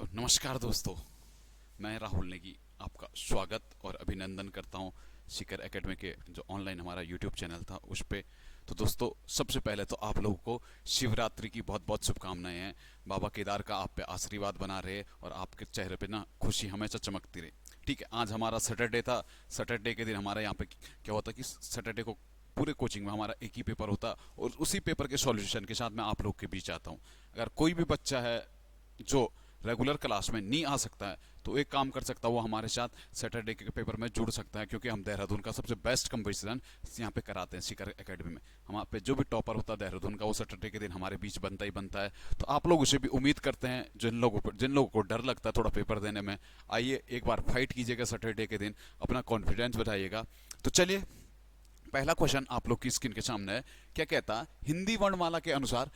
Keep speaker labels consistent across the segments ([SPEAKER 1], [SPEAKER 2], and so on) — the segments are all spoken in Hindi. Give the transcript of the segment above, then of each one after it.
[SPEAKER 1] तो नमस्कार दोस्तों, मैं राहुल नेगी आपका स्वागत और अभिनंदन करता हूं शिखर एकेडमी के जो ऑनलाइन हमारा यूट्यूब चैनल था उस पे। तो दोस्तों, सबसे पहले तो आप लोगों को शिवरात्रि की बहुत बहुत शुभकामनाएं हैं। बाबा केदार का आप पे आशीर्वाद बना रहे और आपके चेहरे पे ना खुशी हमेशा चमकती रहे। ठीक है, आज हमारा सैटरडे था। सैटरडे के दिन हमारे यहाँ पे क्या होता कि सैटरडे को पूरे कोचिंग में हमारा एक ही पेपर होता और उसी पेपर के सॉल्यूशन के साथ मैं आप लोग के बीच आता हूँ। अगर कोई भी बच्चा है जो रेगुलर क्लास में नहीं आ सकता है तो एक काम कर सकता है, वो हमारे साथ सैटरडे के पेपर में जुड़ सकता है, क्योंकि हम देहरादून का सबसे बेस्ट कंपटीशन यहाँ पे कराते हैं शिखर एकेडमी में। हमारे पे जो भी टॉपर होता है देहरादून का, वो सैटरडे के दिन हमारे बीच बनता ही बनता है। तो आप लोग उसे भी उम्मीद करते हैं। जिन लोगों को डर लगता है थोड़ा पेपर देने में, आइए एक बार फाइट कीजिएगा सैटरडे के दिन, अपना कॉन्फिडेंस बढ़ाइएगा। तो चलिए, पहला क्वेश्चन आप लोग की स्क्रीन के सामने है। क्या कहता है? हिंदी वर्णमाला के अनुसार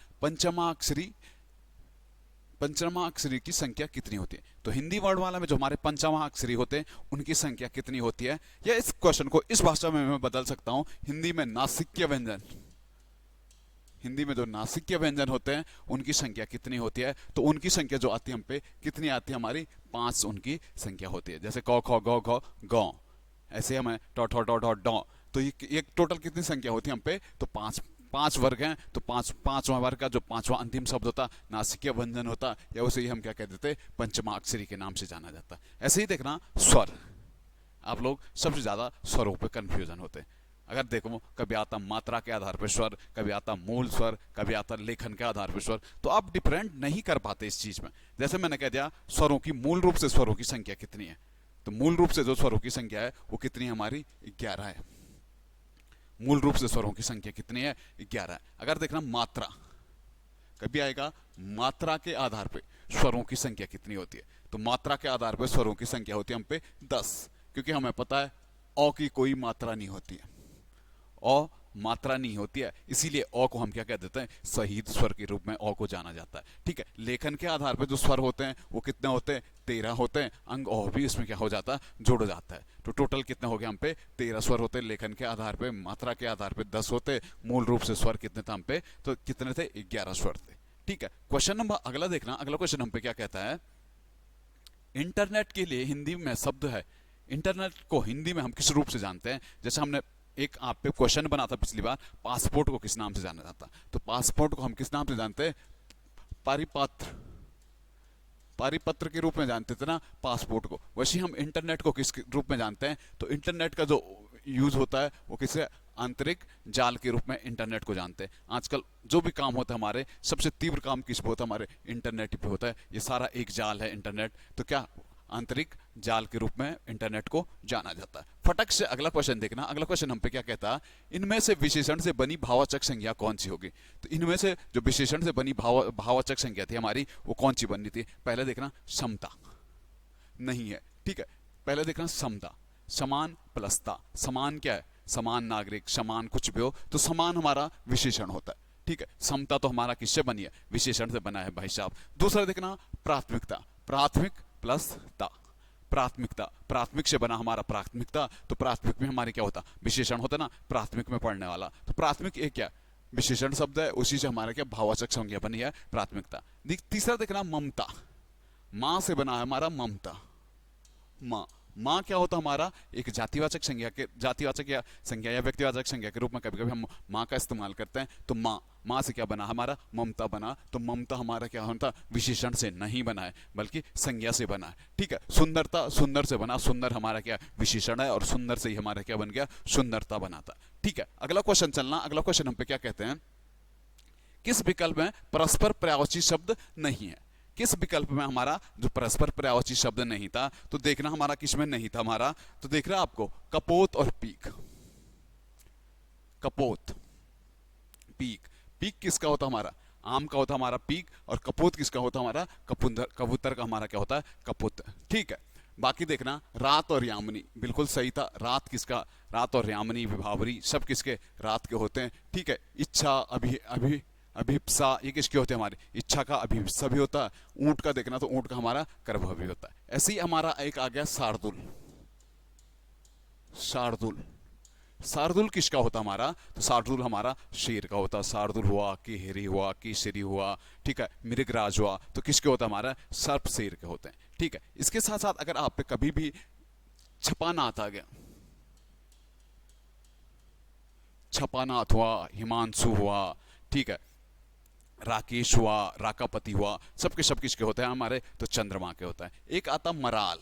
[SPEAKER 1] पंचमाक्षरी की संख्या कितनी होती है? तो हिंदी वर्णमाला में जो हमारे पंचमाक्षरी होते हैं उनकी संख्या कितनी होती है? या इस क्वेश्चन को इस भाषा में मैं बदल सकता हूं, हिंदी में जो नासिक्य व्यंजन होते हैं उनकी संख्या कितनी होती है? तो उनकी संख्या जो आती है हम पे कितनी आती है? हमारी 5 उनकी संख्या होती है। जैसे क ख ग घ गौ, ऐसे हमें ट ठ ड ढ ड। तो ये टोटल कितनी संख्या होती है हम पे? तो 5 5 वर्ग हैं। तो पांचवा वर्ग का जो पांचवा अंतिम शब्द होता, नासिकीय व्यंजन होता, या उसे ही हम क्या कह देते? पंचमाक्षरी के नाम से जाना जाता। ऐसे ही देखना स्वर, आप लोग सबसे ज्यादा स्वरों पे कंफ्यूजन होते हैं। अगर देखो, कभी आता मात्रा के आधार पर स्वर, कभी आता मूल स्वर, कभी आता लेखन के आधार पर स्वर, तो आप डिफरेंट नहीं कर पाते इस चीज में। जैसे मैंने कह दिया, स्वरों की मूल रूप से स्वरों की संख्या कितनी है? तो मूल रूप से जो स्वरों की संख्या है वो कितनी? हमारी 11 है। मूल रूप से स्वरों की संख्या कितनी है? 11 है। अगर देखना मात्रा, कभी आएगा मात्रा के आधार पे स्वरों की संख्या कितनी होती है? तो मात्रा के आधार पे स्वरों की संख्या होती है हम पे 10, क्योंकि हमें पता है अ की कोई मात्रा नहीं होती है, अ मात्रा नहीं होती है, इसीलिए अ को हम क्या कह देते हैं? शहीद स्वर के रूप में अ को जाना जाता है। ठीक है, लेखन के आधार पर जो स्वर होते हैं वो कितने होते हैं? 13 होते हैं। अंग अ भी इसमें क्या हो जाता है? जुड़ जाता है। तो टोटल कितने हो गए हम पे? 13 स्वर होते हैं लेखन के आधार पे। मात्रा के आधार पे 10 होते। मूल रूप से स्वर कितने थे हम पे? तो कितने थे? 11 स्वर थे। ठीक है, क्वेश्चन नंबर अगला देखना। अगला क्वेश्चन हम पे क्या कहता है? इंटरनेट के लिए हिंदी में शब्द है। इंटरनेट को हिंदी में हम किस रूप से जानते हैं? जैसे हमने एक आप पे क्वेश्चन बना था पिछली बार, पासपोर्ट को किस नाम से जाना जाता? तो पासपोर्ट को हम किस नाम से जानते हैं? पारिपत्र, पारिपत्र के रूप में जानते थे ना पासपोर्ट को। वैसे हम इंटरनेट को किस रूप में जानते हैं? तो इंटरनेट का जो यूज होता है वो किसे? आंतरिक जाल के रूप में इंटरनेट को जानते हैं। आजकल जो भी काम होता है हमारे, सबसे तीव्र काम किस पे होता है? हमारे इंटरनेट पे होता है। ये सारा एक जाल है इंटरनेट। तो क्या आंतरिक जाल के रूप में इंटरनेट को जाना जाता है। फटक से अगला क्वेश्चन देखना। अगला क्वेश्चन हम पे क्या कहता है? इनमें से विशेषण से बनी भाववाचक संज्ञा कौन सी होगी? तो इनमें से जो विशेषण से बनी भाववाचक संज्ञा थी हमारी, वो कौन सी बननी थी? पहले देखना समता नहीं है। ठीक है, पहले देखना समता, समान प्लसता। समान क्या है? समान नागरिक, समान कुछ भी हो तो समान हमारा विशेषण होता है। ठीक है, समता तो हमारा किससे बनी है? विशेषण से बना है भाई साहब। दूसरा देखना प्राथमिकता, प्राथमिक प्लस ता, प्राथमिकता, प्राथमिक से बना हमारा प्राथमिकता। तो प्राथमिक में हमारे क्या होता? विशेषण होता ना, प्राथमिक में पढ़ने वाला। तो प्राथमिक एक क्या? विशेषण शब्द है, उसी से हमारा क्या भाववाचक संज्ञा बनी है? प्राथमिकता। तीसरा देखना ममता, मां से बना है हमारा ममता। मां, मां क्या होता हमारा? एक जातिवाचक संज्ञा के, जातिवाचक या संज्ञा या व्यक्तिवाचक संज्ञा के रूप में कभी कभी हम मां का इस्तेमाल करते हैं। तो मां, मां से क्या बना हमारा? ममता बना। तो ममता हमारा क्या होता? विशेषण से नहीं बना है बल्कि संज्ञा से बना है। ठीक है, सुंदरता, सुंदर से बना। सुंदर हमारा क्या? विशेषण है, और सुंदर से ही हमारा क्या बन गया? सुंदरता बनाता। ठीक है, अगला क्वेश्चन चलना। अगला क्वेश्चन हम पे क्या कहते हैं? किस विकल्प में परस्पर पर्यायवाची शब्द नहीं है? किस विकल्प में हमारा जो परस्पर पर्यायवाची शब्द नहीं था? तो देखना हमारा किस में नहीं था हमारा? तो देख रहा आपको कपोत और पीक। कपोत, पीक। पीक किसका होता हमारा? आम का होता हमारा पीक। और कपोत किसका होता हमारा? कबूतर, कबूतर का हमारा क्या होता है? कपुत। ठीक है, बाकी देखना रात और यामिनी, बिल्कुल सही था। रात किसका? रात और यामिनी, विभावरी, सब किसके? रात के होते हैं। ठीक है, इच्छा, अभी अभी अभिप्सा, ये किसके होते हैं? हमारी इच्छा का अभिप्सा भी होता है। ऊंट का देखना तो ऊंट का हमारा करभ भी होता है। ऐसे ही हमारा एक आ गया शार्दुल, शार्दुल। शार्दुल किसका होता हमारा? तो शार्दुल हमारा शेर का होता। शार्दुल हुआ, केहरी हुआ, केसरी हुआ, ठीक है, मृगराज हुआ, तो किसके होता हमारा? सर्प शेर के होते हैं। ठीक है, इसके साथ साथ अगर आप पे कभी भी छपानाथ आ गया, छपानाथ हुआ, हिमांशु हुआ, ठीक है, राकेश हुआ, राकापति हुआ, सबके सब किसके होते हैं हमारे? तो चंद्रमा के होता है। एक आता मराल।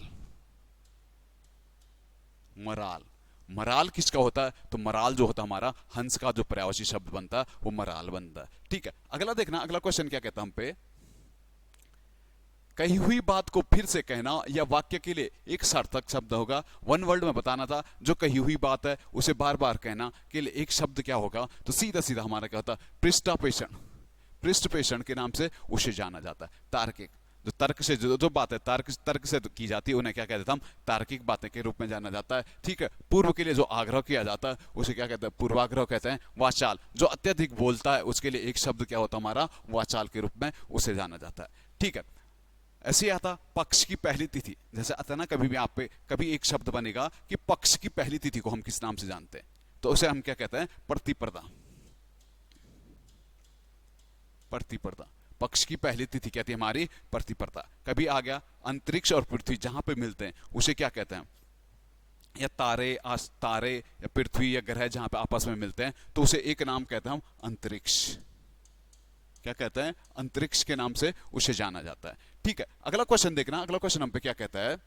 [SPEAKER 1] मराल, मराल किसका होता है? तो मराल जो होता है हमारा हंस का जो पर्यायवाची शब्द बनता है वो मराल बनता है। ठीक है, अगला देखना, अगला क्वेश्चन क्या कहता है हम पे? कही हुई बात को फिर से कहना या वाक्य के लिए एक सार्थक शब्द होगा। वन वर्ड में बताना था, जो कही हुई बात है उसे बार बार कहना के लिए एक शब्द क्या होगा? तो सीधा सीधा हमारा क्या होता है? पृष्ठापेषण। पृष्ठपेषण के नाम से उसे जाना जाता है। तार्किक, जो तर्क से जो बात है तर्क से की जाती है, उन्हें क्या कहते हैं हम? तार्किक बातें के रूप में जाना जाता है। ठीक है, पूर्व के लिए जो आग्रह किया जाता है उसे क्या कहते हैं? पूर्वाग्रह कहते हैं। वाचाल, जो अत्यधिक बोलता है उसके लिए एक शब्द क्या होता है हमारा? वाचाल के रूप में उसे जाना जाता है। ठीक है, ऐसे आता पक्ष की पहली तिथि। जैसे आता ना, कभी भी आप पे कभी एक शब्द बनेगा कि पक्ष की पहली तिथि को हम किस नाम से जानते हैं? तो उसे हम क्या कहते हैं? प्रतिपदा। प्रतिपदा, पक्ष की पहली तिथि कहती है हमारी प्रतिपदा। कभी आ गया अंतरिक्ष और पृथ्वी जहां पे मिलते हैं उसे क्या कहते हैं? या तारे या पृथ्वी या ग्रह जहां पे आपस में मिलते हैं तो उसे एक नाम कहते हैं हम अंतरिक्ष। क्या कहते हैं? अंतरिक्ष के नाम से उसे जाना जाता है। ठीक है, अगला क्वेश्चन देखना, अगला क्वेश्चन हम पे क्या कहता है?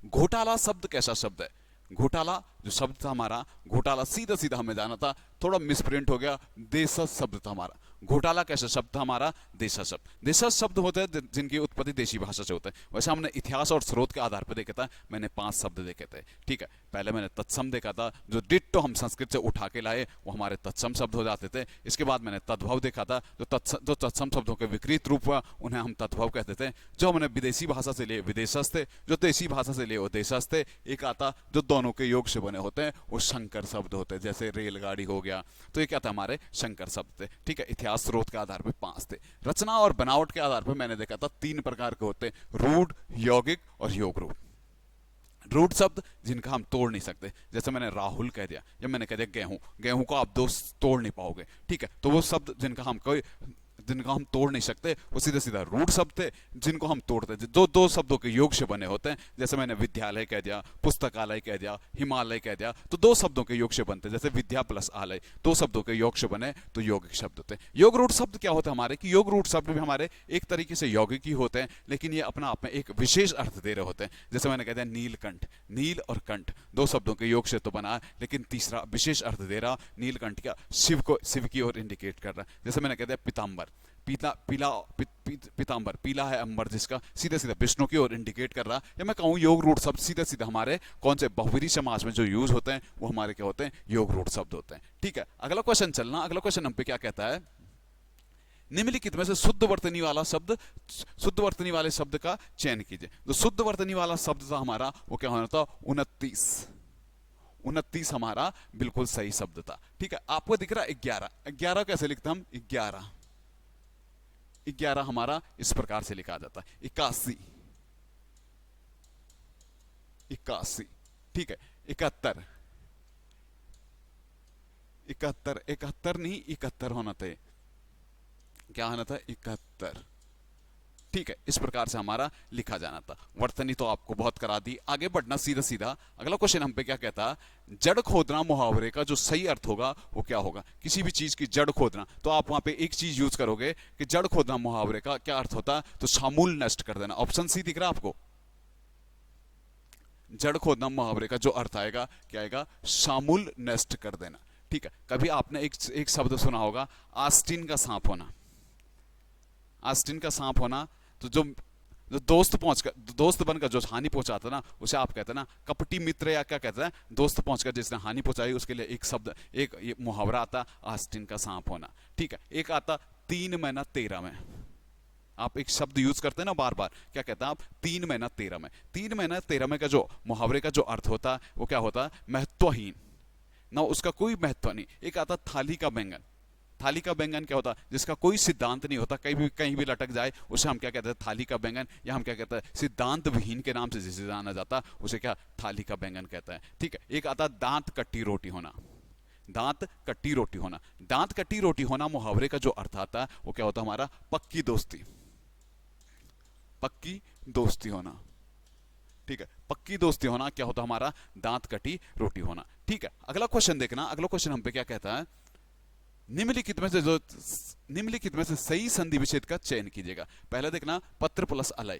[SPEAKER 1] घोटाला शब्द कैसा शब्द है? घोटाला जो शब्द था हमारा, घोटाला सीधा सीधा हमें जाना था, थोड़ा मिसप्रिंट हो गया, देशज शब्द था हमारा। घोटाला कैसा शब्द था हमारा? देशज शब्द। देशज शब्द होते हैं जिनकी उत्पत्ति देशी भाषा से होता है। वैसे हमने इतिहास और स्रोत के आधार पर देखा था, मैंने 5 शब्द देखे थे। ठीक है, पहले मैंने तत्सम देखा था, जो डिट्टो हम संस्कृत से उठा के लाए वो हमारे तत्सम शब्द हो जाते थे। इसके बाद मैंने तद्भव देखा था, जो तत्सम शब्दों के विपरीत रूप हुआ उन्हें हम तद्भव कहते थे। जो हमने विदेशी भाषा से लिए विदेशज थे, जो देशी भाषा से लिए वो देशज थे। एक आता जो दोनों के योग से बने होते हैं वो संकर शब्द होते हैं, जैसे रेलगाड़ी हो गया, तो ये क्या था? हमारे संकर शब्द थे। ठीक है, इतिहास स्रोत के आधार पर 5 थे। रचना और बनावट के आधार पर मैंने देखा था 3 प्रकार के होते हैं, रूढ़, यौगिक और योग रूप। रूढ़ शब्द जिनका हम तोड़ नहीं सकते, जैसे मैंने राहुल कह दिया या मैंने कह दिया गेहूं, गेहूं को आप तोड़ नहीं पाओगे। ठीक है, तो वो शब्द जिनका हम तोड़ नहीं सकते वो सीधा सीधा रूढ़ शब्द थे। जिनको हम तोड़ते थे, दो शब्दों के योग से बने होते हैं, जैसे मैंने विद्यालय कह दिया, पुस्तकालय कह दिया, हिमालय कह दिया, तो 2 शब्दों के योग से बनते। जैसे विद्या प्लस आलय, 2 शब्दों के योग से बने तो यौगिक शब्द होते हैं। योग रूढ़ शब्द क्या होता है हमारे? कि योग रूढ़ शब्द भी हमारे एक तरीके से यौगिक ही होते हैं, लेकिन ये अपना आप में एक विशेष अर्थ दे रहे होते हैं। जैसे मैंने कह दिया नीलकंठ, नील और कंठ 2 शब्दों के योग से तो बना, लेकिन तीसरा विशेष अर्थ दे रहा। नीलकंठ क्या? शिव की ओर इंडिकेट कर रहा है। जैसे मैंने कह दिया पीताम्बर, पीताम्बर पीला है अंबर, जिसका सीधा सीधा विष्णु की ओर इंडिकेट कर रहा। या मैं कहूँ योग रूढ़ शब्द सीधा सीधा हमारे कौन से बहुवीरी समाज में जो यूज होते हैं वो हमारे क्या होते हैं? योग रूढ़ शब्द होते हैं। ठीक है, अगला क्वेश्चन चलना, अगला क्वेश्चन हम पे क्या कहता है? निम्नलिखित में से शुद्ध वर्तनी वाले शब्द का चयन कीजिए। तो शुद्ध वर्तनी वाला शब्द था हमारा वो क्या होना था? 29 हमारा बिल्कुल सही शब्द था। ठीक है, आपको दिख रहा 11 कैसे लिखते हम? 11 हमारा इस प्रकार से लिखा जाता है 81, ठीक है, 71 नहीं 71 होना था। क्या होना था? 71। ठीक है, इस प्रकार से हमारा लिखा जाना था। वर्तनी तो आपको बहुत करा दी, आगे बढ़ना सीधा सीधा। अगला क्वेश्चन हम पे क्या कहता है? जड़ खोदना मुहावरे का जो सही अर्थ होगा वो क्या होगा? किसी भी चीज की जड़ खोदना, तो आप वहां पे एक चीज यूज करोगे कि जड़ खोदना मुहावरे का क्या अर्थ होता है? तो शामूल नष्ट कर देना। ऑप्शन सी दिख रहा है आपको? जड़ खोदना मुहावरे का जो अर्थ आएगा क्या आएगा? शामूल नष्ट कर देना। ठीक है, कभी आपने एक शब्द सुना होगा आस्तीन का सांप होना। आस्तीन का सांप होना, तो जो दोस्त बनकर जो हानि पहुंचाता ना उसे आप कहते हैं ना कपटी मित्र, या क्या कहते हैं? दोस्त पहुंचकर जिसने हानि पहुंचाई उसके लिए एक शब्द, एक मुहावरा आता आस्तीन का सांप होना। ठीक है, एक आता 3 महीना 13 में। आप एक शब्द यूज करते हैं ना बार बार, क्या कहते हैं आप? 3 महीना 13 में। 3 महीना 13 में का जो मुहावरे का जो अर्थ होता है वो क्या होता है? महत्वहीन ना, उसका कोई महत्व नहीं। एक आता थाली का बैंगन। थाली का व्यंजन क्या होता? जिसका कोई सिद्धांत नहीं होता, कहीं भी लटक जाए, उसे हम क्या कहते हैं? थाली का व्यंजन। या हम क्या कहते हैं? सिद्धांत विहीन के नाम से जिसे जाना जाता, उसे क्या? थाली का व्यंजन कहता है। ठीक है, एक आता दांत कट्टी रोटी होना। दांत कट्टी रोटी होना, दांत कट्टी रोटी होना मुहावरे का जो अर्थ आता है वो क्या होता है हमारा? पक्की दोस्ती, पक्की दोस्ती होना। ठीक है, पक्की दोस्ती होना क्या होता है हमारा? दांत कटी रोटी होना। ठीक है, अगला क्वेश्चन देखना। अगला क्वेश्चन हम पे क्या कहता है? निम्नलिखित में से सही संधि विच्छेद का चयन कीजिएगा। पहले देखना, पत्र प्लस अलय,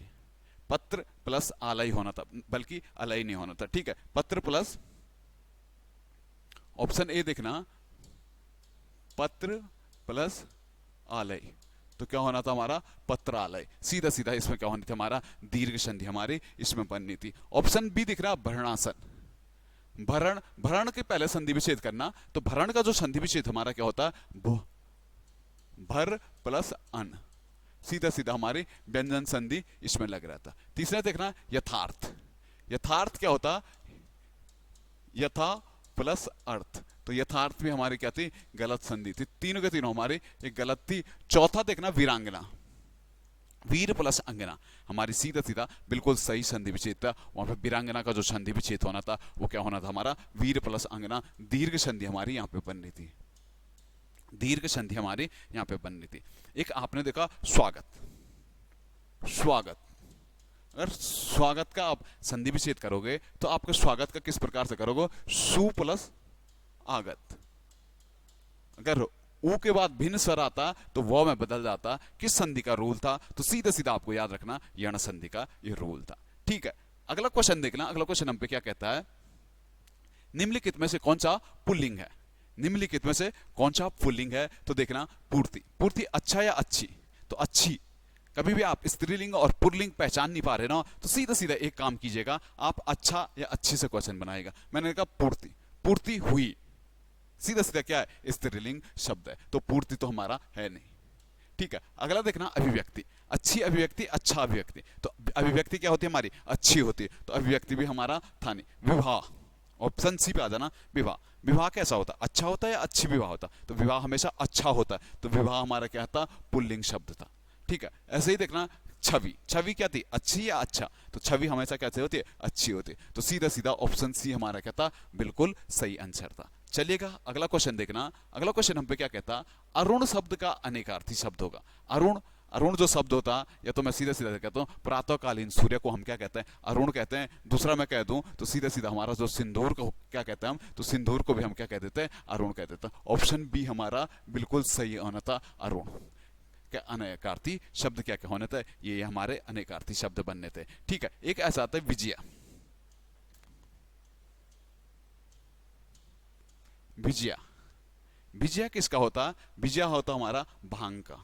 [SPEAKER 1] पत्र प्लस आलय होना था, बल्कि अलय नहीं होना था। ठीक है, पत्र प्लस, ऑप्शन ए देखना, पत्र प्लस आलय, तो क्या होना था हमारा? पत्रालय। सीधा सीधा इसमें क्या होनी थी हमारा? दीर्घ संधि हमारी इसमें बननी थी। ऑप्शन बी दिख रहा, भरणासन, भरण, भरण के पहले संधि विच्छेद करना, तो भरण का जो संधि विच्छेद हमारा क्या होता? भर प्लस अन, सीधा सीधा हमारी व्यंजन संधि इसमें लग रहा था। तीसरा देखना, यथार्थ, यथार्थ क्या होता? यथा प्लस अर्थ, तो यथार्थ भी हमारी क्या थी? गलत संधि थी। तीनों के तीनों हमारी एक गलत थी। चौथा देखना, वीरांगना, वीर प्लस अंगना, हमारी सीधा सीधा बिल्कुल सही संधि विच्छेद था। वहां पे वीरांगना का जो संधि विच्छेद होना था वो क्या होना था हमारा? वीर प्लस अंगना। दीर्घ संधि हमारी यहाँ पे बन रही थी, दीर्घ संधि हमारी यहाँ पे बन रही थी। एक आपने देखा स्वागत, स्वागत, अगर स्वागत का आप संधि विच्छेद करोगे तो आपके स्वागत का किस प्रकार से करोगे? सु प्लस आगत। अगर ऊ के बाद भिन्न स्वर आता तो वह में बदल जाता। किस संधि का रूल था? तो सीधा सीधा आपको याद रखना, यण संधि का ये रूल था। ठीक है, अगला क्वेश्चन देखना। अगला क्वेश्चन हम पे क्या कहता है? निम्नलिखित में से कौन सा पुल्लिंग है? निम्नलिखित में से कौन सा पुल्लिंग है? तो देखना, पूर्ति, पूर्ति अच्छा या अच्छी, तो अच्छी। कभी भी आप स्त्रीलिंग और पुल्लिंग पहचान नहीं पा रहे ना, तो सीधा सीधा एक काम कीजिएगा, आप अच्छा या अच्छी से क्वेश्चन बनाएगा। मैंने कहा पूर्ति, पूर्ति हुई, सीधा सीधा क्या है? स्त्रीलिंग शब्द है, तो पूर्ति तो हमारा है नहीं। ठीक है, अगला देखना, अभिव्यक्ति, अच्छी अभिव्यक्ति, अच्छा अभिव्यक्ति, तो अभिव्यक्ति क्या होती है हमारी? अच्छी होती है, तो अभिव्यक्ति भी हमारा था नहीं। विवाह, ऑप्शन सी पे आ जाना, विवाह, विवाह कैसा होता? अच्छा होता है या अच्छी विवाह होता? तो विवाह हमेशा अच्छा होता है, तो विवाह हमारा क्या था? पुल्लिंग शब्द था। ठीक है, ऐसे ही देखना, छवि, छवि क्या थी? अच्छी या अच्छा? तो छवि हमेशा कैसे होती है? अच्छी होती है, तो सीधा सीधा ऑप्शन सी हमारा क्या था? बिल्कुल सही आंसर था। चलिएगा अगला क्वेश्चन देखना। अगला क्वेश्चन हम पे क्या कहता? अरुण शब्द का अनेकार्थी शब्द होगा। अरुण, अरुण जो शब्द होता, या तो मैं सीधा सीधा कहता हूँ प्रातःकालीन सूर्य को हम क्या कहते हैं? अरुण कहते हैं। दूसरा मैं कह दूं तो सीधा सीधा हमारा जो सिंदूर को क्या कहते हैं हम? तो सिंदूर को भी हम क्या कह देते हैं? अरुण कह देते हैं। ऑप्शन बी हमारा बिल्कुल सही होना था, अरुण। क्या अनेकार्थी शब्द क्या क्या होने थे? ये हमारे अनेकार्थी शब्द बनने थे। ठीक है, एक ऐसा आता है विजया, विजया, विजया किसका होता? विजया होता हमारा भांग का,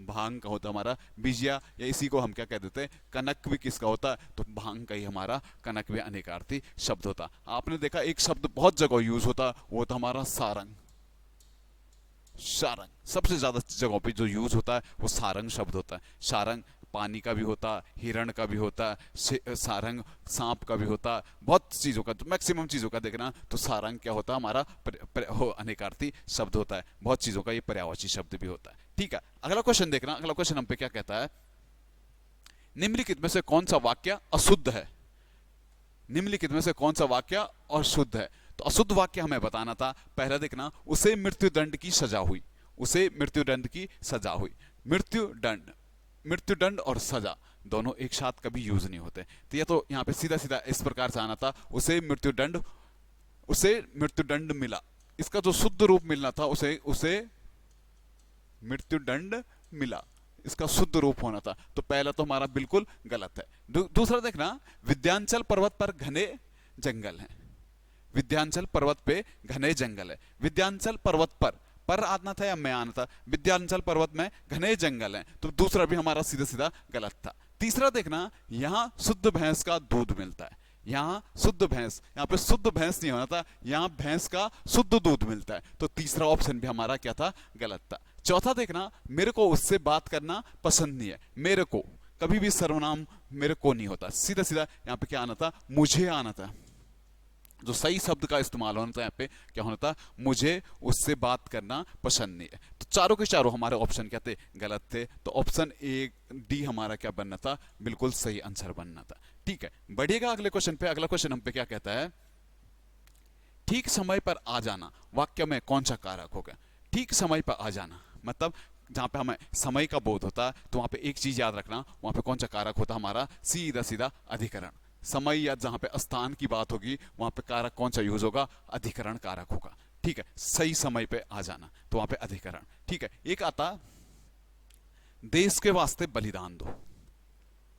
[SPEAKER 1] भांग का होता हमारा विजया, या इसी को हम क्या कह देते हैं? कनक भी किसका होता है? तो भांग का ही हमारा कनक भी अनेकार्थी शब्द होता। आपने देखा एक शब्द बहुत जगह यूज होता, वो होता हमारा सारंग, सारंग, सबसे ज्यादा जगहों पे जो यूज होता है वो सारंग शब्द होता है। सारंग पानी का भी होता, हिरण का भी होता, सारंग सांप का भी होता, बहुत चीजों का, तो मैक्सिमम चीजों का देखना तो सारंग क्या होता? हमारा अनेकार्थी शब्द होता है। बहुत चीजों का ये पर्यायवाची शब्द भी होता है। ठीक है, अगला क्वेश्चन देखना। अगला क्वेश्चन हम पे क्या कहता है? निम्नलिखित में से कौन सा वाक्य अशुद्ध है? निम्नलिखित में से कौन सा वाक्य अशुद्ध है? तो अशुद्ध वाक्य हमें बताना था। पहला देखना, उसे मृत्युदंड की सजा हुई, उसे मृत्युदंड की सजा हुई। मृत्युदंड, मृत्युदंड और सजा दोनों एक साथ कभी यूज नहीं होते, तो ये तो यहाँ पे सीधा सीधा इस प्रकार से आना था, उसे मृत्युदंड, उसे मृत्युदंड मिला। इसका जो शुद्ध रूप मिलना था, उसे मृत्युदंड मिला, इसका शुद्ध रूप होना था। तो पहला तो हमारा बिल्कुल गलत है। दूसरा देखना, विंध्याचल पर्वत पर घने जंगल हैं, विंध्याचल पर्वत पे घने जंगल है। विंध्याचल पर्वत पर आना था या मैं आना था? विंध्याचल पर्वत में घने जंगल हैं, तो दूसरा भी हमारा सीधा सीधा गलत था। तीसरा देखना, यहाँ शुद्ध भैंस का दूध मिलता है, यहाँ शुद्ध भैंस, यहाँ पे शुद्ध भैंस नहीं होना था, यहाँ भैंस का शुद्ध दूध मिलता है, तो तीसरा ऑप्शन भी हमारा क्या था? गलत था। चौथा देखना, मेरे को उससे बात करना पसंद नहीं है। मेरे को, कभी भी सर्वनाम मेरे को नहीं होता, सीधा सीधा यहाँ पे क्या आना था? मुझे आना था, जो सही शब्द का इस्तेमाल होना था यहाँ पे क्या होना था, मुझे उससे बात करना पसंद नहीं है। तो चारों के चारों हमारे ऑप्शन क्या थे, गलत थे। तो ऑप्शन ए डी हमारा क्या बनना था, बिल्कुल सही आंसर बनना था। ठीक है, बढ़िएगा अगले क्वेश्चन पे। अगला क्वेश्चन हम पे क्या कहता है, ठीक समय पर आ जाना वाक्य में कौन सा कारक होगा। ठीक समय पर आ जाना मतलब जहां पे हमें समय का बोध होता है तो वहां पे एक चीज याद रखना, वहां पे कौन सा कारक होता है हमारा, सीधा सीधा अधिकरण। समय या जहां पे स्थान की बात होगी वहां पे कारक कौन सा यूज होगा, अधिकरण कारक होगा। ठीक है, सही समय पे आ जाना तो वहां पे अधिकरण। ठीक है, एक आता देश के वास्ते बलिदान दो,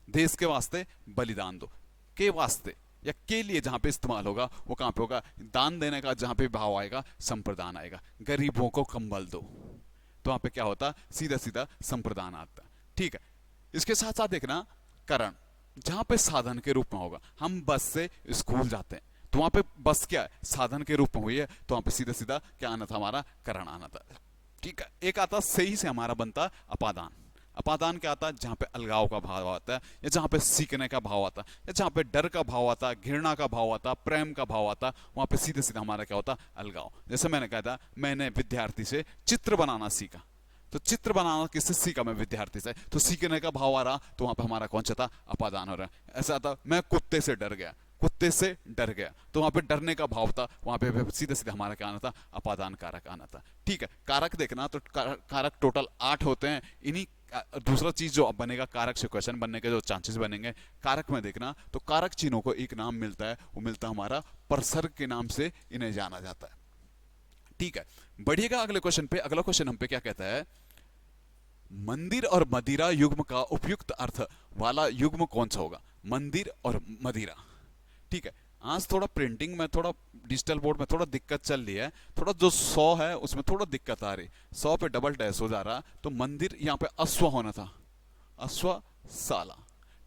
[SPEAKER 1] देश के वास्ते बलिदान दो, के वास्ते या के लिए जहां पे इस्तेमाल होगा वो कहां पे होगा, दान देने का जहां पे भाव आएगा संप्रदान आएगा। गरीबों को कंबल दो तो वहां पे क्या होता, सीधा सीधा संप्रदान आता। ठीक है, इसके साथ साथ देखना करण, जहां पे साधन के रूप में होगा। हम बस से स्कूल जाते हैं तो वहां पे बस क्या है, साधन के रूप में हुई है तो वहां पे सीधा सीधा क्या आना था, हमारा करण आना था। ठीक है, एक आता सही से हमारा बनता अपादान। अपादान क्या आता है, जहां पे अलगाव का भाव आता है या जहां पे सीखने का भाव आता है या जहां पे डर का भाव आता है, घृणा का भाव आता है, प्रेम का भाव आता है, वहां पे सीधे सीधा हमारा क्या होता, अलगाव। जैसे मैंने कहा था, मैंने विद्यार्थी से चित्र बनाना सीखा, तो चित्र बनाना किससे सीखा, मैं विद्यार्थी से, तो सीखने का भाव आ रहा तो वहां पे हमारा कौन सा था, अपादान हो रहा है। ऐसा था, मैं कुत्ते से डर गया, कुत्ते से डर गया तो वहां पे डरने का भाव था, वहां पे सीधे सीधे हमारा क्या आना था, अपादान कारक आना था। ठीक है, कारक देखना तो कारक टोटल 8 होते हैं। इन्हीं दूसरा चीज जो बनेगा, कारक से क्वेश्चन बनने के जो चांसेस बनेंगे, कारक में देखना तो कारक चिन्हों को एक नाम मिलता है, वो मिलता है हमारा परसर्ग के नाम से इन्हें जाना जाता है। ठीक है, बढ़िएगा अगले क्वेश्चन पे। अगला क्वेश्चन हम पे क्या कहता है, मंदिर और मदिरा युग्म का उपयुक्त अर्थ वाला युग्म कौन सा होगा, मंदिर और मदिरा। ठीक है, आज थोड़ा प्रिंटिंग में, थोड़ा डिजिटल बोर्ड में थोड़ा दिक्कत चल रही है, थोड़ा जो 100 है उसमें थोड़ा दिक्कत आ रही, 100 पे डबल डैश हो जा रहा, तो मंदिर यहाँ पे अश्व होना था, अश्वशाला।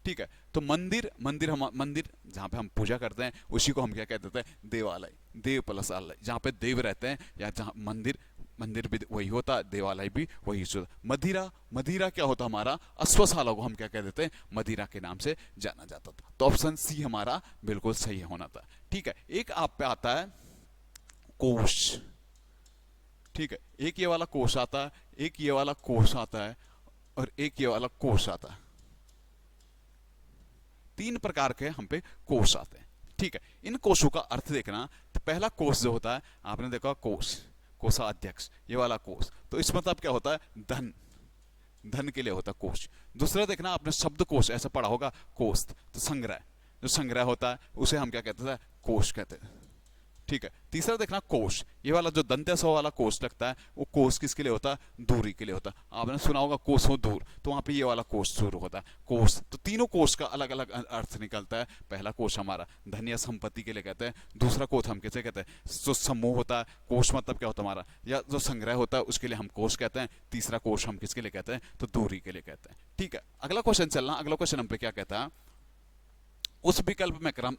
[SPEAKER 1] ठीक है, तो मंदिर, मंदिर जहां पे हम पूजा करते हैं उसी को हम क्या कहते हैं, देवालय, देव प्लस आलय, जहां पे देव रहते हैं, या जहां मंदिर, मंदिर भी वही होता, देवालय भी वही होता। मदिरा, मदिरा क्या होता हमारा, अश्वशाला को हम क्या कह देते हैं, मदिरा के नाम से जाना जाता था। तो ऑप्शन सी हमारा बिल्कुल सही होना था। ठीक है, एक आप पे आता है कोश। ठीक है, एक ये वाला कोश आता है, एक ये वाला कोश आता है, और एक ये वाला कोश आता है। 3 प्रकार के हम पे कोश आते हैं। ठीक है, इन कोशों का अर्थ देखना, तो पहला कोश जो होता है, आपने देखा कोश, कोषाध्यक्ष, ये वाला कोष, तो इस मतलब क्या होता है, धन, धन के लिए होता है कोष। दूसरा देखना, आपने शब्द कोश ऐसा पढ़ा होगा, कोष तो संग्रह, जो संग्रह होता है उसे हम क्या कहते हैं, कोष कहते हैं। ठीक है, तीसरा देखना कोश, ये वाला जो दंत्य स वाला कोश लगता है, वो कोश किसके लिए होता है, दूरी के लिए होता है। आपने सुना होगा कोश हो दूर, तो वहां पे ये वाला कोश शुरू होता है, कोश। तो तीनों कोश का अलग अलग अर्थ निकलता है। पहला कोश हमारा धन या संपत्ति के लिए कहते हैं, दूसरा कोश हम किसे कहते हैं, जो समूह होता है, कोश मतलब क्या होता है हमारा, या जो संग्रह होता है उसके लिए हम कोश कहते हैं। तीसरा कोश हम किसके लिए कहते हैं, तो दूरी के लिए कहते हैं। ठीक है, अगला क्वेश्चन चलना, अगला क्वेश्चन हम पे क्या कहता है, उस विकल्प में क्रम,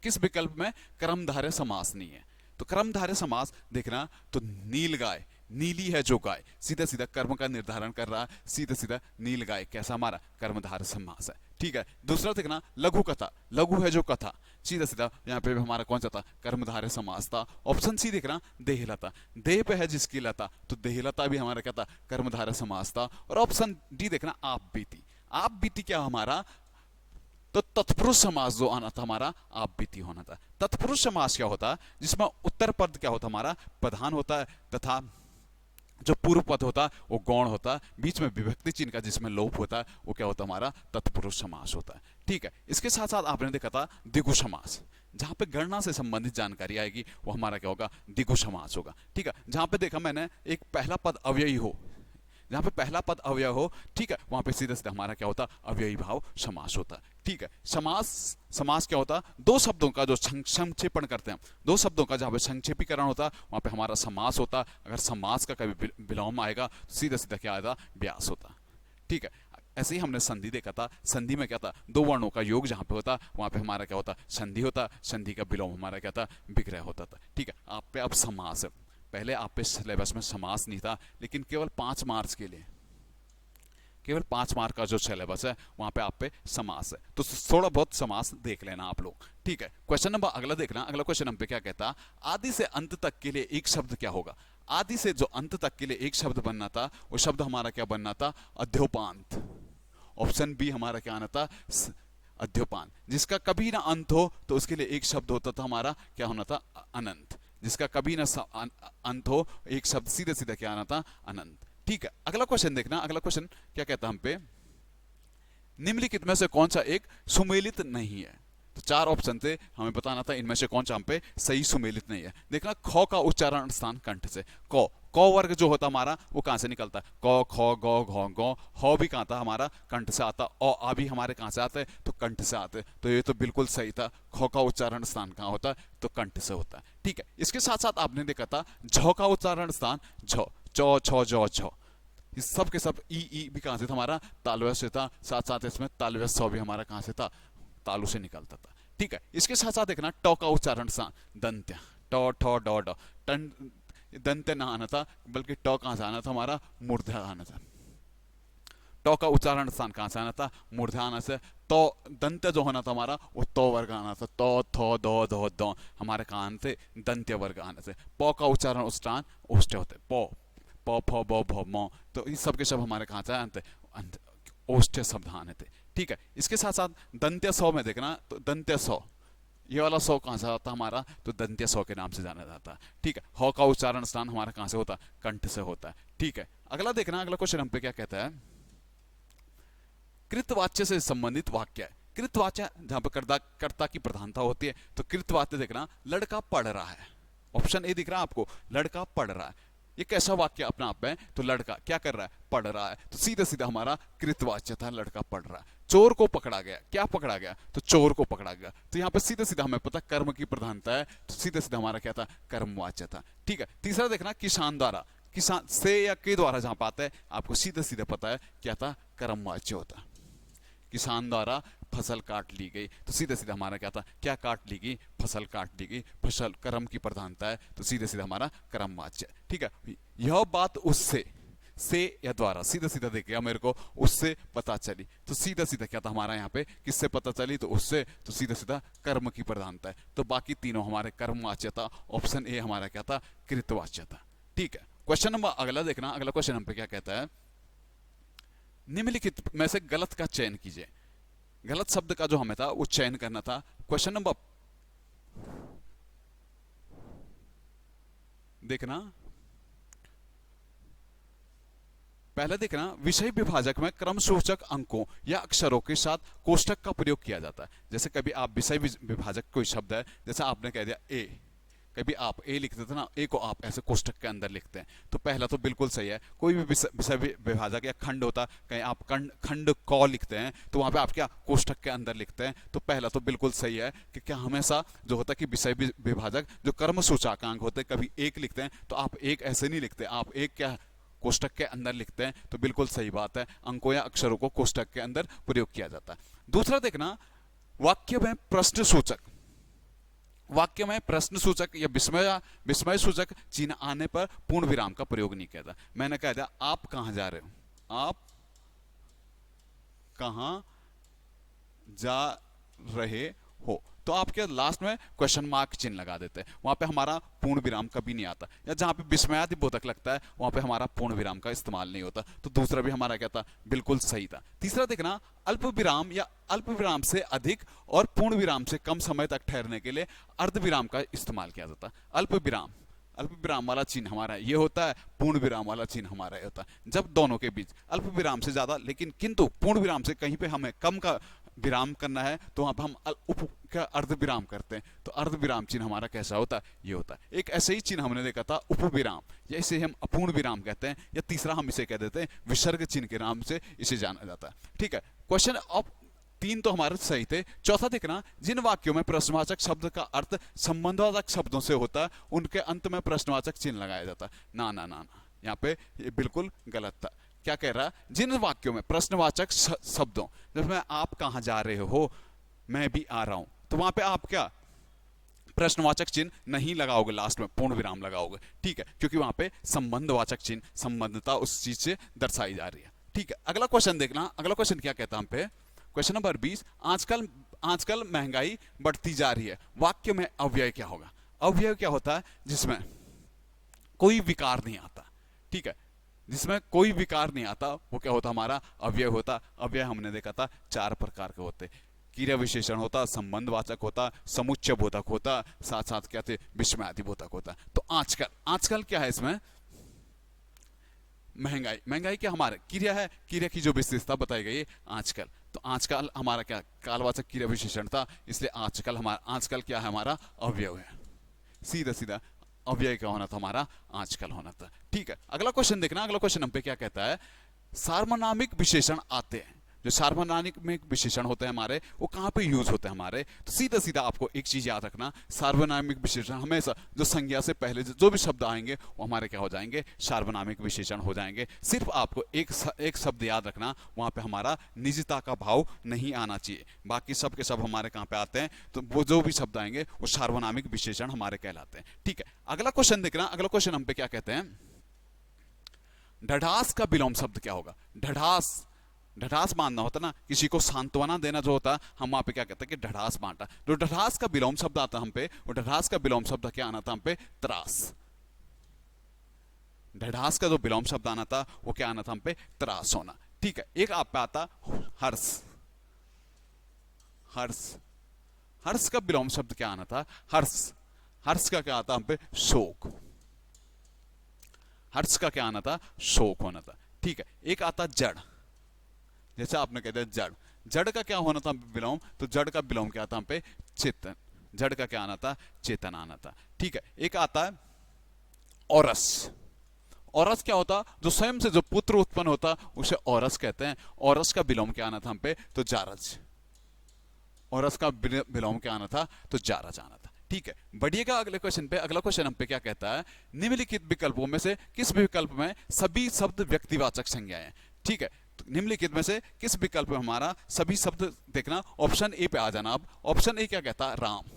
[SPEAKER 1] किस विकल्प में क्रमधारय समास नहीं है। तो क्रमधारय समास देखना, तो नील गाय, नीली है जो गाय, सीधा सीधा कर्म का निर्धारण कर रहा है, सीधा सीधा नील गाय कैसा हमारा कर्मधारय समास है। ठीक है, दूसरा देखना लघु कथा, लघु है जो कथा, सीधा सीधा यहाँ पे हमारा कौन सा था, कर्मधारय समास था। ऑप्शन सी देखना देहलता, देह पे है जिसकी लता, तो देहलता भी हमारा क्या था, कर्मधारय समास था। और ऑप्शन डी देखना आप बीती, आप बीती क्या हमारा, तो तत्पुरुष समास जो आना था हमारा, आप बीती होना था। तत्पुरुष समास क्या होता है, जिसमें उत्तर पद क्या होता हमारा, प्रधान होता है, तथा जो पूर्व पद होता है वो गौण होता है, बीच में विभक्ति चिन्ह का जिसमें लोप होता है वो क्या होता है हमारा, तत्पुरुष समास होता है। ठीक है, इसके साथ साथ आपने देखा था द्विगु समास, जहां पे गणना से संबंधित जानकारी आएगी वो हमारा क्या होगा, द्विगु समास होगा। ठीक है, जहां पे देखा मैंने एक पहला पद अव्ययी हो, जहां पे पहला पद अव्यय हो, ठीक है, वहां पे सीधे सीधा हमारा क्या होता, अव्ययी भाव समास होता है। ठीक है, समास, समास क्या होता, दो शब्दों का जो संक्षेपण करते हैं, दो शब्दों का जहां पे संक्षेपीकरण होता वहां पे हमारा समास होता। अगर समास का कभी विलोम आएगा सीधा सीधा क्या आएगा, व्यास होता। ठीक है, ऐसे ही हमने संधि देखा था, संधि में क्या था, दो वर्णों का योग जहां पे होता वहां पे हमारा क्या होता, संधि होता, संधि का विलोम हमारा क्या था, विग्रह होता था। ठीक है, आप पे अब समास है, पहले आप पे सिलेबस में समास नहीं था, लेकिन केवल 5 मार्च के लिए, केवल 5 मार्क का जो सिलेबस है वहां पे आप पे समास है, तो थोड़ा बहुत समास देख लेना आप लोग, ठीक है। क्वेश्चन नंबर अगला देखना, अगला क्वेश्चन हम पे क्या कहता, आदि से अंत तक के लिए एक शब्द क्या होगा। आदि से जो अंत तक के लिए एक शब्द बनना था, वो शब्द हमारा क्या बनना था, अध्योपांत। ऑप्शन बी हमारा क्या आना था, अध्योपान। जिसका कभी ना अंत हो तो उसके लिए एक शब्द होता था हमारा, क्या होना था, अनंत। जिसका कभी ना अंत हो, एक शब्द सीधे सीधे क्या आना था, अनंत, ठीक है। अगला क्वेश्चन देखना, अगला क्वेश्चन क्या कहता हम पे, निम्नलिखित में से कौन सा एक सुमेलित नहीं है। तो 4 ऑप्शन थे, हमें बताना था इनमें से कौन सा हम पे सही सुमेलित नहीं है। देखना, ख का उच्चारण स्थान कंठ से, क वर्ग जो होता हमारा वो कहां से निकलता है, क ख ग घ ग, ह भी कहां था हमारा, कंठ से आता, आ भी हमारे कहां से आते हैं, तो कंठ से आते। तो ये तो बिल्कुल सही था, ख का उच्चारण स्थान कहां होता है, तो कंठ से होता है, ठीक है। इसके साथ साथ आपने देखा था झ का उच्चारण स्थान झ, चौ छ जौ छ, इस सब के सब ई भी कहां से था हमारा, तालव्य से था। साथ साथ इसमें तालव्य स भी हमारा कहां से था, तालु से निकलता था, ठीक है। इसके साथ साथ देखना, ट का उच्चारण स्थान दंत्य, ट ठ ड ड, टन दंत्य ना आना था, बल्कि ट कहां से आना था हमारा, मूर्धा आना था। ट का उच्चारण स्थान कहां से आना था, मूर्धा आना से। तो दंत्य जो होना था हमारा, वो तो वर्ग आना था, तो थो दो धो दो, हमारे कहां से, दंत्य वर्ग आने से। प का उच्चारण स्थान ओष्ठ होते, प प फ ब भ म, तो इस सब के सब हमारे कहां से अंत ओष्ठ शब्द आने थे, ठीक है। इसके साथ साथ दंत्य सौ में देखना, तो दंत्य सौ, ये वाला सौ कहां से आता हमारा, तो दंत्य सौ के नाम से जाना जाता है, ठीक है। ह का उच्चारण स्थान हमारा कहां से होता, कंठ से होता है, ठीक है। अगला देखना, अगला क्वेश्चन हम पे क्या कहता है, कृतवाच्य से संबंधित वाक्य है। कृतवाच्य जहां पर कर्ता की प्रधानता होती है, तो कृतवाच्य देखना, लड़का पढ़ रहा है, ऑप्शन ए दिख रहा है आपको, लड़का पढ़ रहा है। ये कैसा वाक्य अपना आप है, तो लड़का क्या कर रहा है, पढ़ रहा है, तो सीधा सीधा हमारा कृतवाच्य था, लड़का पढ़ रहा है। चोर को पकड़ा गया, क्या पकड़ा गया, तो चोर को पकड़ा गया, तो यहाँ पे सीधा सीधा हमें पता कर्म की प्रधानता है, तो सीधा सीधा हमारा क्या था, कर्मवाच्य था, ठीक है। तीसरा देखना, किसान द्वारा, किसान से या के द्वारा जहां पाता है, आपको सीधा सीधा पता है क्या था, कर्मवाच्य होता। किसान द्वारा फसल काट ली गई, तो सीधे सीधे हमारा क्या था, क्या काट ली गई, फसल काट ली गई, फसल कर्म की प्रधानता है, तो सीधे सीधे हमारा कर्मवाच्य, ठीक है। यह बात उससे, से या द्वारा, सीधा सीधा देखिए मेरे को, उससे पता चली, तो सीधा सीधा क्या था हमारा यहाँ पे, किससे पता चली, तो उससे, तो सीधा सीधा कर्म की प्रधानता है, तो बाकी तीनों हमारे कर्मवाच्य था। ऑप्शन ए हमारा क्या था, कृतवाच्य था, ठीक है। क्वेश्चन नंबर अगला देखना, अगला क्वेश्चन हम पे क्या कहता है, निम्नलिखित में से गलत का चयन कीजिए। गलत शब्द का जो हमें था वो चयन करना था। क्वेश्चन नंबर देखना, पहले देखना, विषय विभाजक में क्रम सूचक अंकों या अक्षरों के साथ कोष्टक का प्रयोग किया जाता है। जैसे कभी आप विषय विभाजक कोई शब्द है, जैसे आपने कह दिया ए, कभी आप ए लिखते थे ना, ए को आप ऐसे कोष्टक के अंदर लिखते हैं, तो पहला तो बिल्कुल सही है। कोई भी विषय विभाजक या खंड होता, कहीं आप खंड क लिखते हैं, तो वहां पे आप क्या कोष्टक के अंदर लिखते हैं, तो पहला तो बिल्कुल सही है कि क्या हमेशा जो होता है कि विषय विभाजक जो कर्म सूचकांक होते हैं, कभी एक लिखते हैं, तो आप एक ऐसे नहीं लिखते, आप एक क्या कोष्टक के अंदर लिखते हैं, तो बिल्कुल सही बात है, अंकों या अक्षरों को कोष्टक के अंदर प्रयोग किया जाता है। दूसरा देखना, वाक्य में प्रश्न सूचक, वाक्य में प्रश्न सूचक या विस्मय सूचक चिन्ह आने पर पूर्ण विराम का प्रयोग नहीं किया था। मैंने कहा था, आप कहां जा रहे हो, आप कहां जा रहे हो, तो आपके लास्ट में क्वेश्चन मार्क चिन्ह लगा देते हैं, वहां पे हमारा पूर्ण विराम कभी नहीं आता। या जहां पे विस्मयादिबोधक लगता है, वहां पे हमारा पूर्ण विराम का इस्तेमाल नहीं होता। तो दूसरा भी हमारा क्या था, बिल्कुल सही था। तीसरा देखना, अल्प विराम या अल्प विराम से अधिक और पूर्ण विराम से कम समय तक ठहरने के लिए अर्ध विराम का इस्तेमाल किया जाता। अल्प विराम वाला चिन्ह हमारा ये होता है, पूर्ण विराम वाला चिन्ह हमारा ये होता है। जब दोनों के बीच अल्प विराम से ज्यादा, लेकिन किंतु पूर्ण विराम से कहीं पे हमें कम का विराम करना है, तो वहां पर हम उप का अर्ध विराम करते हैं, तो अर्ध विराम चिन्ह हमारा कैसा होता है, ये होता है। एक ऐसे ही चिन्ह हमने देखा था, उपविराम, या इसे हम अपूर्ण विराम कहते हैं, या तीसरा हम इसे कह देते हैं विसर्ग चिन्ह के नाम से इसे जाना जाता है, ठीक है। क्वेश्चन अब 3 तो हमारे सही थे। चौथा देखना, जिन वाक्यों में प्रश्नवाचक शब्द का अर्थ संबंधवाचक शब्दों से होता है, उनके अंत में प्रश्नवाचक चिन्ह लगाया जाता है। ना ना ना ना, यहाँ पे ये बिल्कुल गलत था। क्या कह रहा है, जिन वाक्यों में प्रश्नवाचक शब्दों, जब मैं आप कहां जा रहे हो, मैं भी आ रहा हूं, तो वहां पे आप क्या प्रश्नवाचक चिन्ह नहीं लगाओगे, लास्ट में पूर्ण विराम लगाओगे, ठीक है, क्योंकि वहां पे संबंधवाचक चिन्ह, संबंधता उस चीज से दर्शाई जा रही है, ठीक है, अगला क्वेश्चन देखना, अगला क्वेश्चन क्या कहता है हम पे, क्वेश्चन नंबर 20, आजकल आजकल महंगाई बढ़ती जा रही है, वाक्य में अव्यय क्या होगा? अव्यय क्या होता है? जिसमें कोई विकार नहीं आता, ठीक है, जिसमें कोई विकार नहीं आता वो क्या होता? हमारा अव्यय होता। अव्यय हमने देखा था 4 प्रकार के होते, क्रिया विशेषण होता, संबंधवाचक होता, समुच्चय बोधक होता, साथ साथ क्या थे? विस्मयादि बोधक होता। तो आजकल, आजकल क्या है इसमें? महंगाई। महंगाई क्या हमारे क्रिया है, क्रिया की जो विशेषता बताई गई है आजकल। तो आजकल हमारा क्या? कालवाचक क्रिया विशेषण था, इसलिए आजकल हमारा, आजकल क्या है? हमारा अव्यय है, सीधा सीधा अव्यय क्या होना था? हमारा आजकल होना था। ठीक है, अगला क्वेश्चन देखना, अगला क्वेश्चन हम पे क्या कहता है, सार्वनामिक विशेषण आते हैं। जो सार्वनामिक विशेषण होते हैं हमारे, वो कहां पे यूज होते हैं हमारे? तो सीधा सीधा आपको एक चीज याद रखना, सार्वनामिक विशेषण हमेशा जो संज्ञा से पहले जो भी शब्द आएंगे वो हमारे क्या हो जाएंगे? सार्वनामिक विशेषण हो जाएंगे। सिर्फ आपको एक शब्द याद रखना, वहां पे हमारा निजता का भाव नहीं आना चाहिए, बाकी सब के सब हमारे कहां पे आते हैं? तो वो जो भी शब्द आएंगे वो सार्वनामिक विशेषण हमारे कहलाते हैं। ठीक है, अगला क्वेश्चन देखना, अगला क्वेश्चन हम पे क्या कहते हैं, ढढ़ास का विलोम शब्द क्या होगा? ढढ़ास, ढढ़ास बांधना होता ना, किसी को सांत्वना देना जो होता, हम वहां पे क्या कहते हैं कि ढढ़ास बांटा। जो ढढ़ास का विलोम शब्द आता हम पे, वो ढढ़ास का विलोम शब्द क्या आना था हम पे? त्रास। ढढ़ास का जो विलोम शब्द आना था वो क्या आना था हम पे? त्रास होना। ठीक है, एक आप पे आता हर्ष। हर्ष, हर्ष का विलोम शब्द क्या आना था? हर्ष। हर्ष का क्या आता हम पे? शोक। हर्ष का क्या आना था? शोक होना था। ठीक है, एक आता जड़, जैसे आपने कहते हैं जड़, जड़ का क्या होना था विलोम? तो जड़ का विलोम क्या था हम पे? चेतन। जड़ का क्या आना था? चेतन आना था। ठीक है, एक आता है औरस। औरस क्या होता? जो स्वयं से जो पुत्र उत्पन्न होता उसे औरस कहते हैं। औरस का विलोम क्या आना था हम पे? तो जारज। औरस का विलोम क्या आना था? तो जारज आना था। ठीक है, बढ़िएगा अगले क्वेश्चन पे। अगला क्वेश्चन हम पे क्या कहता है, निम्नलिखित विकल्पों में से किस विकल्प में सभी शब्द व्यक्तिवाचक संज्ञाएं? ठीक है, निम्नलिखित में से किस विकल्प में हमारा सभी शब्द, देखना ऑप्शन ए पे आ जाना। अब ऑप्शन ए क्या कहता है? राम।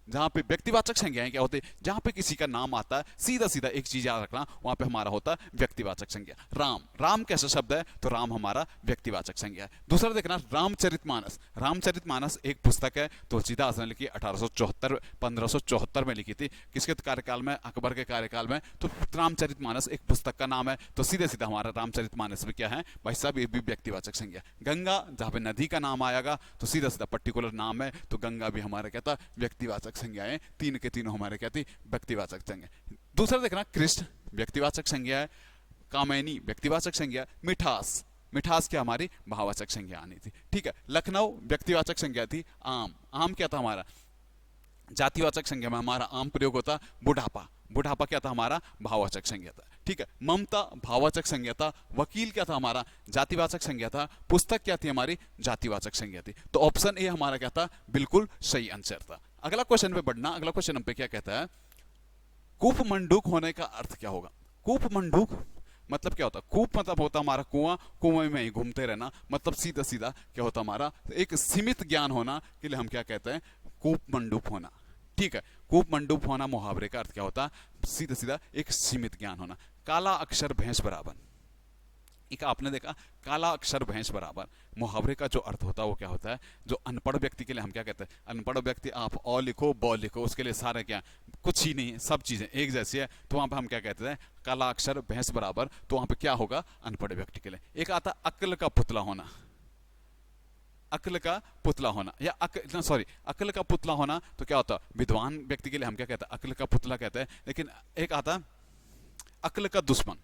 [SPEAKER 1] जहां पे व्यक्तिवाचक संज्ञाएं क्या होती है? जहां पे किसी का नाम आता है, सीधा सीधा एक चीज याद रखना, वहां पे हमारा होता है व्यक्तिवाचक संज्ञा। राम, राम कैसा शब्द है? तो राम हमारा व्यक्तिवाचक संज्ञा है। दूसरा देखना रामचरितमानस। रामचरितमानस एक पुस्तक है, तुलसीदास ने लिखी 1874 1574 में लिखी थी। किसके कार्यकाल में? अकबर के कार्यकाल में। तो रामचरितमानस एक पुस्तक का नाम है, तो सीधे सीधा हमारा रामचरितमानस भी क्या है भाई साहब? ये भी व्यक्तिवाचक संज्ञा। गंगा, जहां पे नदी का नाम आएगा तो सीधा सीधा पर्टिकुलर नाम है, तो गंगा भी हमारा कहता व्यक्तिवाचक संज्ञाएं, तीन के तीनों हमारे क्या थी? व्यक्तिवाचक संज्ञा। दूसरा देखना कृष्ण व्यक्तिवाचक संज्ञा है, कामैनी व्यक्तिवाचक संज्ञा, मिठास, मिठास क्या हमारी? भाववाचक संज्ञा आनी थी। ठीक है, लखनऊ व्यक्तिवाचक संज्ञा थी। आम, आम क्या था हमारा? जातिवाचक संज्ञा में हमारा आम प्रयोग होता। बुढ़ापा, बुढ़ापा क्या था हमारा? भाववाचक संज्ञा था। ठीक है, ममता भाववाचक संज्ञा था। वकील क्या था हमारा? जातिवाचक संज्ञा था। पुस्तक क्या थी हमारी? जातिवाचक संज्ञा थी। तो ऑप्शन ए हमारा क्या था? बिल्कुल सही आंसर था। अगला क्वेश्चन पे बढ़ना, अगला क्वेश्चन हम पे क्या कहता है, कूपमंडूक होने का अर्थ क्या होगा? कूपमंडूक मतलब क्या होता? कूप मतलब होता हमारा कुआं, कुएं में ही घूमते रहना, मतलब सीधा सीधा क्या होता हमारा? एक सीमित ज्ञान होना के लिए हम क्या कहते हैं? कूपमंडूक होना। ठीक है, कूपमंडूक होना मुहावरे का अर्थ क्या होता? सीधा सीधा एक सीमित ज्ञान होना। काला अक्षर भैंस बराबर, एक आपने देखा काला अक्षर भैंस बराबर, मुहावरे का जो अर्थ होता है वो क्या होता है? जो अनपढ़ व्यक्ति के लिए हम क्या कहते हैं? अनपढ़ व्यक्ति आप अ लिखो ब लिखो, उसके लिए सारे क्या? कुछ ही नहीं, सब चीजें एक जैसी है, तो वहां पे हम क्या कहते हैं? काला अक्षर भैंस बराबर, तो वहां पे क्या होगा? अनपढ़ व्यक्ति के लिए। एक आता अक्ल का पुतला होना, अक्ल का पुतला होना, या सॉरी अक्ल का पुतला होना तो क्या होता? विद्वान व्यक्ति के लिए हम क्या कहते हैं? अक्ल का पुतला कहते हैं। लेकिन एक आता अक्ल का दुश्मन।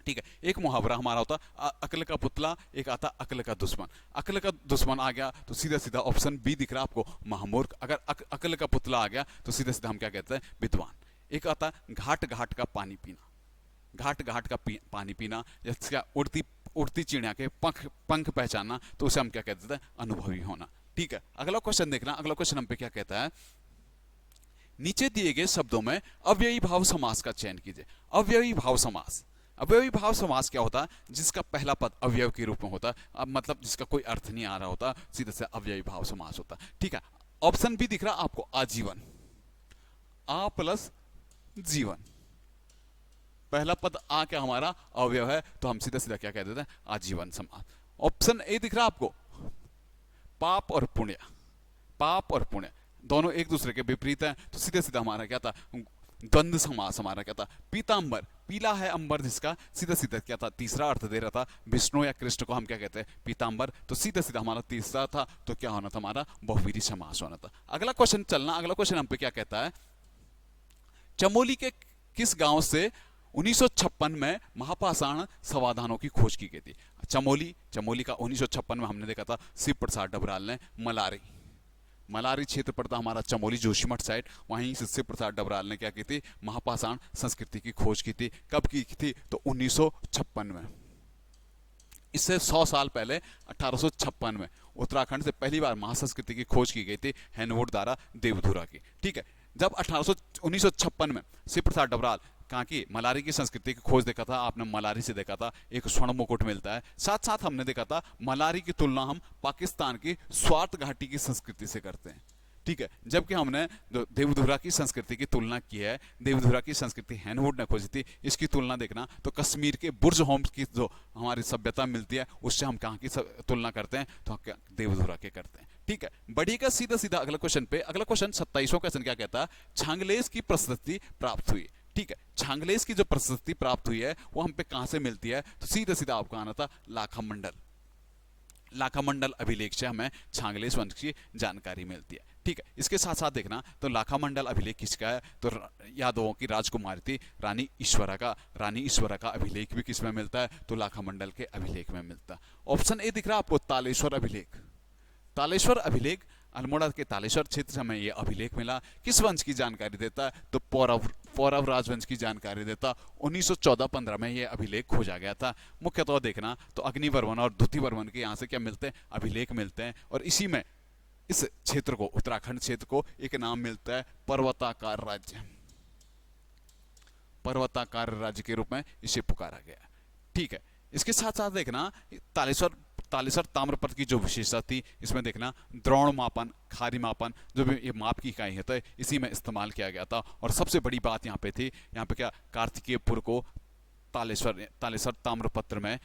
[SPEAKER 1] ठीक है, एक मुहावरा हमारा होता अक्ल का पुतला, एक आता अक्ल का दुश्मन। अक्ल का दुश्मन आ गया तो सीधा सीधा ऑप्शन बी दिख रहा है आपको, महामूर्ख। अगर अक्ल का पुतला आ गया तो सीधा सीधा हम क्या कहते हैं? विद्वान। एक आता घाट घाट का पानी पीना, घाट घाट का पानी पीना, या उड़ती उड़ती चिड़िया के पंख पहचानना, तो उसे हम क्या कहते हैं? अनुभवी होना। ठीक है, अगला क्वेश्चन देखना, अगला क्वेश्चन हम पे क्या कहता है, नीचे दिए गए शब्दों में अव्ययी भाव समास का चयन कीजिए। अव्ययी भाव समास, अव्ययी भाव समास क्या होता है? जिसका पहला पद अवयव के रूप में होता है, अब मतलब जिसका कोई अर्थ नहीं आ रहा होता, सीधे से अव्ययी भाव समास होता है। ठीक है, ऑप्शन बी दिख रहा आपको, आजीवन, आ प्लस जीवन, पहला पद आ क्या हमारा अवयव है, तो हम सीधा सीधा क्या कह देते हैं, आजीवन समास। ऑप्शन ए दिख रहा आपको, पाप और पुण्य, पाप और पुण्य दोनों एक दूसरे के विपरीत हैं, तो सीधे सीधा हमारा क्या था, द्वंद्व समास हमारा क्या था, पीतांबर, पीला है अंबर जिसका, सीधा सीधा क्या था, तीसरा अर्थ दे रहा था, विष्णु या कृष्ण को हम क्या कहते हैं, पीतांबर, तो सीधा सीधा हमारा तीसरा था, तो क्या होना था हमारा, बहुवीरी समास होना था। अगला क्वेश्चन चलना, अगला क्वेश्चन हम पे क्या कहता है, चमोली के किस गांव से 1956 में महापाषाण समाधानों की खोज की गई थी। चमोली, चमोली का 1956 में हमने देखा था शिव प्रसाद डबराल ने, मलारी, मलारी क्षेत्र पड़ता हमारा चमोली जोशीमठ साइड, वहीं से शिव प्रसाद डबराल ने क्या की थी, महापाषाण संस्कृति की खोज की थी। कब की थी, तो 1956 में। इससे 100 साल पहले 1856 में उत्तराखंड से पहली बार महासंस्कृति की खोज की गई थी हैनवुड द्वारा देवधुरा की। ठीक है, जब 1956 में शिव प्रसाद डबराल कहाँ की, मलारी की संस्कृति की खोज देखा था आपने, मलारी से देखा था एक स्वर्ण मुकुट मिलता है। साथ साथ हमने देखा था मलारी की तुलना हम पाकिस्तान की स्वात घाटी की संस्कृति से करते हैं। ठीक है, जबकि हमने देवधुरा की संस्कृति की तुलना की है, देवधुरा की संस्कृति हैनवुड ने खोजी थी, इसकी तुलना देखना तो कश्मीर के बुर्ज होम्स की जो हमारी सभ्यता मिलती है उससे हम कहाँ की तुलना करते हैं, तो हम देवधुरा के करते हैं। ठीक है, बढ़िएगा सीधा सीधा अगला क्वेश्चन पे। अगला क्वेश्चन 27वां क्वेश्चन क्या कहता है, छांगलेस की प्रशस्ति प्राप्त हुई। ठीक है, छांगलेस की जो प्रशस्ति प्राप्त हुई है वो हम पे कहां से मिलती है, तो सीधा सीधा आपको आना था लाखामंडल, लाखामंडल अभिलेख से हमें छांगलेस वंश की जानकारी मिलती है। ठीक है, इसके साथ साथ देखना तो लाखामंडल अभिलेख किसका है, तो यादवों की राजकुमारी थी रानी ईश्वरा का, रानी ईश्वरा का अभिलेख भी किसमें मिलता है, तो लाखामंडल के अभिलेख में मिलता है। ऑप्शन ए दिख रहा है आपको, तालेश्वर अभिलेख, तालेश्वर अभिलेख अल्मोड़ा के तालेश्वर क्षेत्र से हमें यह अभिलेख मिला। किस वंश की जानकारी देता है, तो पौरव राजवंश की जानकारी देता। 1914-15 में यह अभिलेख खोजा गया था। मुख्यतः देखना तो अग्निवर्मन और द्युतिवर्मन के यहाँ से क्या मिलते हैं, अभिलेख मिलते हैं, और इसी में इस क्षेत्र को, उत्तराखंड क्षेत्र को एक नाम मिलता है पर्वताकार राज्य, पर्वताकार राज्य के रूप में इसे पुकारा गया। ठीक है, इसके साथ साथ देखना तालेश्वर ताम्रपत्र की जो विशेषता थी, इसमें देखना द्रोण मापन, खारी मापन, जो भी ये माप की इकाई है इसी में इस्तेमाल किया गया था। और सबसे बड़ी बात यहाँ पे थी, यहाँ पे क्या, कार्तिकेयपुर को तालेश्वर ताम्रपत्र में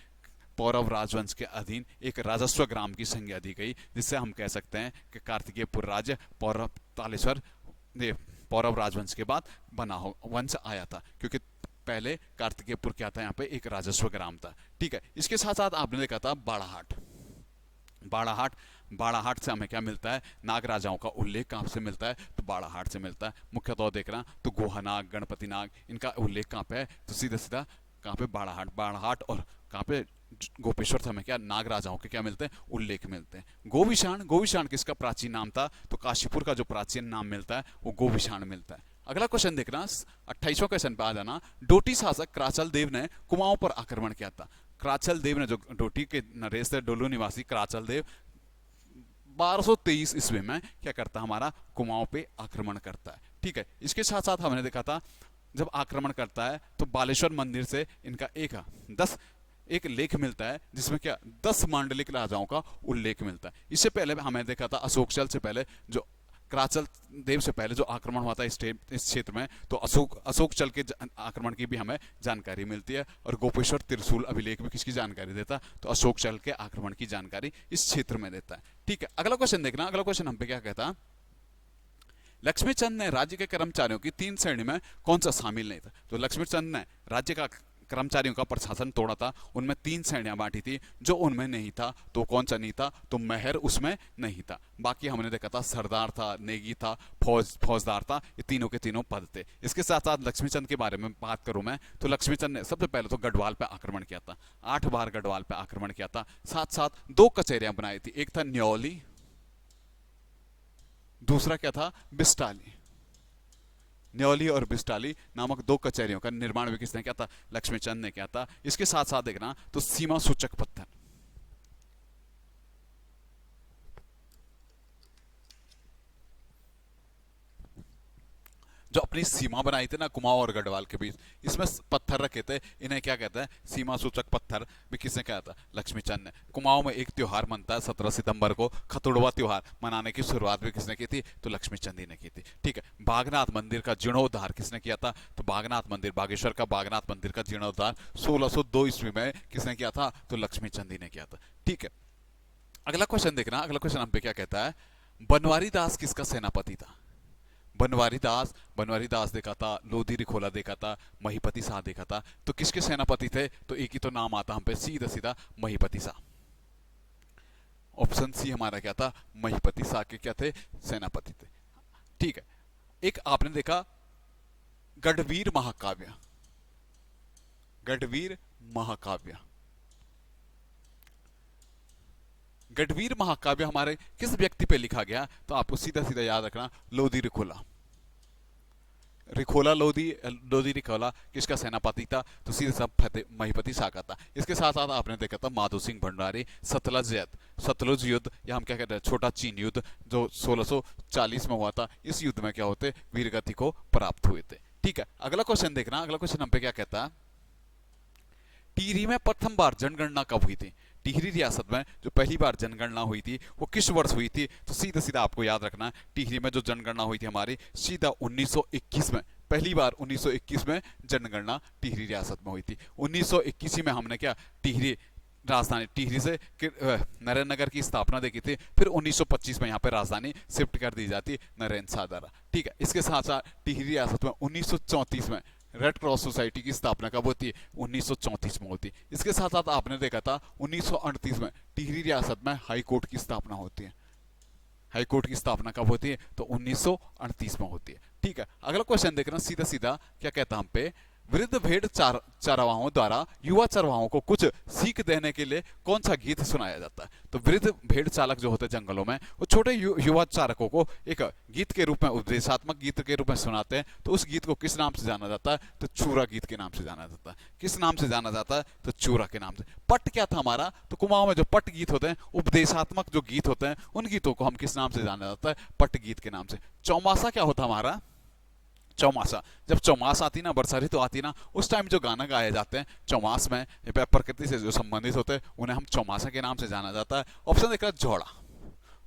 [SPEAKER 1] पौरव राजवंश के अधीन एक राजस्व ग्राम की संज्ञा दी गई, जिससे हम कह सकते हैं कि कार्तिकेयपुर राज्य पौरव राजवंश के बाद बना हो वंश आया था, क्योंकि पहले कार्तिकेयपुर क्या था, यहाँ पे एक राजस्व ग्राम था। ठीक है, इसके साथ साथ आपने देखा था बाड़ाहाट, बाड़ाहाट से हमें क्या मिलता है, नाग राजाओं का उल्लेख कहाँ से मिलता है, तो बाड़ाहाट से मिलता है। मुख्यतः देखना तो गोहानाग, गणपति नाग, इनका उल्लेख कहाँ पे है, तो सीधा सीधा कहाँ पे, बाड़ाहाट और कहाँ पे, गोपेश्वर से हमें क्या, नाग राजाओं के क्या मिलते हैं, उल्लेख मिलते हैं। गोविशाण किसका प्राचीन नाम था, तो काशीपुर का जो प्राचीन नाम मिलता है वो गोविशाण मिलता है। अगला क्वेश्चन देखना, 28वां क्वेश्चन पे आ जाना। डोटी शासक कराचल देव ने कुमाऊं पर आक्रमण किया था। कराचल देव ने, जो डोटी के नरेश थे, डोलू निवासी कराचल देव, 1223 ईस्वी में क्या करता है, हमारा कुमाऊं पे आक्रमण करता है। ठीक है, इसके साथ साथ हमने देखा था जब आक्रमण करता है तो बालेश्वर मंदिर से इनका एक लेख मिलता है, जिसमें क्या 10 मांडलिक राजाओं का उल्लेख मिलता है। इससे पहले हमें देखा था अशोकचल से पहले, जो कराचल देव से पहले जो आक्रमण हुआ था इस क्षेत्र में, तो अशोकचल के आक्रमण की भी हमें जानकारी मिलती है। और गोपेश्वर त्रिशूल अभिलेख भी किसकी जानकारी देता है, तो अशोकचल के आक्रमण की जानकारी इस क्षेत्र में देता है। ठीक है, अगला क्वेश्चन देखना। अगला क्वेश्चन हम पे क्या कहता है, लक्ष्मीचंद ने राज्य के कर्मचारियों की 3 श्रेणी में कौन सा शामिल नहीं था। तो लक्ष्मीचंद ने राज्य का कर्मचारियों का प्रशासन तोड़ा था, उनमें 3 श्रेणियां बांटी थी। जो उनमें नहीं था तो कौन सा नहीं था, तो मेहर उसमें नहीं था। बाकी हमने देखा था सरदार था, नेगी था, फौजदार था, ये तीनों के तीनों पद थे। इसके साथ साथ लक्ष्मीचंद के बारे में बात करूं मैं, तो लक्ष्मीचंद ने सबसे पहले तो गढ़वाल पे आक्रमण किया था, 8 बार गढ़वाल पे आक्रमण किया था। साथ साथ 2 कचहरियां बनाई थी, एक था न्यौली, दूसरा क्या था, बिस्टाली। न्यौली और बिस्टाली नामक 2 कचहरियों का निर्माण भी किसने किया था, लक्ष्मीचंद ने किया था। इसके साथ साथ देखना तो सीमा सूचक पत्थर, जो अपनी सीमा बनाई थी ना कुमाऊं और गढ़वाल के बीच, इसमें पत्थर रखे थे, इन्हें क्या कहते हैं, सीमा सूचक पत्थर भी किसने कहा था, लक्ष्मीचंद ने। कुमाऊं में एक त्योहार मनता है 17 सितंबर को, खतुड़वा त्योहार मनाने की शुरुआत भी किसने की थी, तो लक्ष्मीचंद ही ने की थी। ठीक है, बागनाथ मंदिर का जीर्णोद्धार किसने किया था, तो बागनाथ मंदिर, बागेश्वर का बागनाथ मंदिर का जीर्णोद्धार 1602 ईस्वी में किसने किया था, तो लक्ष्मीचंद ही ने किया था। ठीक है, अगला क्वेश्चन देखना, अगला क्वेश्चन हम पे क्या कहता है, बनवारी दास किसका सेनापति था। बनवारी दास देखा था, लोधी रिखोला देखा था, महीपति शाह देखा था, तो किसके सेनापति थे, तो एक ही तो नाम आता हम पे सीधा सीधा, महीपति शाह। ऑप्शन सी हमारा क्या था, महीपति शाह के क्या थे, सेनापति थे। ठीक है, एक आपने देखा गढ़वीर महाकाव्य, गढ़वीर महाकाव्य, गढ़वीर महाकाव्य हमारे किस व्यक्ति पे लिखा गया, तो आपको सीधा सीधा याद रखना, लोधी रिखोला। रिखोला लोधी रिखोला किसका सेनापति था, तो सीधे सब महीपति शाह का था। इसके साथ साथ आपने देखा था माधो सिंह भंडारी, सतलुज युद्ध, या हम क्या कहते हैं छोटा चीन युद्ध, जो 1640 में हुआ था। इस युद्ध में क्या होते, वीरगति को प्राप्त हुए थे। ठीक है, अगला क्वेश्चन देखना, अगला क्वेश्चन हम पे क्या कहता है, टिहरी में प्रथम बार जनगणना कब हुई थी। टिहरी रियासत में जो पहली बार जनगणना हुई थी वो किस वर्ष हुई थी, तो सीधा सीधा आपको याद रखना है, टिहरी में जो जनगणना हुई थी हमारी सीधा 1921 में, पहली बार 1921 में जनगणना टिहरी रियासत में हुई थी। 1921 में हमने क्या, टिहरी राजधानी, टिहरी से नरेंद्र नगर की स्थापना देखी थी, फिर 1925 में यहाँ पे राजधानी शिफ्ट कर दी जाती नरेंद्र शाह द्वारा। ठीक है, इसके साथ साथ टिहरी रियासत में 1934 में रेड क्रॉस सोसाइटी की स्थापना कब होती है, 1934 में होती है। इसके साथ साथ आपने देखा था 1938 में टिहरी रियासत में हाई कोर्ट की स्थापना होती है। हाई कोर्ट की स्थापना कब होती है, तो 1938 में होती है। ठीक है, अगला क्वेश्चन देखना, सीधा सीधा क्या कहता हम पे, वृद्ध भेड़ चरवाहों द्वारा युवा चरवाहों को कुछ सीख देने के लिए कौन सा गीत सुनाया जाता है। तो वृद्ध भेड़ चालक जो होते हैं जंगलों में, वो छोटे युवा चारकों को एक गीत के रूप में, उपदेशात्मक गीत के रूप में सुनाते हैं। तो उस गीत को किस नाम से जाना जाता है, तो चूरा गीत के नाम से जाना जाता है। किस नाम से जाना जाता है, तो चूरा के नाम से। पट क्या था हमारा, तो कुमाऊं में जो पट गीत होते हैं, उपदेशात्मक जो गीत होते हैं, उन गीतों को हम किस नाम से जाना जाता है, पट गीत के नाम से। चौमासा क्या होता हमारा, चौमासा, जब चौमास आती ना, बरसा ऋतु आती ना, उस टाइम जो गाना गाए जाते हैं चौमास में, प्रकृति से जो संबंधित होते हैं, उन्हें हम चौमासा के नाम से जाना जाता है। ऑप्शन देख रहा है झोड़ा,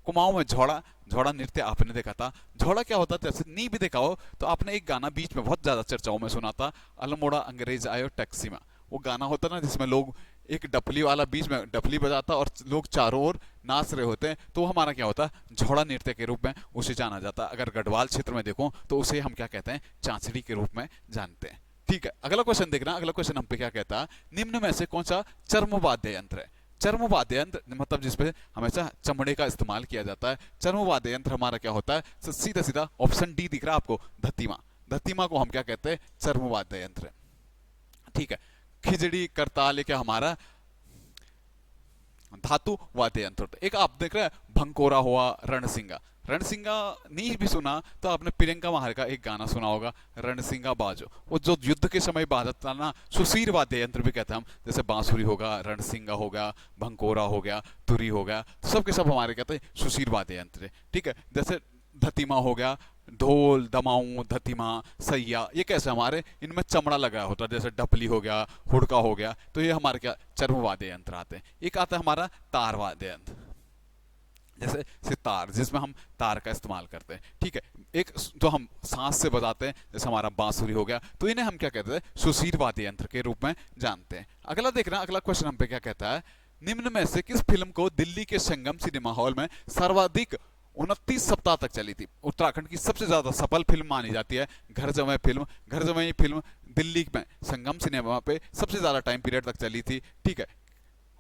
[SPEAKER 1] कुमाऊं में झोड़ा नृत्य आपने देखा था। झोड़ा क्या होता था, जैसे नहीं भी देखा हो तो आपने एक गाना बीच में बहुत ज्यादा चर्चाओं में सुना था, अलमोड़ा अंग्रेज आयो टैक्सी में। वो गाना होता ना जिसमें लोग, एक डपली वाला बीच में डपली बजाता और लोग चारों ओर नाच रहे होते हैं, तो हमारा क्या होता है, झोड़ा नृत्य के रूप में उसे जाना जाता है। अगर गढ़वाल क्षेत्र में देखो तो उसे हम क्या कहते हैं, चांचड़ी के रूप में जानते हैं। ठीक है, अगला क्वेश्चन देखना, अगला क्वेश्चन हम पे क्या कहता है, निम्न में से कौन सा चर्मवाद्य यंत्र है। चर्मवाद्य यंत्र मतलब जिसपे हमेशा चमड़े का इस्तेमाल किया जाता है। चर्मवाद्य यंत्र हमारा क्या होता है, सीधा सीधा ऑप्शन डी दिख रहा है आपको, धतीमा। धतीमा को हम क्या कहते हैं, चर्मवाद्य यंत्र। ठीक है, खिजड़ी करताल क्या हमारा धातु वाद्य यंत्र। एक आप देख रहे हैं भंकोरा हुआ, रणसिंगा। रणसिंगा नहीं भी सुना तो आपने प्रियंका माहर का एक गाना सुना होगा, रणसिंगा बाजो, वो जो युद्ध के समय बाजता ना, सुशीर वाद्य यंत्र भी कहते हैं हम। जैसे बांसुरी होगा, रणसिंगा हो गया, भंकोरा हो गया, तुरी हो गया, तो सब के सब हमारे कहते हैं सुशीर वाद्य यंत्र। ठीक है, जैसे धतीमा हो गया, ढोल, दमाऊं, धतीमा, सैया, ये कैसे हमारे इनमें चमड़ा लगा होता है, जैसे डपली हो गया, हुड़का हो गया, तो ये हमारे क्या चर्मवाद्य यंत्र आते हैं। एक आता है हमारा तार वाद्य यंत्र, जैसे सितार, जिसमें हम तार का इस्तेमाल करते हैं। ठीक है, एक जो हम सांस से बजाते हैं, जैसे हमारा बांसुरी हो गया, तो इन्हें हम क्या कहते हैं, सुशीर वाद्य यंत्र के रूप में जानते हैं। अगला देखना, अगला क्वेश्चन हम पे क्या कहता है, निम्न में से किस फिल्म को दिल्ली के संगम सिनेमा हॉल में सर्वाधिक 29 सप्ताह तक चली थी। उत्तराखंड की सबसे ज्यादा सफल फिल्म मानी जाती है घर जमाई फिल्म। घर जमाई फिल्म दिल्ली में संगम सिनेमा पे सबसे ज्यादा टाइम पीरियड तक चली थी। ठीक है,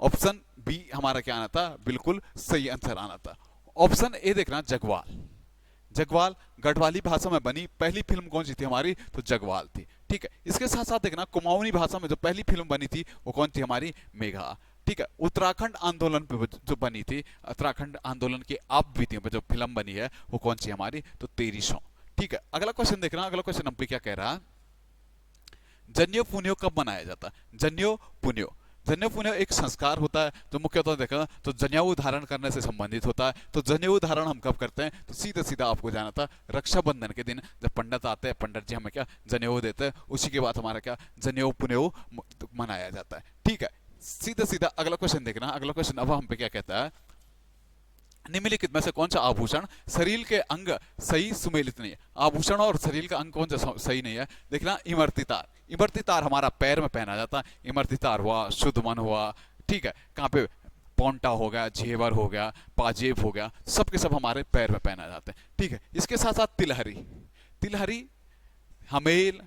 [SPEAKER 1] ऑप्शन बी हमारा क्या आना था, बिल्कुल सही आंसर आना था। ऑप्शन ए देखना, जगवाल। जगवाल गढ़वाली भाषा में बनी पहली फिल्म कौन सी थी हमारी, तो जगवाल थी। ठीक है, इसके साथ साथ देखना कुमाऊनी भाषा में जो पहली फिल्म बनी थी वो कौन थी हमारी, मेघा। ठीक है, उत्तराखंड आंदोलन पे जो बनी थी, उत्तराखंड आंदोलन की आप बीतियों पे जो फिल्म बनी है वो कौन सी हमारी, तो तेरी सौ। ठीक है, अगला क्वेश्चन देखना, अगला क्वेश्चन हम पे क्या कह रहा है, जन्यो पुन्यो कब मनाया जाता है। जन्यो पुन्यो, जनेऊ पुनेऊ एक संस्कार होता है जो मुख्यतः देखा तो जनेऊ धारण करने से संबंधित होता है। तो जनेऊ धारण हम कब करते हैं, तो सीधा सीधा आपको जाना था रक्षाबंधन के दिन जब पंडित आते हैं, पंडित जी हमें क्या जनेऊ देते हैं, उसी के बाद हमारा क्या जनेऊ पुनेऊ मनाया जाता है। ठीक है, सीधा सीधा अगला क्वेश्चन देखना। अगला क्वेश्चन अब हम पे क्या कहता है, निम्नलिखित में से कौन सा आभूषण शरीर के अंग सही सुमेलित नहीं है। आभूषण और शरीर का अंग कौन सा सही नहीं है, देखना इमरती तार। इमरती तार हमारा पैर में पहना जाता है। इमरती तार हुआ, शुद्ध मन हुआ, ठीक है, कहाँ पे पौंटा हो गया, जेवर हो गया, पाजेब हो गया, सब के सब हमारे पैर में पहना जाते हैं। ठीक है, इसके साथ साथ तिलहरी, तिलहरी, हमेल,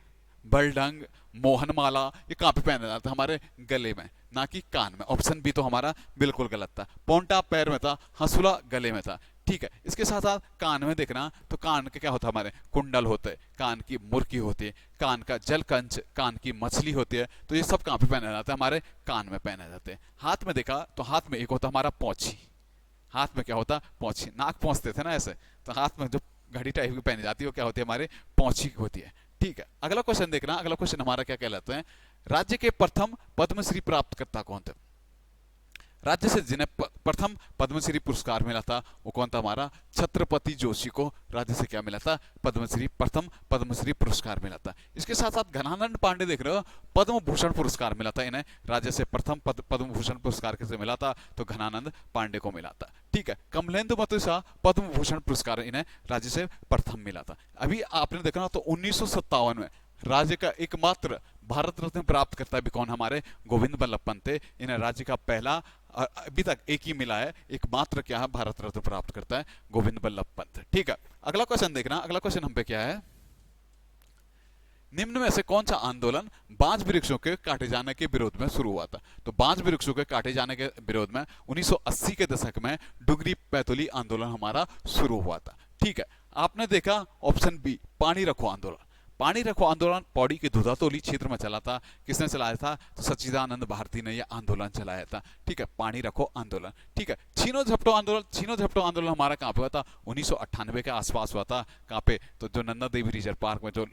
[SPEAKER 1] बलडंग, मोहनमाला, ये कहाँ पे पहना जाता है, हमारे गले में, ना कि कान में। ऑप्शन बी तो हमारा बिल्कुल गलत था। पौंटा पैर में था, हंसुला गले में था। ठीक है, इसके साथ साथ कान में देखना, तो कान के क्या होता है, हमारे कुंडल होते हैं, कान की मुर्की होती है, कान का जलकंच, कान की मछली होती है। तो ये सब कहाँ पे पहना जाता है, हमारे कान में पहना जाते हैं। हाथ में देखा तो हाथ में एक होता है हमारा पौछी। हाथ में क्या होता है, पौछी। नाक पहुंचते थे ना ऐसे, तो हाथ में जो घड़ी टाइप की पहनी जाती है वो क्या होती है, हमारे पौछी होती है। ठीक है, अगला क्वेश्चन देखना। अगला क्वेश्चन हमारा क्या कहलाता है, राज्य के प्रथम पद्मश्री प्राप्तकर्ता कौन थे। राज्य से जिन्हें प्रथम पद्मश्री पुरस्कार मिला था वो कौन था, हमारा छत्रपति जोशी को राज्य से क्या मिला था, पद्मश्री, प्रथम पद्मश्री पुरस्कार मिला था। इसके साथ साथ घनानंद पांडे देख रहे हो, पद्म भूषण पुरस्कार मिला था इन्हें। राज्य से प्रथम पद्म भूषण पुरस्कार किसे मिला था, तो घनानंद पांडे को मिला था। ठीक है, कमलेंदु मतुसा पद्म भूषण पुरस्कार इन्हें राज्य से प्रथम मिला था। अभी आपने देखा तो 1957 में राज्य का एकमात्र भारत रत्न प्राप्त करता है भी कौन, हमारे गोविंद बल्लभ पंत थे। इन्हें राज्य का पहला, अभी तक एक ही मिला है, एकमात्र क्या है, भारत रत्न प्राप्त करता है गोविंद बल्लभ पंत। ठीक है, अगला क्वेश्चन देखना। अगला क्वेश्चन हम पे क्या है, निम्न में से कौन सा आंदोलन बांज वृक्षों के काटे जाने के विरोध में शुरू हुआ था। तो बांज वृक्षों के काटे जाने के विरोध में 1980 के दशक में डुगरी पैथोली आंदोलन हमारा शुरू हुआ था। ठीक है, आपने देखा ऑप्शन बी पानी रखो आंदोलन। पानी रखो आंदोलन पौड़ी के दुधातोली क्षेत्र में चला था। किसने चलाया था, तो सच्चिदानंद भारती ने यह आंदोलन चलाया था। ठीक है, पानी रखो आंदोलन। ठीक है, छीनो झपटो आंदोलन। छीनो झपटो आंदोलन हमारा कहाँ पे हुआ था, 1998 के आसपास हुआ था। कहाँ पे, तो जो नंदा देवी रिजर्व पार्क में जो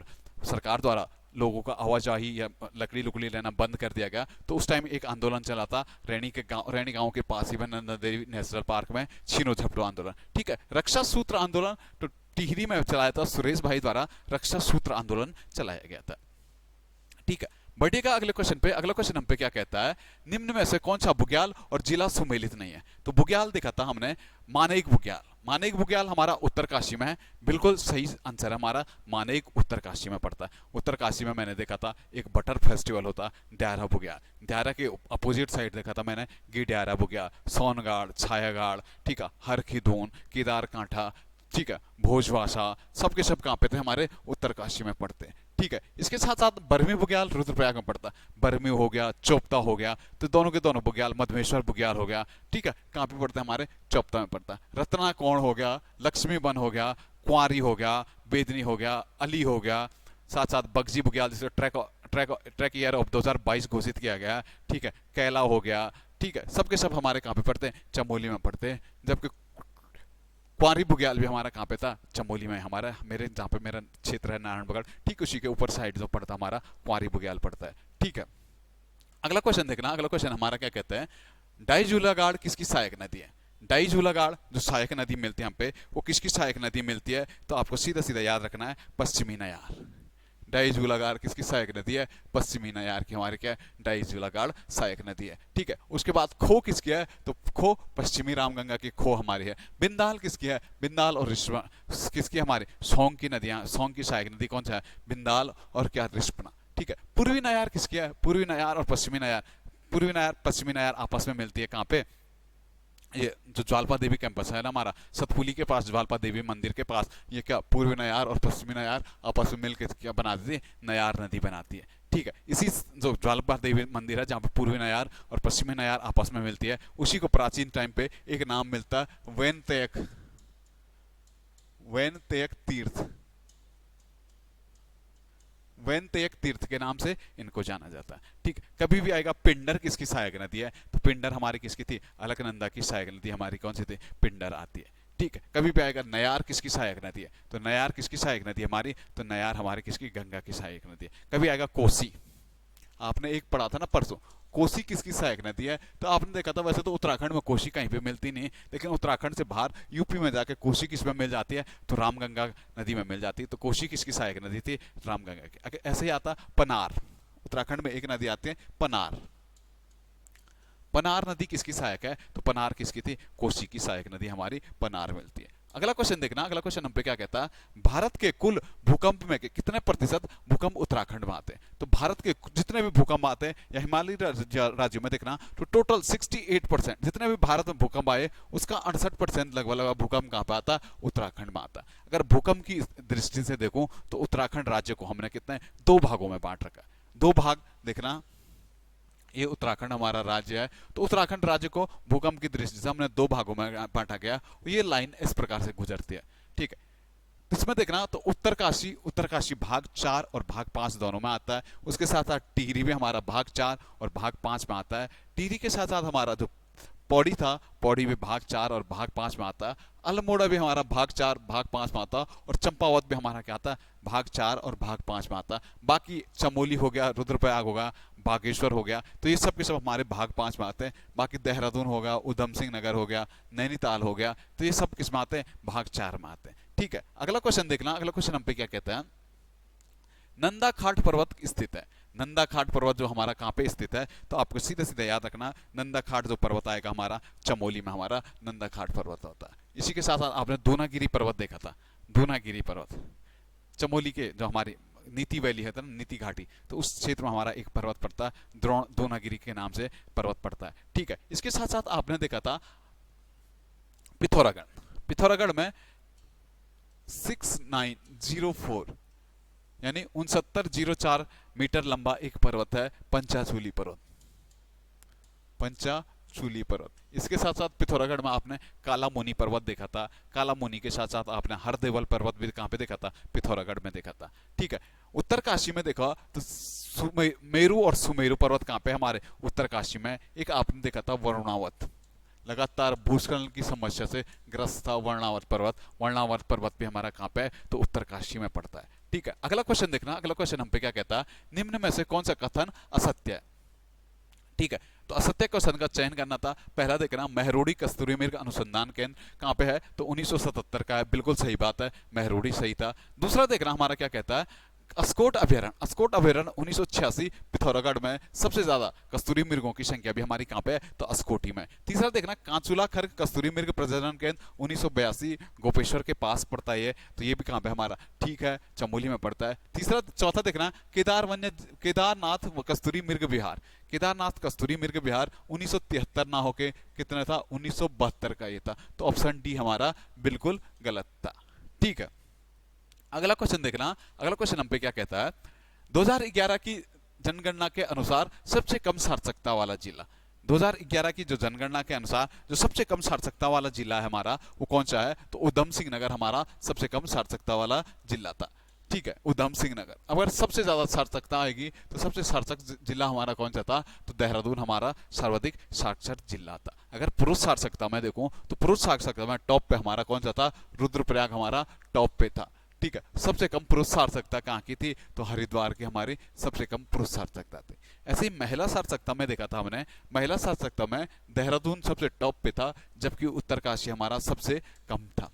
[SPEAKER 1] सरकार द्वारा लोगों का आवाजाही या लकड़ी लुकड़ी लेना बंद कर दिया गया, तो उस टाइम एक आंदोलन चला था रैनी गांव के पास ही नंदा देवी नेशनल पार्क में, छीनो झपटो आंदोलन। ठीक है, रक्षा सूत्र आंदोलन तो टिहरी में चलाया था, सुरेश भाई द्वारा रक्षा सूत्र आंदोलन चलाया गया था। ठीक है, बढ़िएगा अगले क्वेश्चन पे। अगला क्वेश्चन हम पे क्या कहता है, निम्न में से कौन सा बुग्याल और जिला सुमेलित नहीं है। तो बुग्याल देखा था हमने, मानेक बुग्याल। मानेक बुग्याल हमारा उत्तरकाशी में है, बिल्कुल सही आंसर है हमारा, मानेक उत्तरकाशी में पड़ता है। उत्तरकाशी में मैंने देखा था एक बटर फेस्टिवल होता, ड्यारा बुग्याल। ड्यारा के अपोजिट साइड देखा था मैंने ड्यारा बुग्याल, सोनगाड़, छायागाड़, ठीक है, हरखीदून, केदार कांठा, ठीक है, भोजवासा, सबके सब कहाँ पे थे, हमारे उत्तरकाशी में पड़ते हैं। ठीक है, इसके साथ साथ बरमी बुग्याल रुद्रप्रयाग में पड़ता है। बरमी हो गया, चोपता हो गया, तो दोनों के दोनों बुग्याल, मधमेश्वर बुग्याल हो गया। ठीक है, कहाँ पे पड़ता है, हमारे चोपता में पड़ता है। रत्नाकोण हो गया, लक्ष्मी बन हो गया, कुंवारी हो गया, बेदनी हो गया, अली हो गया, साथ साथ बगजी बुग्याल जिसे ट्रैक ईयर ऑफ 2022 घोषित किया गया। ठीक है, कैला हो गया। ठीक है, सबके सब हमारे कहाँ पे पड़ते हैं, चमोली में पड़ते हैं। जबकि कुंवारी बुग्याल भी हमारा कहाँ पे था, चमोली में। हमारा मेरे जहाँ पे मेरा क्षेत्र है नारायणगढ़, ठीक उसी के ऊपर साइड जो पड़ता हमारा कुंवारी बुग्याल पड़ता है। ठीक है, अगला क्वेश्चन देखना। अगला क्वेश्चन हमारा क्या कहता है, डाईझूलागाड़ किसकी सहायक नदी है। डाईझूलागाड़ जो सहायक नदी मिलती है हम पे, वो किसकी सहायक नदी मिलती है, तो आपको सीधा सीधा याद रखना है, पश्चिमी नयार। डाईझूलागाड़ किसकी सहायक नदी है, पश्चिमी नयार की हमारे क्या है, डाईझूलागाड़ सहायक नदी है। ठीक है, उसके बाद खो किसकी है, तो खो पश्चिमी रामगंगा की खो हमारी है। बिंदाल किसकी है, बिंदाल और रिश्पना किसकी, हमारी सोंग की नदियां, सोंग की सहायक नदी कौन सा है, बिंदाल और क्या, रिश्पना। ठीक है, पूर्वी नयार किसकी है, पूर्वी नयार और पश्चिमी नयार, पूर्वी नयार पश्चिमी नयार आपस में मिलती है कहाँ पे, ये जो ज्वालपा देवी कैंपस है ना हमारा, सतपुली के पास ज्वालपा देवी मंदिर के पास, ये क्या पूर्वी नयार और पश्चिमी नयार आपस में मिलकर क्या बनाती है, नयार नदी बनाती है। ठीक है, इसी जो ज्वालपा देवी मंदिर है जहाँ पे पूर्वी नयार और पश्चिमी नयार आपस में मिलती है, उसी को प्राचीन टाइम पे एक नाम मिलता है वैनतेयक तीर्थ। वैनतेयक तीर्थ के नाम से इनको जाना जाता है। ठीक, कभी भी आएगा पिंडर किसकी सहायक नदी है, तो पिंडर हमारी किसकी थी, अलकनंदा की सहायक नदी हमारी कौन सी थी, पिंडर आती है। ठीक है, कभी भी आएगा नयार किसकी सहायक नदी है, तो नयार किसकी सहायक नदी है हमारी, तो नयार हमारी किसकी, गंगा की सहायक नदी है। कभी आएगा कोसी, आपने एक पढ़ा था ना परसों, कोसी किसकी सहायक नदी है, तो आपने देखा था वैसे तो उत्तराखंड में कोसी कहीं पे मिलती नहीं, लेकिन उत्तराखंड से बाहर यूपी में जाके कोसी किस में मिल जाती है, तो रामगंगा नदी में मिल जाती है। तो कोसी किसकी सहायक नदी थी, रामगंगा की। अगर ऐसे ही आता पनार, उत्तराखंड में एक नदी आती है पनार, पनार नदी किसकी सहायक है, तो पनार किसकी थी, कोसी की सहायक नदी हमारी पनार मिलती है। अगला क्वेश्चन देखना, अगला क्वेश्चन हम पे क्या कहता है, भारत के कुल भूकंप में कितने प्रतिशत भूकंप उत्तराखंड में आते हैं। तो भारत के जितने भी भूकंप आते हैं या हिमालयी राज्यों में देखना, तो टोटल 68% जितने भी भारत में भूकंप आए उसका 68% लगभग भूकंप कहाँ पे आता है, उत्तराखंड में आता है। अगर भूकंप की दृष्टि से देखूं तो उत्तराखंड राज्य को हमने कितने दो भागों में बांट रखा है, दो भाग देखना, ये उत्तराखंड हमारा राज्य है, तो उत्तराखंड राज्य को भूकंप की दृष्टि से हमने दो भागों में बांटा गया। ये लाइन इस प्रकार से गुजरती है, ठीक है। तो इसमें देखना तो उत्तरकाशी भाग 4 और भाग 5 दोनों में आता है। उसके साथ साथ टिहरी भी हमारा भाग 4 और भाग 5 में आता है। टिहरी के साथ साथ हमारा जो पौड़ी था, पौड़ी भी भाग 4 और भाग 5 में आता है। अल्मोड़ा भी हमारा भाग 4 भाग 5 में आता है, और चंपावत भी हमारा क्या आता है, भाग 4 और भाग 5 में आता है। बाकी चमोली हो गया, रुद्रप्रयाग होगा, बागेश्वर हो गया, तो ये सब के सब हमारे भाग 5 में आते हैं। बाकी देहरादून होगा, उधम सिंह नगर हो गया, नैनीताल हो गया, तो ये सब किस में आते हैं, भाग 4 में आते हैं, ठीक है। अगला क्वेश्चन देखना, अगला क्वेश्चन हम पे क्या कहता है, नंदा खाट पर्वत स्थित है। नंदा खाट पर्वत जो हमारा कहाँ पे स्थित है, तो आपको सीधे सीधे याद रखना, नंदा खाट जो पर्वत आएगा हमारा चमोली में हमारा नंदा खाट पर्वत होता है। इसी के साथ साथ आपने दूनागिरी पर्वत देखा था, दूनागिरी पर्वत चमोली के जो हमारी नीति वैली है ना, नीति घाटी, तो उस क्षेत्र में हमारा एक पर्वत पड़ता है, द्रोणागिरी के नाम से पर्वत पड़ता है, ठीक है। इसके साथ साथ आपने देखा था पिथौरागढ़, पिथौरागढ़ में 6904 यानी 6904 मीटर लंबा एक पर्वत है, पंचाचूली पर्वत, पंचाचूली पर्वत। इसके साथ साथ पिथौरागढ़ में आपने काला मुनि पर्वत देखा था, काला मुनि के साथ साथ आपने हरदेवल पर्वत भी कहां पे देखा था, पिथौरागढ़ में देखा था, ठीक है। उत्तरकाशी में देखा तो मेरू और सुमेरु पर्वत कहां पे हमारे उत्तरकाशी में। एक आपने देखा था वरुणावत, लगातार भूस्खलन की समस्या से ग्रस्त था वर्णावत पर्वत, वर्णावत पर्वत भी हमारा कहां पे है, तो उत्तरकाशी में पड़ता है, ठीक है। अगला क्वेश्चन देखना, अगला क्वेश्चन हम पे क्या कहता है, निम्न में से कौन सा कथन असत्य है, ठीक है। तो असत्य क्वेश्चन का चयन करना था। पहला देखना, मेहरोड़ी कस्तूरी मृग अनुसंधान केंद्र कहां पे है, तो 1977 का है, बिल्कुल सही बात है, मेहरोड़ी सही था। दूसरा देखना हमारा क्या कहता है, अस्कोट अभयारण्य, अस्कोट अभयारण्य 1986 पिथौरागढ़ में सबसे ज्यादा कस्तूरी मृगों की संख्या भी हमारी कहां पे है, तो अस्कोटी में। तीसरा देखना, कांचुला खर्ग कस्तूरी मृग प्रजनन केंद्र 1982 गोपेश्वर के पास पड़ता है, तो ये भी कहां पे हमारा, ठीक है, चमोली में पड़ता है। तीसरा चौथा देखना, केदारनाथ कस्तूरी मृग विहार, केदारनाथ कस्तूरी मृग विहार 1973 ना होके कितना था, 1972 का ये था, तो ऑप्शन डी हमारा बिल्कुल गलत था, ठीक है। अगला क्वेश्चन देखना, अगला क्वेश्चन हम पे क्या कहता है, 2011 की जनगणना के अनुसार सबसे कम साक्षरता वाला जिला, 2011 की जो जनगणना के अनुसार जो सबसे कम साक्षरता वाला जिला है हमारा, वो कौन सा है, तो उधम सिंह नगर हमारा सबसे कम साक्षरता वाला जिला था, ठीक है, उधम सिंह नगर। अगर सबसे ज्यादा साक्षरता आएगी तो सबसे साक्षर जिला हमारा कौन सा था, तो देहरादून हमारा सर्वाधिक साक्षर जिला था। अगर पुरुष साक्षरता में देखूं तो पुरुष साक्षरता में टॉप पे हमारा कौन सा था, रुद्रप्रयाग हमारा टॉप पे था, ठीक है। सबसे कम पुरुष साक्षरता कहाँ की थी, तो हरिद्वार की हमारी सबसे कम पुरुष साक्षरता थी। ऐसे ही महिला साक्षरता में देखा था हमने, महिला साक्षरता में देहरादून सबसे टॉप पे था, जबकि उत्तरकाशी हमारा सबसे कम था।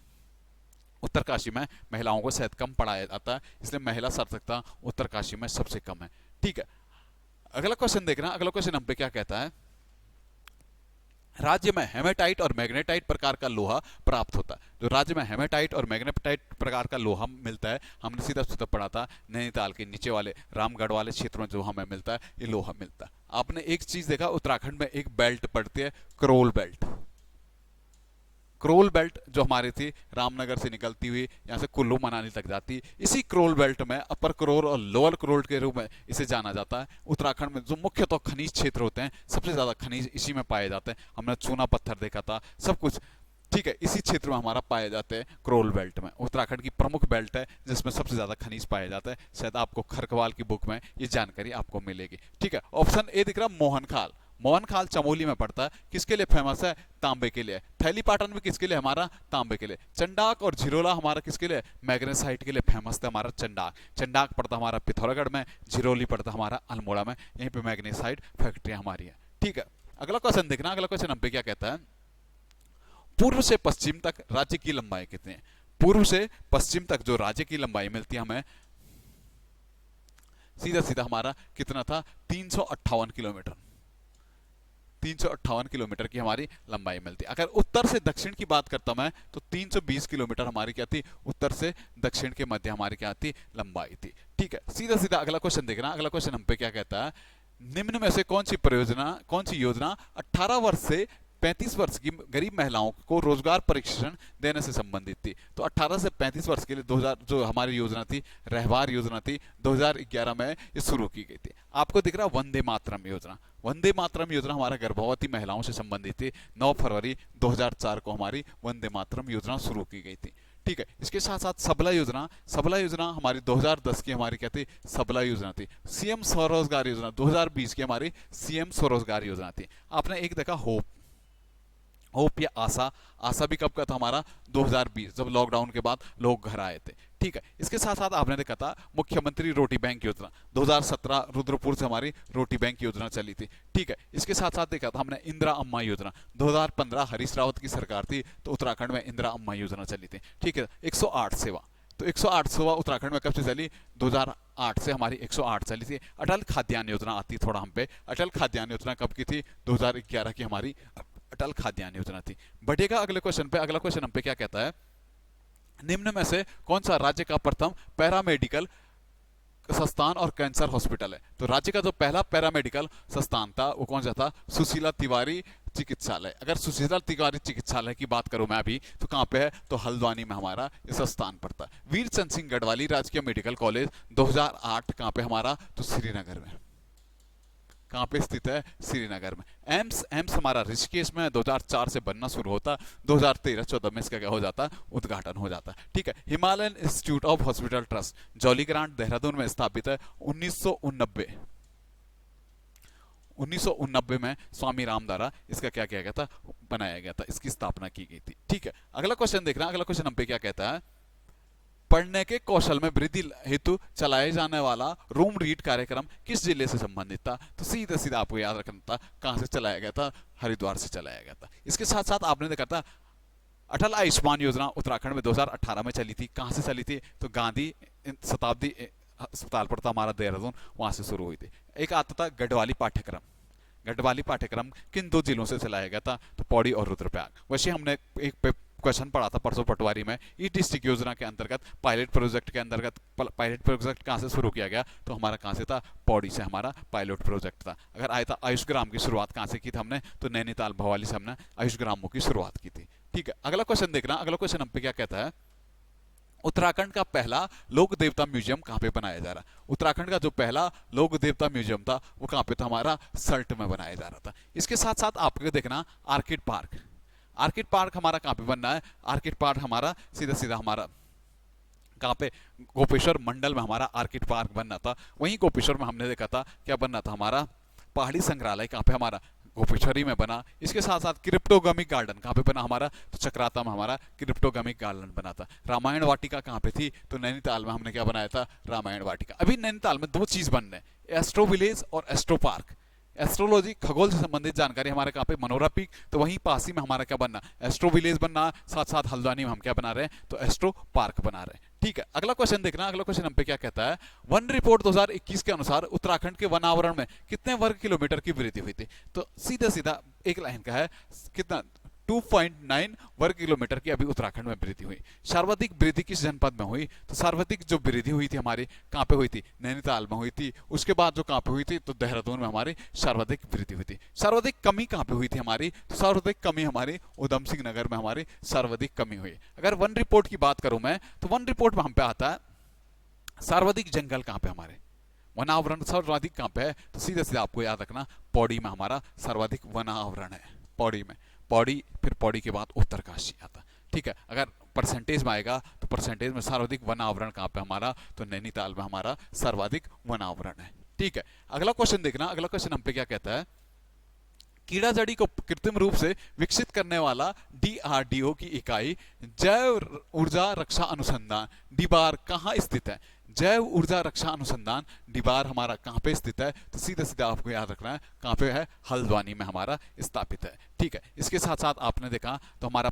[SPEAKER 1] उत्तरकाशी में महिलाओं को शायद कम पढ़ाया जाता है, इसलिए महिला साक्षरता उत्तरकाशी में सबसे कम है, ठीक है। अगला क्वेश्चन देखना, अगला क्वेश्चन हम पे क्या कहता है, राज्य में हेमेटाइट और मैग्नेटाइट प्रकार का लोहा प्राप्त होता है। जो राज्य में हेमेटाइट और मैग्नेटाइट प्रकार का लोहा मिलता है, हमने सीधा सीधा पढ़ा था, नैनीताल के नीचे वाले रामगढ़ वाले क्षेत्रों में जो हमें मिलता है, ये लोहा मिलता है। आपने एक चीज देखा, उत्तराखंड में एक बेल्ट पड़ती है, क्रोल बेल्ट, क्रोल बेल्ट जो हमारी थी रामनगर से निकलती हुई यहाँ से कुल्लू मनाली तक जाती, इसी क्रोल बेल्ट में अपर क्रोल और लोअर क्रोल के रूप में इसे जाना जाता है। उत्तराखंड में जो मुख्य तो खनिज क्षेत्र होते हैं, सबसे ज्यादा खनिज इसी में पाए जाते हैं। हमने चूना पत्थर देखा था, सब कुछ, ठीक है, इसी क्षेत्र में हमारा पाए जाते हैं, क्रोल बेल्ट में। उत्तराखंड की प्रमुख बेल्ट है जिसमें सबसे ज्यादा खनिज पाए जाते हैं। शायद आपको खरकवाल की बुक में ये जानकारी आपको मिलेगी, ठीक है। ऑप्शन ए दिख रहा मोहनखाल, मोहनखाल चमोली में पड़ता है, किसके लिए फेमस है? तांबे के लिए। थैलीपाटन भी किसके लिए? हमारा तांबे के लिए। चंडाक और झिरोला हमारा किसके लिए? मैग्नेसाइट के लिए फेमस था हमारा चंडाक। चंडाक पड़ता हमारा पिथौरागढ़ में, झिरोली पड़ता हमारा अल्मोड़ा में। यहीं पे मैग्नेसाइट फैक्ट्री हमारी है। ठीक है, अगला क्वेश्चन देखना, अगला क्वेश्चन हम पे क्या कहता है, पूर्व से पश्चिम तक राज्य की लंबाई कितनी है? पूर्व से पश्चिम तक जो राज्य की लंबाई मिलती है हमें, सीधा सीधा हमारा कितना था? 358 किलोमीटर। 358 किलोमीटर की हमारी लंबाई मिलती है। अगर उत्तर से दक्षिण की बात करता मैं तो 320 किलोमीटर हमारी क्या थी? उत्तर से दक्षिण के मध्य हमारी क्या थी? लंबाई थी। ठीक है, सीधा सीधा अगला क्वेश्चन देखना, अगला क्वेश्चन हम पे क्या कहता है, निम्न में से कौन सी योजना 18 वर्ष से 35 वर्ष की गरीब महिलाओं को रोजगार प्रशिक्षण देने से संबंधित थी? तो 18 से 35 वर्ष के लिए 2000 जो हमारी योजना थी, रहवार योजना थी, 2011 में ये शुरू की गई थी। आपको दिख रहा वंदे मातरम योजना। वंदे मातरम योजना हमारा गर्भवती महिलाओं से संबंधित थी। 9 फरवरी 2004 को हमारी वंदे मातरम योजना शुरू की गई थी। ठीक है, इसके साथ साथ सबला योजना, सबला योजना हमारी 2010 की हमारी क्या थी? सबला योजना थी। सीएम स्वरोजगार योजना 2020 की हमारी सीएम स्वरोजगार योजना थी। आपने एक देखा होप, होप या आशा, आशा भी कब का था हमारा? 2020, जब लॉकडाउन के बाद लोग घर आए थे। ठीक है, इसके साथ साथ आपने देखा था मुख्यमंत्री रोटी बैंक योजना 2017, रुद्रपुर से हमारी रोटी बैंक योजना चली थी। ठीक है, इसके साथ साथ देखा था हमने इंदिरा अम्मा योजना 2015, हरीश रावत की सरकार थी तो उत्तराखंड में इंदिरा अम्मा योजना चली थी। ठीक है, 108 सेवा, तो 108 सेवा उत्तराखंड में कब से चली? 2008 से हमारी 108 चली थी। अटल खाद्यान्न योजना आती थोड़ा हम पे, अटल खाद्यान्न योजना कब की थी? 2011 की हमारी अटल खाद्यान्न योजना थी। बढ़िएगा अगले क्वेश्चन पे, अगला क्वेश्चन हम पे क्या कहता है, निम्न में से कौन सा राज्य का प्रथम पैरामेडिकल संस्थान और कैंसर हॉस्पिटल है? तो राज्य का जो पहला पैरामेडिकल संस्थान था वो कौन सा था? सुशीला तिवारी चिकित्सालय। अगर सुशीला तिवारी चिकित्सालय की बात करूं मैं अभी तो कहां पे है? तो हल्द्वानी में हमारा ये संस्थान पड़ता है। वीर चंद सिंह गढ़वाली राजकीय मेडिकल कॉलेज 2008 कहां पे हमारा? तो श्रीनगर में। कहां पे स्थित है? श्रीनगर में। एम्स हमारा ऋषिकेश में 2004 से बनना शुरू होता, 2013-14 में इसका क्या हो जाता? उद्घाटन हो जाता। ठीक है, Himalayan Institute of Hospital Trust Jolly Grant Dehradun में स्थापित है। 1989 में स्वामी राम द्वारा इसका क्या किया गया था? बनाया गया था, इसकी स्थापना की गई थी। ठीक है, अगला क्वेश्चन देखना, अगला क्वेश्चन हम पे क्या कहता है, पढ़ने के कौशल में वृद्धि हेतु चलाए जाने वाला रूम रीड कार्यक्रम किस जिले से संबंधित था? तो सीधा सीधा आपको याद रखना था कहां से चलाया गया था? हरिद्वार से चलाया गया था। इसके साथ साथ आपने देखा था अटल आयुष्मान योजना उत्तराखंड में 2018 में चली थी। कहां से चली थी? तो गांधी शताब्दी अस्पताल पड़ता हमारा देहरादून, वहां से शुरू हुई थी। एक आता था गढ़वाली पाठ्यक्रम। गढ़वाली पाठ्यक्रम किन 2 जिलों से चलाया गया था? तो पौड़ी और रुद्रप्रयाग। वैसे हमने एक क्वेश्चन पढ़ा था परसों पटवारी में, ई डिस्ट्रिक्ट योजना के अंतर्गत पायलट प्रोजेक्ट के अंतर्गत पायलट प्रोजेक्ट कहां से शुरू किया गया? तो हमारा कहां से था? पौड़ी से हमारा पायलट प्रोजेक्ट था। अगर आया था आयुष ग्राम की शुरुआत कहां से की थी हमने? तो नैनीताल भवाली से हमने आयुष ग्रामों की शुरुआत की थी। ठीक है, अगला क्वेश्चन देखना, अगला क्वेश्चन हम पे क्या कहता है, उत्तराखंड का पहला लोक देवता म्यूजियम कहां पे बनाया जा रहा है? उत्तराखंड का जो पहला लोक देवता म्यूजियम था वो कहां पे था? हमारा सल्ट में बनाया जा रहा था। इसके साथ साथ आपको देखना आर्किड पार्क, आर्किड पार्क हमारा कहां पे बनना है? आर्किड पार्क हमारा सीधा सीधा हमारा कहां पे? गोपेश्वर मंडल में हमारा आर्किड पार्क बनना था। वहीं गोपेश्वर में हमने देखा था क्या बनना था? हमारा पहाड़ी संग्रहालय कहां पे? हमारा गोपेश्वरी में बना। इसके साथ साथ क्रिप्टोगमिक गार्डन कहां पे बना? हमारा तो चक्राता में हमारा क्रिप्टोगमिक गार्डन बना था। रामायण वाटिका कहां पे थी? तो नैनीताल में हमने क्या बनाया था? रामायण वाटिका। अभी नैनीताल में 2 चीज बन रहे हैं, एस्ट्रो विलेज और एस्ट्रो पार्क। एस्ट्रोलॉजी खगोल से संबंधित जानकारी हमारे कहां पे? Monera peak. तो वहीं पास ही में हमारा क्या बनना? एस्ट्रो विलेज बनना, साथ साथ हल्द्वानी में हम क्या बना रहे हैं? तो एस्ट्रो पार्क बना रहे हैं। ठीक है, अगला क्वेश्चन देखना, अगला क्वेश्चन हम पे क्या कहता है, वन रिपोर्ट 2021 के अनुसार उत्तराखंड के वनावरण में कितने वर्ग किलोमीटर की वृद्धि हुई थी? तो सीधा सीधा एक लाइन का है कितना? 2.9 वर्ग किलोमीटर की अभी उत्तराखंड में वृद्धि हुई। सर्वाधिक वृद्धि किस जनपद में हुई? तो सर्वाधिक जो वृद्धि हुई थी हमारी कहां पे हुई थी? नैनीताल में हुई थी। उसके बाद जो कहां पे हुई थी? तो देहरादून में हमारी सर्वाधिक वृद्धि हुई थी। सर्वाधिक कमी कहां पे हुई थी हमारी? तो सर्वाधिक कमी हमारी उधम सिंह नगर में हमारी सर्वाधिक कमी हुई। अगर वन रिपोर्ट की बात करूं मैं तो वन रिपोर्ट में हम पे आता है सर्वाधिक जंगल कहां पे? हमारे वनावरण सर्वाधिक कहां पे है? तो सीधे सीधे आपको याद रखना पौड़ी में हमारा सर्वाधिक वनावरण है। पौड़ी में, पौड़ी, फिर पौड़ी के बाद उत्तरकाशी आता। ठीक है, अगर परसेंटेज में आएगा तो परसेंटेज में सर्वाधिक वनावरण कहां पे? हमारा तो नैनीताल में हमारा सर्वाधिक वनावरण है। ठीक है, अगला क्वेश्चन देखना, अगला क्वेश्चन हम पे क्या कहता है, कीड़ा जड़ी को कृत्रिम रूप से विकसित करने वाला डीआरडीओ की इकाई जैव ऊर्जा रक्षा अनुसंधान डीबार कहाँ स्थित है? जैव ऊर्जा रक्षा अनुसंधान डीबार हमारा कहाँ पे स्थित है? तो सीधा सीधा आपको याद रखना है कहाँ पे है, हल्द्वानी में हमारा स्थापित है। ठीक है, इसके साथ साथ आपने देखा तो हमारा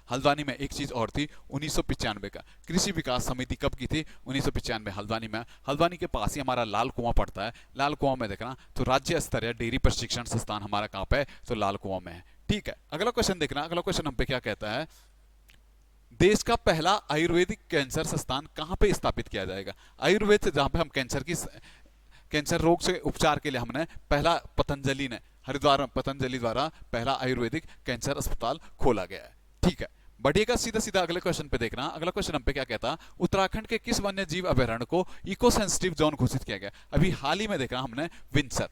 [SPEAKER 1] हल्द्वानी में एक चीज और थी 1995 का कृषि विकास समिति कब की थी? 1995 हल्द्वानी में। हल्द्वानी के पास ही हमारा लाल कुआं पड़ता है। लाल कुआं में देखना तो राज्य स्तरीय डेयरी प्रशिक्षण संस्थान हमारा कहाँ पे है? तो लाल कुआं में है। ठीक है, अगला क्वेश्चन देखना, अगला क्वेश्चन हम पे क्या कहता है, देश का पहला आयुर्वेदिक कैंसर संस्थान कहाँ पे स्थापित किया जाएगा? आयुर्वेद से जहां पे हम कैंसर रोग से उपचार के लिए हमने पहला पतंजलि ने हरिद्वार पतंजलि द्वारा पहला आयुर्वेदिक कैंसर अस्पताल खोला गया है। ठीक है, बढ़िएगा सीधा सीधा अगले क्वेश्चन पे देखना। अगला क्वेश्चन हम पे क्या कहता, उत्तराखंड के किस वन्य जीव अभयारण्य को इको सेंसिटिव जोन घोषित किया गया? अभी हाल ही में देखा हमने विंसर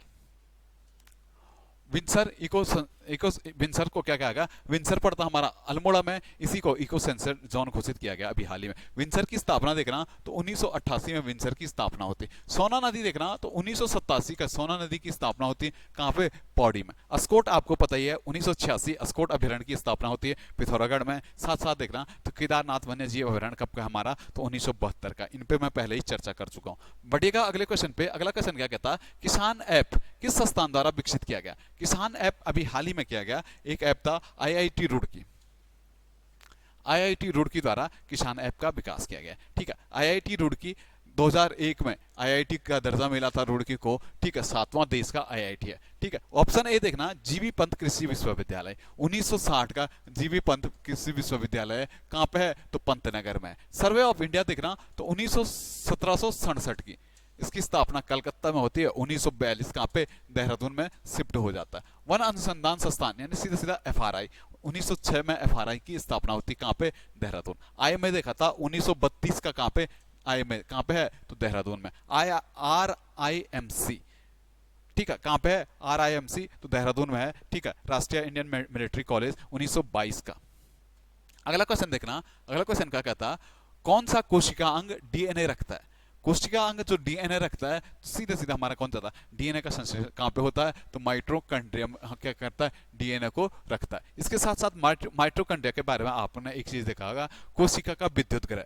[SPEAKER 1] को क्या कहा गया? विंसर पड़ता हमारा अल्मोड़ा में, इसी को इको सेंसर जोन घोषित किया गया अभी हाल ही में। विंसर की स्थापना देखना तो 1988 में विंसर की स्थापना होती। सोना नदी देखना तो 1987 का सोना नदी की स्थापना होती कहाँ पे? पौड़ी में। अस्कोट आपको पता ही है 1986 अस्कोट अभ्यारण्य की स्थापना होती है पिथौरागढ़ में। साथ साथ देखना तो केदारनाथ वन्य जीव अभ्यारण्य कब का हमारा? तो 1972 का। इन पे मैं पहले ही चर्चा कर चुका हूँ। बढ़िएगा अगले क्वेश्चन पे। अगला क्वेश्चन क्या कहता, किसान ऐप किस संस्थान द्वारा विकसित किया गया? किसान ऐप अभी हाल ही में किया गया एक ऐप था आईआईटी रुड़की द्वारा किसान ऐप का विकास किया गया। ठीक है, आईआईटी रुड़की 2001 में आईआईटी का दर्जा मिला था रुड़की को। ठीक है, 7वां देश का आईआईटी है। ठीक है, ऑप्शन ए देखना जीबी पंत कृषि विश्वविद्यालय 1960 का जीबी पंत कृषि विश्वविद्यालय कहां पे है? तो पंतनगर में। सर्वे ऑफ इंडिया देखना तो 1767 की इसकी स्थापना कलकत्ता में होती है। 1942 कहां पे? देहरादून में शिफ्ट हो जाता है। वन अनुसंधान संस्थान यानी सीधा सीधा एफआरआई 1906 में एफआरआई की स्थापना होती कहां पे? देहरादून। आई में देखा था 1932 का कहां पे? आई में कहां पे है? तो देहरादून में। RIMC ठीक है, कहां पे है? RIMC तो देहरादून में है। ठीक है, राष्ट्रीय इंडियन मिलिट्री कॉलेज 1922 का। अगला क्वेश्चन देखना, अगला क्वेश्चन क्या कहता, कौन सा कोशिका अंग डीएनए रखता है? कोशिका अंग जो डीएनए रखता है तो सीधे सीधा हमारा कौन सा था? डीएनए का संश्लेषण कहां पे होता है? तो माइटोकॉन्ड्रियम क्या करता है? डीएनए को रखता है। इसके साथ साथ माइटोकॉन्ड्रिया के बारे में आपने एक चीज देखा होगा, कोशिका का विद्युत ग्रह।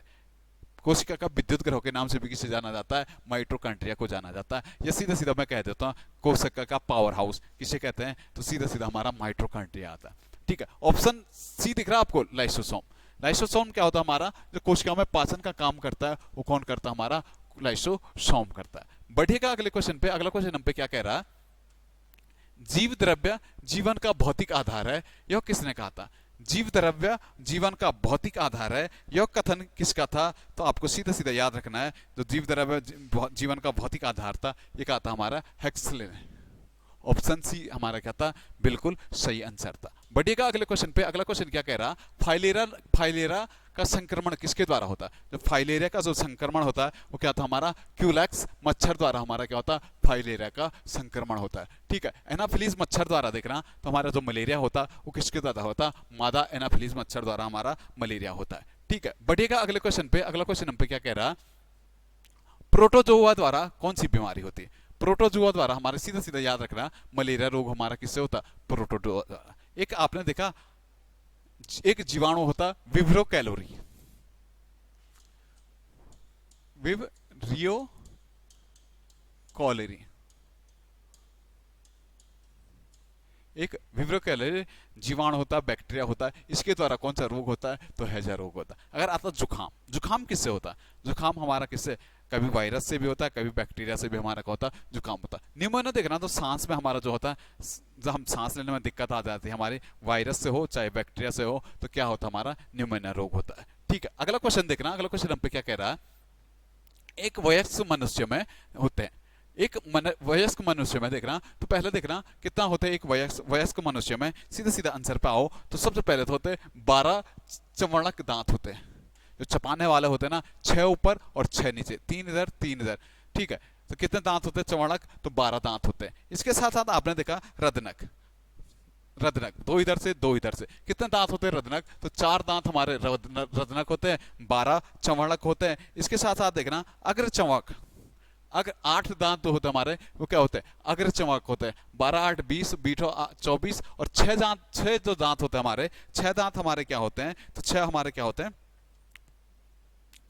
[SPEAKER 1] कोशिका का विद्युत ग्रह के नाम से भी किसे जाना जाता है? माइटोकॉन्ड्रिया को जाना जाता है। या सीधा सीधा मैं कह देता हूँ कोशिका का पावर हाउस किसे कहते हैं? तो सीधा सीधा हमारा माइटोकॉन्ड्रिया आता है। ठीक है, ऑप्शन सी दिख रहा है आपको, लाइसोसोम। लाइसोसोम क्या होता है हमारा? जो कोशिका में पाचन का काम करता है वो कौन करता है? हमारा लाइसोसोम करता है। बढ़िएगा अगले क्वेश्चन पे। अगला क्वेश्चन हम पे क्या कह रहा है, जीव द्रव्य जीवन का भौतिक आधार है, यह किसने कहा था? जीव द्रव्य जीवन का भौतिक आधार है, यह कथन किसका था? तो आपको सीधा सीधा याद रखना है, जो जीव द्रव्य जीवन का भौतिक आधार था ये कहा था हमारा हेक्सले ने। ऑप्शन सी हमारा क्या था? बिल्कुल सही आंसर था। बढ़िएगा अगले क्वेश्चन पे। अगला क्वेश्चन क्या कह रहा, फाइलेरा का संक्रमण किसके द्वारा होता है? जो फाइलेरिया का जो संक्रमण होता है वो क्या था हमारा? क्यूलेक्स मच्छर द्वारा हमारा क्या होता है? फाइलेरिया का संक्रमण होता है। ठीक है, एनाफिलीज मच्छर द्वारा देखना तो हमारा जो मलेरिया होता है वो किसके द्वारा होता है? मादा एनाफिलीज मच्छर द्वारा हमारा मलेरिया होता है। ठीक है, बढ़िएगा अगले क्वेश्चन पे। अगला क्वेश्चन हम पे क्या कह रहा, प्रोटोजोआ द्वारा कौन सी बीमारी होती है? प्रोटोजोआ द्वारा हमारे सीधा सीधा याद रखना मलेरिया रोग हमारा किससे होता? प्रोटोजोआ द्वारा। एक आपने देखा एक जीवाणु होता विब्रियो कैलोरी, विब्रियो कॉलेरी, एक विब्रियो कैलोरी जीवाणु होता है, बैक्टीरिया होता है। इसके द्वारा कौन सा रोग होता है? तो हैजा रोग होता है। अगर आता जुखाम, जुखाम किससे होता है? जुखाम हमारा किससे? कभी वायरस से भी होता है, कभी बैक्टीरिया से भी हमारा क्या होता है? जुकाम होता है। निमोनिया देखना तो सांस में हमारा जो होता है, जब हम सांस लेने में दिक्कत आ जाती है हमारी, वायरस से हो चाहे बैक्टीरिया से हो, तो क्या होता है? हमारा निमोनिया रोग होता है। ठीक है, अगला क्वेश्चन देखना। अगला क्वेश्चन हम पे क्या कह रहा है, एक वयस्क मनुष्य में होते हैं, एक वयस्क मनुष्य में देखना तो पहले देखना कितना होता है एक वयस्क मनुष्य में। सीधा सीधा आंसर पे आओ तो सबसे पहले तो होते 12 चमड़क दांत होते हैं, जो चपाने वाले होते हैं ना, 6 ऊपर और 6 नीचे, 3 इधर 3 इधर। ठीक है, तो कितने दांत होते हैं चमड़क? तो 12 दांत होते हैं। इसके साथ साथ आपने देखा रदनक, 2 इधर से 2 इधर से। कितने दांत होते हैं रदनक? तो 4 दांत हमारे रदनक होते हैं, 12 चमड़क होते हैं। इसके साथ साथ देखना अगर 8 दांत जो होते हैं हमारे वो क्या होते हैं, अग्र चमक होते हैं। 12 8 20 बीठो 24 और 6 दांत, 6 जो दांत होते हैं हमारे, 6 दांत हमारे क्या होते हैं, तो 6 हमारे क्या होते हैं,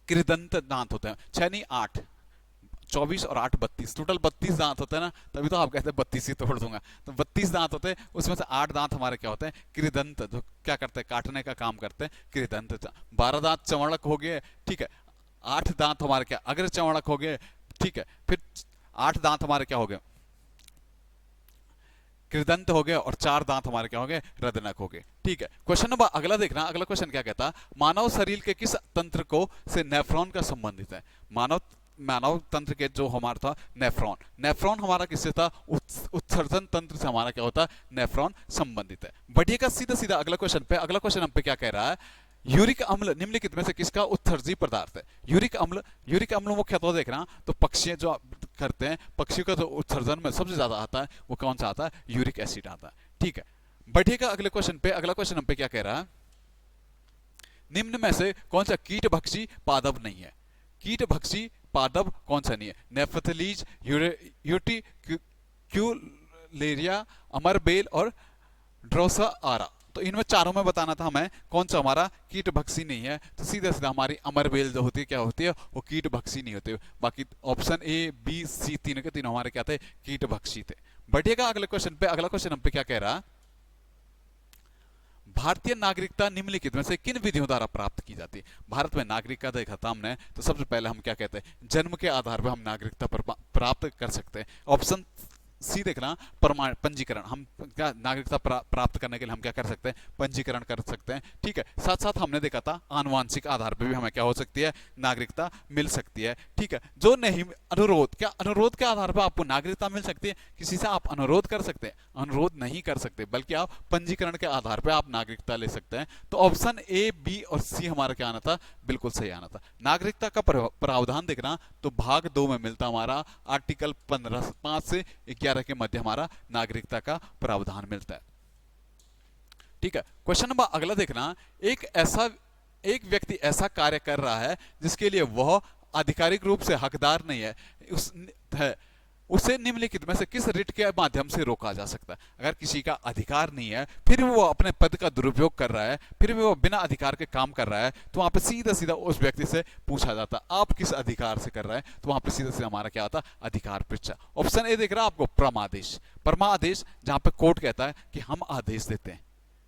[SPEAKER 1] कृदंत दांत होते हैं। 6 नहीं 8, 24 और 8 32, टोटल 32 दांत होते हैं ना, तभी तो आप कहते हैं 32 ही तोड़ दूंगा। तो 32 दांत होते हैं, उसमें से 8 दांत हमारे क्या होते हैं, कृदंत, जो क्या करते हैं, काटने का काम करते हैं, कृदंत। 12 दांत चमड़क हो गए, ठीक है। 8 दांत हमारे क्या अग्र चमड़क हो गए, ठीक है। फिर 8 दांत हमारे क्या हो गए, कृदंत हो गए, और 4 दांत हमारे क्या हो गए, रदनक हो गए, ठीक है। क्वेश्चन नंबर अगला देखना, अगला क्वेश्चन क्या कहता है, मानव शरीर के किस तंत्र को से नेफ्रॉन का संबंधित है। मानव मानव तंत्र के जो हमारा था नेफ्रॉन, नेफ्रॉन हमारा किससे था, उत्सर्जन तंत्र से हमारा क्या होता है, नेफ्रॉन संबंधित है। बढ़िएगा सीधा सीधा अगला क्वेश्चन पे। अगला क्वेश्चन हम पे क्या कह रहा है, यूरिक अम्ल निम्नलिखित में से किसका उत्सर्जी पदार्थ है। यूरिक अम्ल, यूरिक अम्ल मुख्यतः देखना तो पक्षी जो करते हैं, पक्षियों का जो उत्सर्जन में सबसे ज्यादा आता है वो कौन सा आता है, यूरिक एसिड आता है, ठीक है। बढ़िएगा अगले क्वेश्चन पे। अगला क्वेश्चन हम पे क्या कह रहा है, निम्न में से कौन सा कीट भक्षी पादप नहीं है। कीट भक्षी पादप कौन सा नहीं है, नेफ्थलीज, यूटिक्युलेरिया, अमरबेल और ड्रोसा आरा। तो इनमें चारों में बताना था हमें कौन सा हमारा कीट भक्षी नहीं है, तो सीधा सीधा हमारी अमरबेल जो होती है क्या होती है, वो कीट भक्षी नहीं होती। बाकी ऑप्शन ए बी सी तीनों के तीनों हमारे क्या थे, कीट भक्षी थे। बढ़िएगा अगले क्वेश्चन पे। अगला क्वेश्चन हम पे क्या कह रहा है, भारतीय नागरिकता निम्नलिखित में से किन विधियों द्वारा प्राप्त की जाती है। भारत में नागरिकता देखा था हमने, तो सबसे पहले हम क्या कहते हैं, जन्म के आधार पर हम नागरिकता प्राप्त कर सकते हैं। ऑप्शन सी देखना, प्रमाण पंजीकरण, हम क्या नागरिकता प्राप्त करने के लिए हम क्या कर सकते हैं, पंजीकरण कर सकते हैं, ठीक है। साथ साथ हमने देखा था आनुवांशिक आधार पर भी हमें क्या हो सकती है, नागरिकता मिल सकती है, ठीक है। जो नहीं अनुरोध, क्या अनुरोध के आधार पर आपको नागरिकता मिल सकती है, किसी से आप अनुरोध कर सकते हैं, अनुरोध नहीं कर सकते, बल्कि आप पंजीकरण के आधार पर आप नागरिकता ले सकते हैं। तो ऑप्शन ए बी और सी हमारा क्या आना था, बिल्कुल सही आना था। नागरिकता का प्रावधान देखना तो भाग 2 में मिलता हमारा, आर्टिकल 15 5 से 11 के मध्य हमारा नागरिकता का प्रावधान मिलता है, ठीक है। क्वेश्चन नंबर अगला देखना, एक व्यक्ति ऐसा कार्य कर रहा है जिसके लिए वह आधिकारिक रूप से हकदार नहीं है, उसे निम्नलिखित में से किस रिट के माध्यम से रोका जा सकता है। अगर किसी का अधिकार नहीं है, फिर भी वो अपने पद का दुरुपयोग कर रहा है, फिर भी वो बिना अधिकार के काम कर रहा है, तो वहां पे सीधा सीधा उस व्यक्ति से पूछा जाता है आप किस अधिकार से कर रहे हैं, तो वहां पे सीधा सीधा हमारा क्या आता, अधिकार पृच्छा। ऑप्शन ए देख रहा है आपको, परमादेश। परमादेश जहां पे कोर्ट कहता है कि हम आदेश देते हैं,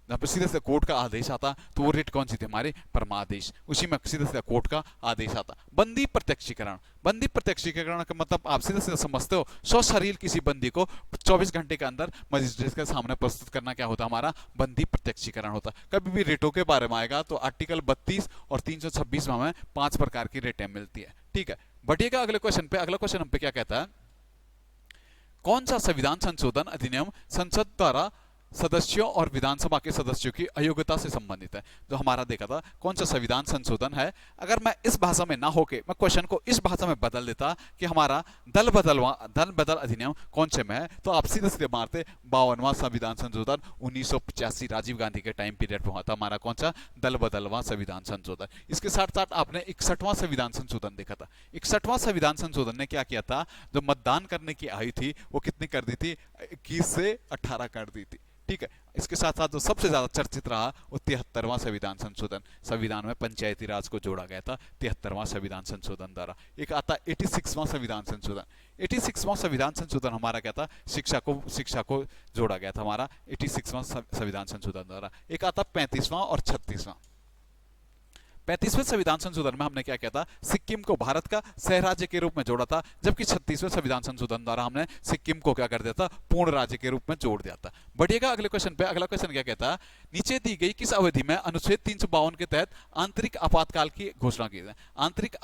[SPEAKER 1] जहां पर सीधे सीधा कोर्ट का आदेश आता, तो वो रिट कौन सी थी हमारी, परमादेश, उसी में सीधा सीधा कोर्ट का आदेश आता। बंदी प्रत्यक्षीकरण, बंदी प्रत्यक्षीकरण का मतलब आप सीधा सीधा समझते हो, सशरीर किसी बंदी को 24 घंटे के अंदर मजिस्ट्रेट के सामने प्रस्तुत करना क्या होता, हमारा बंदी प्रत्यक्षीकरण होता। कभी भी रिटों के बारे में आएगा तो आर्टिकल 32 और 326 में हमें 5 प्रकार की रिटें मिलती है, ठीक है। बढ़िएगा अगले क्वेश्चन पे। अगला क्वेश्चन हम पे क्या कहता है, कौन सा संविधान संशोधन अधिनियम संसद द्वारा सदस्यों और विधानसभा के सदस्यों की अयोग्यता से संबंधित है। जो हमारा देखा था कौन सा संविधान संशोधन है, अगर मैं इस भाषा में ना होके मैं क्वेश्चन को इस भाषा में बदल देता कि हमारा दल बदल अधिनियम कौन से में है, तो आप सीधे सीधे मारते 52वां संविधान संशोधन 1985 राजीव गांधी के टाइम पीरियड में हुआ था हमारा कौन सा, दल बदलवां संविधान संशोधन। इसके साथ साथ आपने 61वां संविधान संशोधन देखा था। 61वां संविधान संशोधन ने क्या किया था, जो मतदान करने की आयु थी वो कितनी कर दी थी, 21 से 18 कर दी थी, ठीक है। इसके साथ साथ जो सबसे ज्यादा चर्चित रहा वो 73वां संविधान संशोधन, संविधान में पंचायती राज को जोड़ा गया था 73वां संविधान संशोधन द्वारा। एक आता 86वां संविधान संशोधन, 86वां संविधान संशोधन हमारा क्या था, शिक्षा को जोड़ा गया था हमारा 86वां संविधान संशोधन द्वारा। एक आता 35वां और 36वां। 35वें संविधान संशोधन में हमने क्या किया था, सिक्किम को भारत का सह राज्य के रूप में जोड़ा था, जबकि 36वें संविधान संशोधन द्वारा हमने सिक्किम को क्या कर दिया था, पूर्ण राज्य के रूप में जोड़ दिया था। बढ़िएगा अगले क्वेश्चन पे। अगला क्वेश्चन क्या कहता है, नीचे दी गई किस अवधि में अनुच्छेद 352 के तहत आंतरिक आपातकाल की घोषणा की है। आंतरिक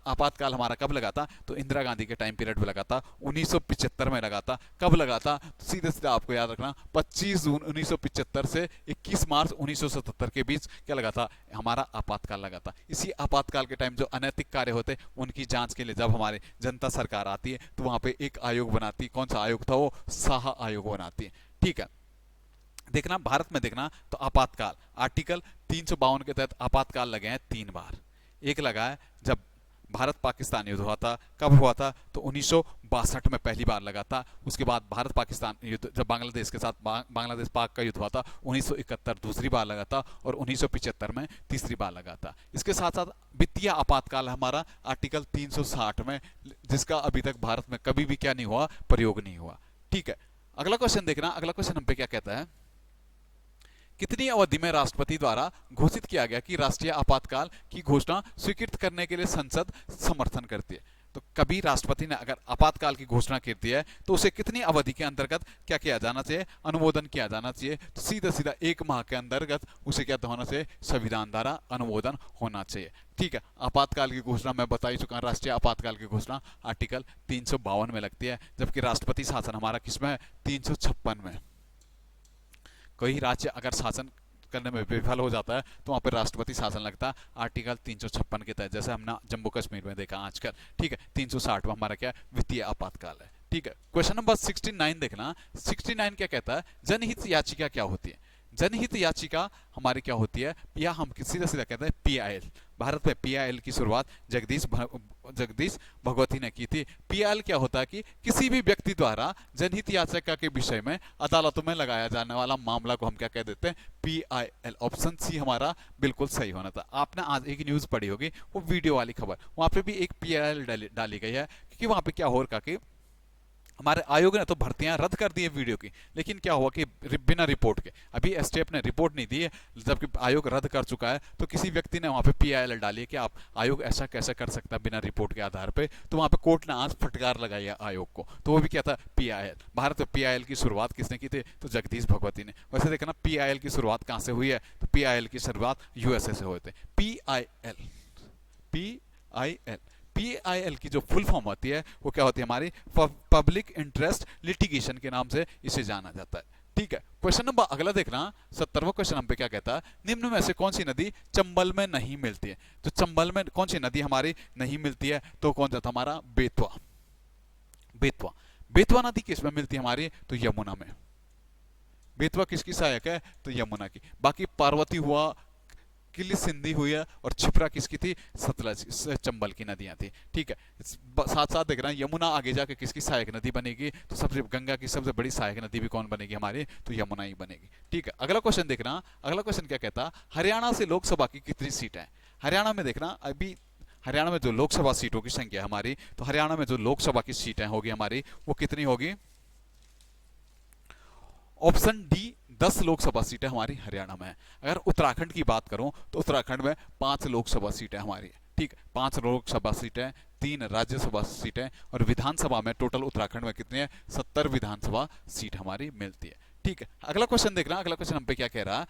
[SPEAKER 1] आपातकाल हमारा कब लगा था, तो इंदिरा गांधी के टाइम पीरियड में लगा था, 1975 में लगा था। कब लगा था, तो सीधे सीधे आपको याद रखना 25 जून 1975 से 21 मार्च 1977 के बीच क्या लगा था, हमारा आपातकाल लगा था। इसी आपातकाल के टाइम जो अनैतिक कार्य होते उनकी जांच के लिए जब हमारे जनता सरकार आती है तो वहां पे एक आयोग बनाती है, कौन सा आयोग था वो, साहा आयोग बनाती है, ठीक है। देखना भारत में देखना तो आपातकाल आर्टिकल 352 के तहत आपातकाल लगे हैं 3 बार। एक लगा है जब भारत पाकिस्तान युद्ध हुआ था, कब हुआ था? तो 1962 में पहली बार लगा था। उसके बाद भारत पाकिस्तान युद्ध, जब बांग्लादेश के साथ बांग्लादेश पाक का युद्ध हुआ था, 1971 दूसरी बार लगा था, और 1975 में तीसरी बार लगा था। इसके साथ साथ वित्तीय आपातकाल हमारा आर्टिकल 360 में, जिसका अभी तक भारत में कभी भी क्या नहीं हुआ, प्रयोग नहीं हुआ। ठीक है, अगला क्वेश्चन देखना। अगला क्वेश्चन हम पे क्या कहता है, कितनी अवधि में राष्ट्रपति द्वारा घोषित किया गया कि राष्ट्रीय आपातकाल की घोषणा स्वीकृत करने के लिए संसद समर्थन करती है? तो कभी राष्ट्रपति ने अगर आपातकाल की घोषणा करती है तो उसे कितनी अवधि के अंतर्गत क्या किया जाना चाहिए, अनुमोदन किया जाना चाहिए? तो सीधा सीधा 1 माह के अंतर्गत उसे क्या होना चाहिए, संविधान द्वारा अनुमोदन होना चाहिए। ठीक है, आपातकाल की घोषणा मैं बता ही चुका हूं, राष्ट्रीय आपातकाल की घोषणा आर्टिकल 352 में लगती है, जबकि राष्ट्रपति शासन हमारा किसमें है, 356 में। कोई राज्य अगर शासन करने में विफल हो जाता है तो वहां पर राष्ट्रपति शासन लगता है आर्टिकल 356 के तहत, जैसे हमने जम्मू कश्मीर में देखा आजकल। ठीक है, 360 में हमारा क्या वित्तीय आपातकाल है। ठीक है, क्वेश्चन नंबर 69 देखना। 69 क्या कहता है, जनहित याचिका क्या होती है? जनहित याचिका हमारी क्या होती है, या हम सीधा सीधा कहते हैं पीआईएल। भारत में पीआईएल की शुरुआत जगदीश भगवती ने की थी। पीआईएल क्या होता है कि किसी भी व्यक्ति द्वारा जनहित याचिका के विषय में अदालतों में लगाया जाने वाला मामला को हम क्या कह देते हैं, पीआईएल। ऑप्शन सी हमारा बिल्कुल सही होना था। आपने आज एक न्यूज पढ़ी होगी, वो वीडियो वाली खबर, वहां पे भी एक पीआईएल डाली गई है, क्योंकि वहां पे क्या हो रखा कि हमारे आयोग ने तो भर्तियां रद्द कर दी है वीडियो की, लेकिन क्या हुआ कि बिना रिपोर्ट के, अभी एसटीएफ ने रिपोर्ट नहीं दी है, जबकि आयोग रद्द कर चुका है, तो किसी व्यक्ति ने वहां पे पीआईएल डाली है कि आप आयोग ऐसा कैसे कर सकता है बिना रिपोर्ट के आधार पे, तो वहां पे कोर्ट ने आज फटकार लगाई है आयोग को। तो वो भी क्या था, पीआईएल। भारत में पीआईएल की शुरुआत किसने की थी, तो जगदीश भगवती ने। वैसे देखना पीआईएल की शुरुआत कहां से हुई है, तो पीआईएल की शुरुआत यूएसए से हुए थे। पीआईएल, पीआईएल, पीआईएल की जो फुल फॉर्म होती है वो क्या होती है हमारी, पब्लिक इंटरेस्ट लिटिगेशन के नाम से इसे जाना जाता है। ठीक है, क्वेश्चन नंबर अगला देखना, 70वां क्वेश्चन हम पे क्या कहता है, निम्न में से कौन सी नदी चंबल में नहीं मिलती है? तो चंबल में कौन सी नदी हमारी नहीं मिलती है, तो कौन सा था हमारा, बेतवा। बेतवा, बेतवा नदी किस में मिलती है हमारी, तो यमुना में। बेतवा किसकी सहायक है, तो यमुना की। बाकी पार्वती हुआ, किली सिंधी हुई है, और छिपरा किसकी थी, सतलज चंबल की नदियां थी। ठीक है, साथ साथ देख रहे हैं यमुना आगे जाके किसकी सहायक नदी बनेगी, तो सबसे गंगा की सबसे बड़ी सहायक नदी भी कौन बनेगी हमारी, तो यमुना ही बनेगी। ठीक है, अगला क्वेश्चन देखना। अगला क्वेश्चन क्या कहता, हरियाणा से लोकसभा की कितनी सीट है? हरियाणा में देखना, अभी हरियाणा में जो लोकसभा सीटों की संख्या हमारी, तो हरियाणा में जो लोकसभा की सीटें होगी हमारी, वो कितनी होगी, ऑप्शन डी 10 लोकसभा सीटें हमारी हरियाणा में है। अगर उत्तराखंड की बात करूं तो उत्तराखंड में 5 लोकसभा सीटें हमारी है। ठीक है, 5 लोकसभा सीटें, 3 राज्यसभा सीटें, और विधानसभा में टोटल उत्तराखंड में कितनी है, 70 विधानसभा सीट हमारी मिलती है। ठीक है, अगला क्वेश्चन देखना। अगला क्वेश्चन हम पे क्या कह रहा है,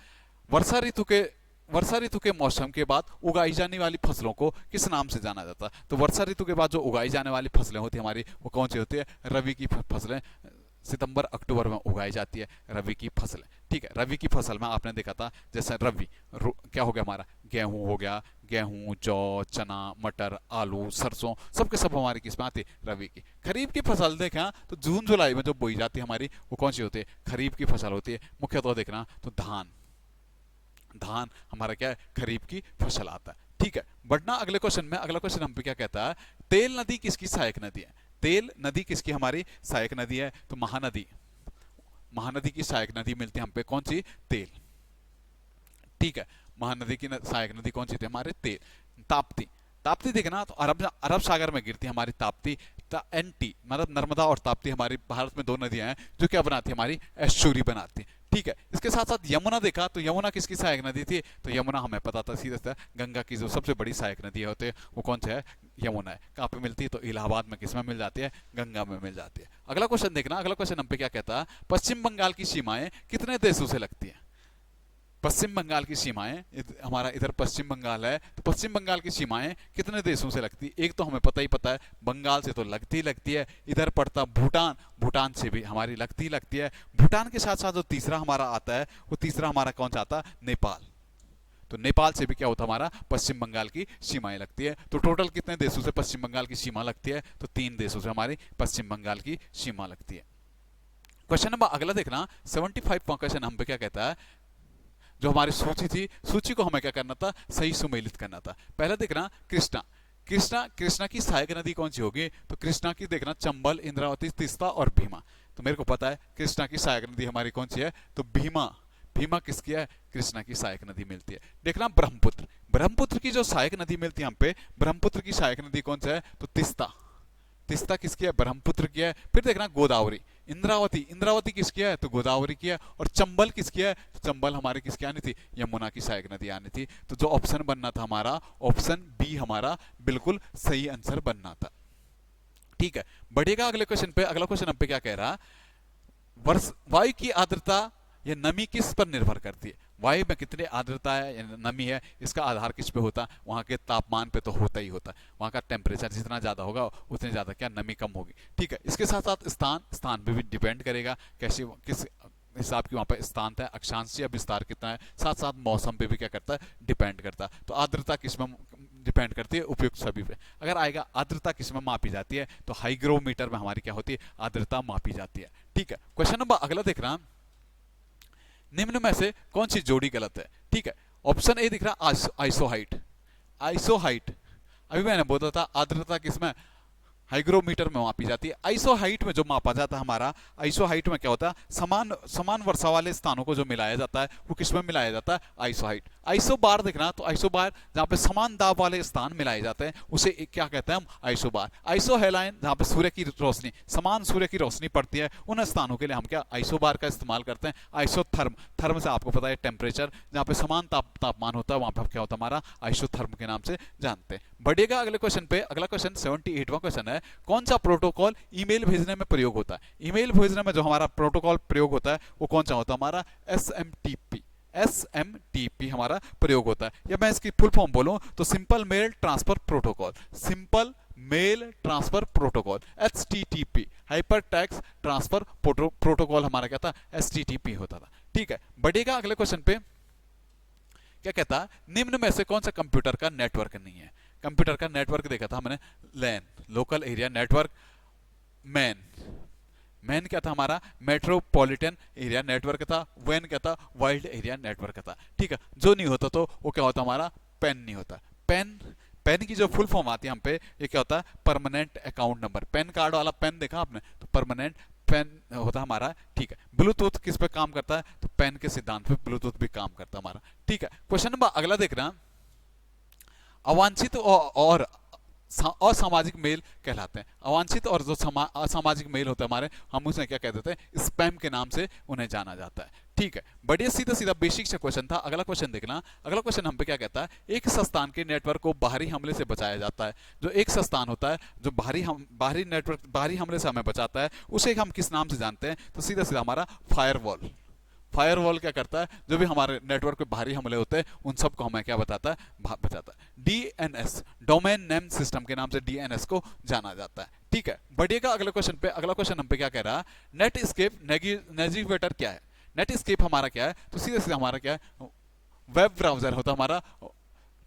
[SPEAKER 1] वर्षा ऋतु के मौसम के बाद उगाई जाने वाली फसलों को किस नाम से जाना जाता है? तो वर्षा ऋतु के बाद जो उगाई जाने वाली फसलें होती है हमारी, वो कौन सी होती है, रबी की फसलें। सितंबर अक्टूबर में उगाई जाती है रबी की फसल। ठीक है, रबी की फसल में आपने देखा था, जैसे रबी क्या हो गया हमारा, गेहूं हो गया, गेहूं, जौ, चना, मटर, आलू, सरसों, सबके सब हमारी किस्में आती है रबी की। खरीफ की फसल देखा तो जून जुलाई में जो बोई जाती है हमारी, वो कौन सी होती है, खरीफ की फसल होती है। मुख्यतः देखना तो धान हमारा क्या है, खरीफ की फसल आता है। ठीक है, बढ़ना अगले क्वेश्चन में। अगला क्वेश्चन हम पे क्या कहता है, तेल नदी किसकी सहायक नदी है? तेल नदी किसकी हमारी सहायक नदी है, तो महानदी। महानदी की सहायक नदी मिलती है हम पे कौन सी, तेल। ठीक है, महानदी की सहायक नदी कौन सी थी हमारे, तेल। ताप्ती, ताप्ती देखना तो अरब सागर में गिरती है हमारी ताप्ती। एनटी मतलब नर्मदा और ताप्ती हमारी भारत में 2 नदियां हैं जो क्या बनाती है हमारी, एस्चुरी बनाती है। ठीक है, इसके साथ साथ यमुना देखा तो यमुना किसकी सहायक नदी थी, तो यमुना हमें पता था सीधे सीधा गंगा की जो सबसे बड़ी सहायक नदी होती है वो कौन सा है, यमुना है। कहाँ पे मिलती है, तो इलाहाबाद में किसमें मिल जाती है, गंगा में मिल जाती है। अगला क्वेश्चन देखना। अगला क्वेश्चन हम पे क्या कहता है, पश्चिम बंगाल की सीमाएं कितने देशों से लगती है? पश्चिम बंगाल की सीमाएं, हमारा इधर पश्चिम बंगाल है, तो पश्चिम बंगाल की सीमाएं कितने देशों से लगती है? एक तो हमें पता ही पता है, बंगाल से तो लगती है। इधर पड़ता भूटान, भूटान से भी हमारी लगती है। भूटान के साथ साथ जो तीसरा हमारा आता है, वो तीसरा हमारा कौन सा आता है, नेपाल। तो नेपाल से भी क्या होता है हमारा, पश्चिम बंगाल की सीमाएं लगती है। तो टोटल कितने देशों से पश्चिम बंगाल की सीमा लगती है, तो 3 देशों से हमारी पश्चिम बंगाल की सीमा लगती है। क्वेश्चन नंबर अगला देखना, 75वां क्वेश्चन हम पे क्या कहता है, जो हमारी सूची थी, सूची को हमें क्या करना था, सही सुमेलित करना था। पहला देखना, कृष्णा। कृष्णा कृष्णा की सहायक नदी कौन सी होगी? तो कृष्णा की देखना चंबल, इंद्रावती, तीस्ता और भीमा। तो मेरे को पता है कृष्णा की सहायक नदी हमारी कौन सी है, तो भीमा। भीमा किसकी है? कृष्णा की सहायक नदी मिलती है। देखना ब्रह्मपुत्र, ब्रह्मपुत्र की जो सहायक नदी मिलती है हम पे, ब्रह्मपुत्र की सहायक नदी कौन सी है? तो तीस्ता। तीस्ता किसकी है? ब्रह्मपुत्र की है। फिर देखना गोदावरी, इंद्रावती, इंद्रावती किसकी है? तो गोदावरी की है। और चंबल किसकी है? तो चंबल हमारी किसकी आनी थी? यमुना की सहायक नदी आनी थी। तो जो ऑप्शन बनना था हमारा, ऑप्शन बी हमारा बिल्कुल सही आंसर बनना था। ठीक है, बढ़िएगा अगले क्वेश्चन पे। अगला क्वेश्चन हम पे क्या कह रहा, वर्ष वायु की आर्द्रता या नमी किस पर निर्भर करती है? वायु में कितनी आर्द्रता है या नमी है, इसका आधार किस पे होता है? वहां के तापमान पे तो होता ही होता है। वहां का टेम्परेचर जितना ज्यादा होगा उतनी ज्यादा क्या नमी कम होगी। ठीक है, इसके साथ साथ स्थान पे भी डिपेंड करेगा, कैसे किस हिसाब की वहां पर स्थान है, अक्षांश या विस्तार कितना है। साथ साथ मौसम पे भी क्या करता है? डिपेंड करता है। तो आर्द्रता किस में डिपेंड करती है? उपयुक्त सभी पे। अगर आएगा आर्द्रता किस में मापी जाती है, तो हाइग्रोमीटर में हमारी क्या होती है? आर्द्रता मापी जाती है। ठीक है, क्वेश्चन नंबर अगला देख रहा, निम्न में से कौन सी जोड़ी गलत है? ठीक है, ऑप्शन ए दिख रहा आइसोहाइट। आइसोहाइट अभी मैंने बोला था आर्द्रता किसमें? हाइग्रोमीटर में मापी जाती है। आइसोहाइट में जो मापा जाता है हमारा, आइसोहाइट में क्या होता है? समान समान वर्षा वाले स्थानों को जो मिलाया जाता है वो किसमें मिलाया जाता है? आइसोहाइट। आइसोबार देखना, तो आइसोबार जहां पे समान दाब वाले स्थान मिलाए जाते हैं उसे क्या कहते हैं हम? आइसोबार। आइसोहेलाइन जहां पे सूर्य की रोशनी, समान सूर्य की रोशनी पड़ती है, उन स्थानों के लिए हम क्या? आइसोबार का इस्तेमाल करते हैं। आइसोथर्म, थर्म से आपको पता है टेम्परेचर, जहां पे समान तापमान होता है वहां पे क्या होता है हमारा? आइसोथर्म के नाम से जानते हैं। बढ़िएगा अगले क्वेश्चन पे। अगला क्वेश्चन 78वां क्वेश्चन है, कौन सा प्रोटोकॉल ईमेल भेजने में प्रयोग होता है? ईमेल भेजने में जो हमारा प्रोटोकॉल प्रयोग होता है वो कौन सा होता है हमारा? SMTP। SMTP हमारा प्रयोग होता है। या मैं इसकी फुल फॉर्म बोलूं तो simple mail transfer protocol. Simple mail transfer protocol, HTTP, hyper text transfer protocol हमारा क्या था? HTTP होता था। ठीक है, बढ़िएगा अगले क्वेश्चन पे। क्या कहता है, निम्न में से कौन सा कंप्यूटर का नेटवर्क नहीं है? कंप्यूटर का नेटवर्क देखा था हमने, लैन, local area network. Man, man क्या था हमारा? मेट्रोपॉलिटन एरिया नेटवर्क था। वैन क्या था? वाइल्ड एरिया नेटवर्क था। ठीक है, जो नहीं होता तो वो क्या होता हमारा? पेन नहीं होता। पेन, पेन की जो फुल फॉर्म आती है हम पे, ये क्या होता है? Permanent account number. PAN card वाला पेन देखा आपने, तो परमानेंट पेन होता हमारा। ठीक है, ब्लूटूथ किस पे काम करता है? तो पेन के सिद्धांत पे ब्लूटूथ भी काम करता है हमारा। ठीक है, क्वेश्चन नंबर अगला देखना, अवांछित और असामाजिक मेल कहलाते हैं। अवांछित और जो असामाजिक मेल होता है हमारे, हम उसे क्या कह देते हैं? स्पैम के नाम से उन्हें जाना जाता है। ठीक है, बढ़िया सीधा सीधा बेसिक से क्वेश्चन था। अगला क्वेश्चन देखना। अगला क्वेश्चन हम पे क्या कहता है, एक संस्थान के नेटवर्क को बाहरी हमले से बचाया जाता है। जो एक संस्थान होता है जो बाहरी नेटवर्क, बाहरी हमले से हमें बचाता है, उसे हम किस नाम से जानते हैं? तो सीधा सीधा हमारा फायरवॉल। फायरवॉल क्या करता है? जो भी हमारे नेटवर्क पे बाहरी हमले होते हैं उन सबको हमें क्या बताता है? बचाता है। डीएनएस, डोमेन नेम सिस्टम के नाम से डीएनएस को जाना जाता है। ठीक है, बढ़िएगा अगले क्वेश्चन पे। अगला क्वेश्चन हम पे क्या कह रहा है, नेटस्केप नेविगेटर क्या है? नेटस्केप हमारा क्या है? तो सीधे सीधे हमारा क्या है? वेब ब्राउजर होता हमारा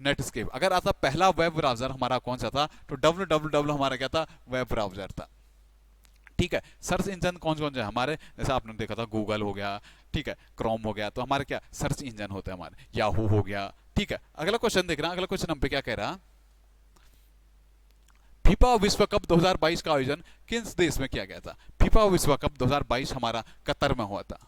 [SPEAKER 1] नेटस्केप। अगर आता पहला वेब ब्राउजर हमारा कौन सा था? तो www हमारा क्या था? वेब ब्राउजर था। ठीक है, सर्च इंजन कौन कौन से हमारे? जैसे आपने देखा था गूगल हो गया, ठीक है, क्रोम हो गया, तो हमारे क्या सर्च इंजन होते हैं हमारे, याहू हो गया। ठीक है, अगला क्वेश्चन देख रहा, अगला क्वेश्चन हम पे क्या कह रहा, फीफा विश्व कप 2022 का आयोजन किस देश में किया गया था? फीफा विश्व कप 2022 हमारा कतर में हुआ था।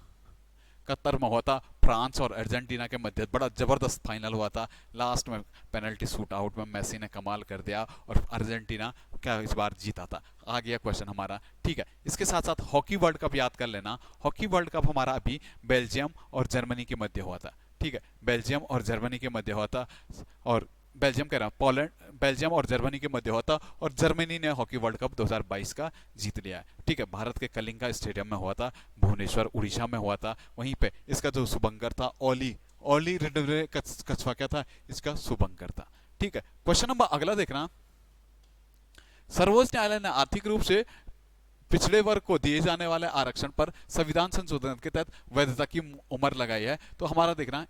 [SPEAKER 1] कतर में हुआ था। फ्रांस और अर्जेंटीना के मध्य बड़ा जबरदस्त फाइनल हुआ था। लास्ट में पेनल्टी शूट आउट में मेसी ने कमाल कर दिया और अर्जेंटीना क्या इस बार जीता था। आ गया क्वेश्चन हमारा। ठीक है, इसके साथ साथ हॉकी वर्ल्ड कप याद कर लेना। हॉकी वर्ल्ड कप हमारा अभी बेल्जियम और जर्मनी के मध्य हुआ था। ठीक है, बेल्जियम और जर्मनी के मध्य हुआ था, और बेल्जियम कह रहा हूँ, पोलैंड, बेल्जियम और जर्मनी के मध्य हुआ था, और जर्मनी ने हॉकी वर्ल्ड कप 2022 का जीत लिया है। ठीक है, भारत के कलिंगा स्टेडियम में हुआ था, भुवनेश्वर उड़ीसा में हुआ था। वहीं पे इसका जो शुभंकर था ओली रिडवे कछवा क्या था? इसका शुभंकर था। ठीक है, क्वेश्चन नंबर अगला देखना, सर्वोच्च न्यायालय ने आर्थिक रूप से पिछड़े वर्ग को दिए जाने वाले आरक्षण पर संविधान संशोधन के तहत वैधता की उम्र लगाई है। तो हमारा देखना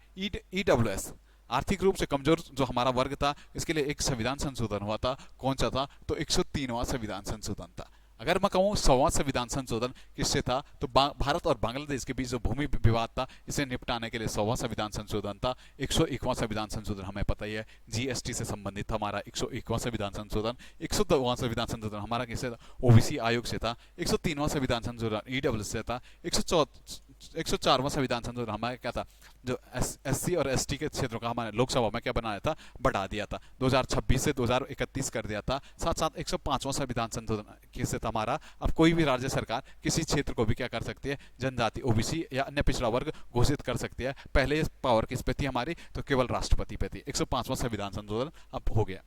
[SPEAKER 1] EWS, आर्थिक रूप से कमजोर जो हमारा वर्ग था, इसके लिए एक संविधान संशोधन हुआ था। कौन सा था? तो 103वां संविधान संशोधन था। अगर मैं कहूँ 100वां संविधान संशोधन किससे था, तो भारत और बांग्लादेश के बीच जो भूमि विवाद था इसे निपटाने के लिए 100वां संविधान संशोधन था। 101वां संविधान संशोधन हमें पता ही है, जीएसटी से संबंधित था हमारा 101वां संविधान संशोधन। 102वां संविधान संशोधन हमारा किससे था, ओबीसी आयोग से था। 103वां संविधान संशोधन ईडब्ल्यू से था। 104वां संविधान संशोधन हमारा क्या था, जो एससी और एसटी के क्षेत्रों का हमारे लोकसभा में क्या बनाया था, बढ़ा दिया था, 2026 से 2031 कर दिया था। साथ साथ 105वां संविधान संशोधन किससे था हमारा, अब कोई भी राज्य सरकार किसी क्षेत्र को भी क्या कर सकती है, जनजाति ओबीसी या अन्य पिछड़ा वर्ग घोषित कर सकती है। पहले पावर किस पे थी हमारी, तो केवल राष्ट्रपति पे थी। 105वां संविधान संशोधन अब हो गया।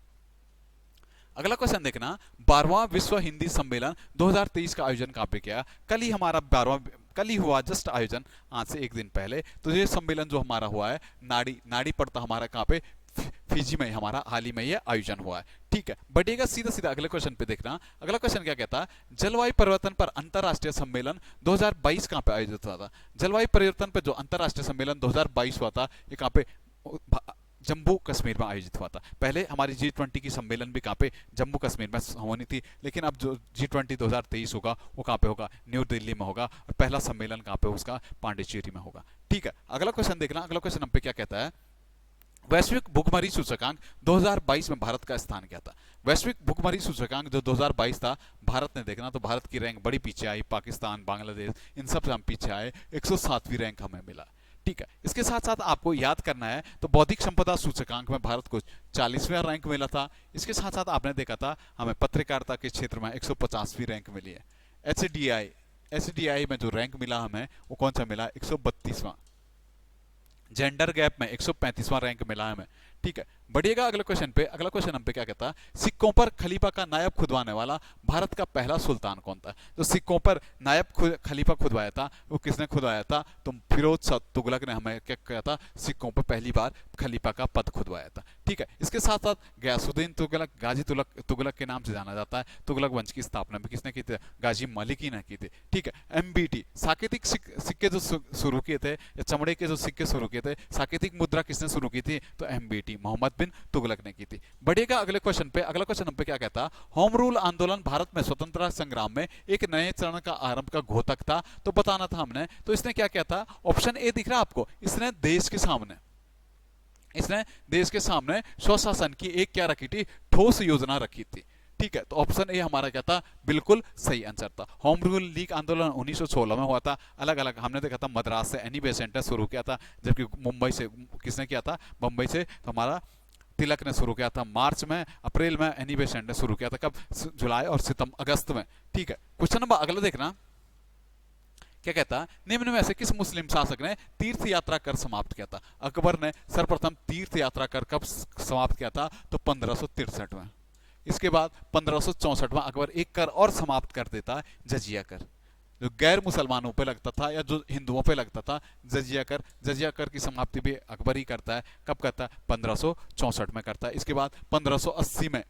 [SPEAKER 1] अगला क्वेश्चन देखना, 12वां विश्व हिंदी सम्मेलन 2023 का आयोजन कहाँ पे किया। कल ही हमारा 12वां, कल ही हुआ जस्ट आयोजन, आज से एक दिन पहले। तो ये सम्मेलन जो हमारा हुआ है नाड़ी पड़ता हमारा कहाँ पे, फिजी में हमारा हाल ही में ये आयोजन हुआ है। ठीक है, बढ़िएगा सीधा सीधा अगले क्वेश्चन पे देखना। अगला क्वेश्चन क्या कहता है, जलवायु परिवर्तन पर अंतरराष्ट्रीय सम्मेलन 2022 कहाँ पे आयोजित हुआ था। जलवायु परिवर्तन पे जो अंतरराष्ट्रीय सम्मेलन 2022 हुआ था, ये कहाँ पे, जम्मू कश्मीर में आयोजित हुआ था। पहले हमारी G20 की सम्मेलन भी कहाँ पे, जम्मू कश्मीर में होनी थी, लेकिन अब जो G20 2023 होगा वो कहाँ पे होगा, न्यू दिल्ली में होगा। और पहला सम्मेलन कहाँ पे, उसका पांडिचेरी में होगा। ठीक है, अगला क्वेश्चन देखना। अगला क्वेश्चन हम पे क्या कहता है, वैश्विक भुखमरी सूचकांक 2022 में भारत का स्थान क्या था। वैश्विक भुखमरी सूचकांक जो 2022 था, भारत ने देखना तो भारत की रैंक बड़ी पीछे आई, पाकिस्तान, बांग्लादेश, इन सब से हम पीछे आए, 107वीं रैंक हमें मिला। ठीक है, इसके साथ साथ आपको याद करना है, तो बौद्धिक संपदा सूचकांक में भारत को 40वां रैंक मिला था। इसके साथ साथ आपने देखा था हमें पत्रकारिता के क्षेत्र में 150वीं रैंक मिली है। एचडीआई में जो रैंक मिला हमें, वो कौन सा मिला, 132वां। जेंडर गैप में 135वां रैंक मिला हमें। ठीक है, बढ़िएगा अगले क्वेश्चन पे। अगला क्वेश्चन हम पे क्या कहता है, सिक्कों पर खलीफा का नायब खुदवाने वाला भारत का पहला सुल्तान कौन था। तो सिक्कों पर नायब खलीफा खुदवाया था, वो किसने खुदवाया था, तो फिरोज शाह तुगलक ने हमें क्या किया था, सिक्कों पर पहली बार खलीफा का पद खुदवाया था। ठीक है, इसके साथ साथ गयासुद्दीन तुगलक, गाजी तुगलक के नाम से जाना जाता है। तुगलक वंश की स्थापना भी किसने की थी, गाजी मलिकी ने की थी। ठीक है, एमबीटी साकेतिक सिक्के जो शुरू किए थे, या चमड़े के जो सिक्के शुरू किए थे, साकेतिक मुद्रा किसने शुरू की थी, तो एमबीटी मोहम्मद बिन तुगलक ने की थी। बढ़िएगा अगले क्वेश्चन पे। अगला क्वेश्चन हम पे क्या कहता है, होम रूल आंदोलन भारत में स्वतंत्रता संग्राम में एक नए चरण का आरंभ का घोतक था, तो बताना था हमने। तो इसने क्या किया था, ऑप्शन ए दिख रहा है आपको, इसने देश के सामने स्वशासन की एक क्या रखी थी, ठोस योजना रखी थी। ठीक है, तो ऑप्शन ए हमारा क्या था, बिल्कुल सही आंसर था। होम रूल लीग आंदोलन 1916 में हुआ था। अलग अलग हमने देखा था, मद्रास से एनी बेसेंट ने शुरू किया था, जबकि मुंबई से किसने किया था, बंबई से तो हमारा तिलक ने शुरू किया था। मार्च में, अप्रैल में एनी बेसेंट ने शुरू किया था, कब, जुलाई और अगस्त में। ठीक है, क्वेश्चन नंबर अगला देखना क्या कहता है, निम्न में से किस मुस्लिम शासक ने तीर्थ यात्रा कर समाप्त किया था। अकबर ने सर्वप्रथम तीर्थ यात्रा कर कब समाप्त किया था, तो 1563 में। इसके बाद 1564 में अकबर एक कर और समाप्त कर देता है, जजिया कर, जो गैर मुसलमानों पे लगता था या जो हिंदुओं पे लगता था, जजिया कर की समाप्ति भी अकबर ही करता है। कब करता है, 1564 में करता है। इसके बाद 1580 में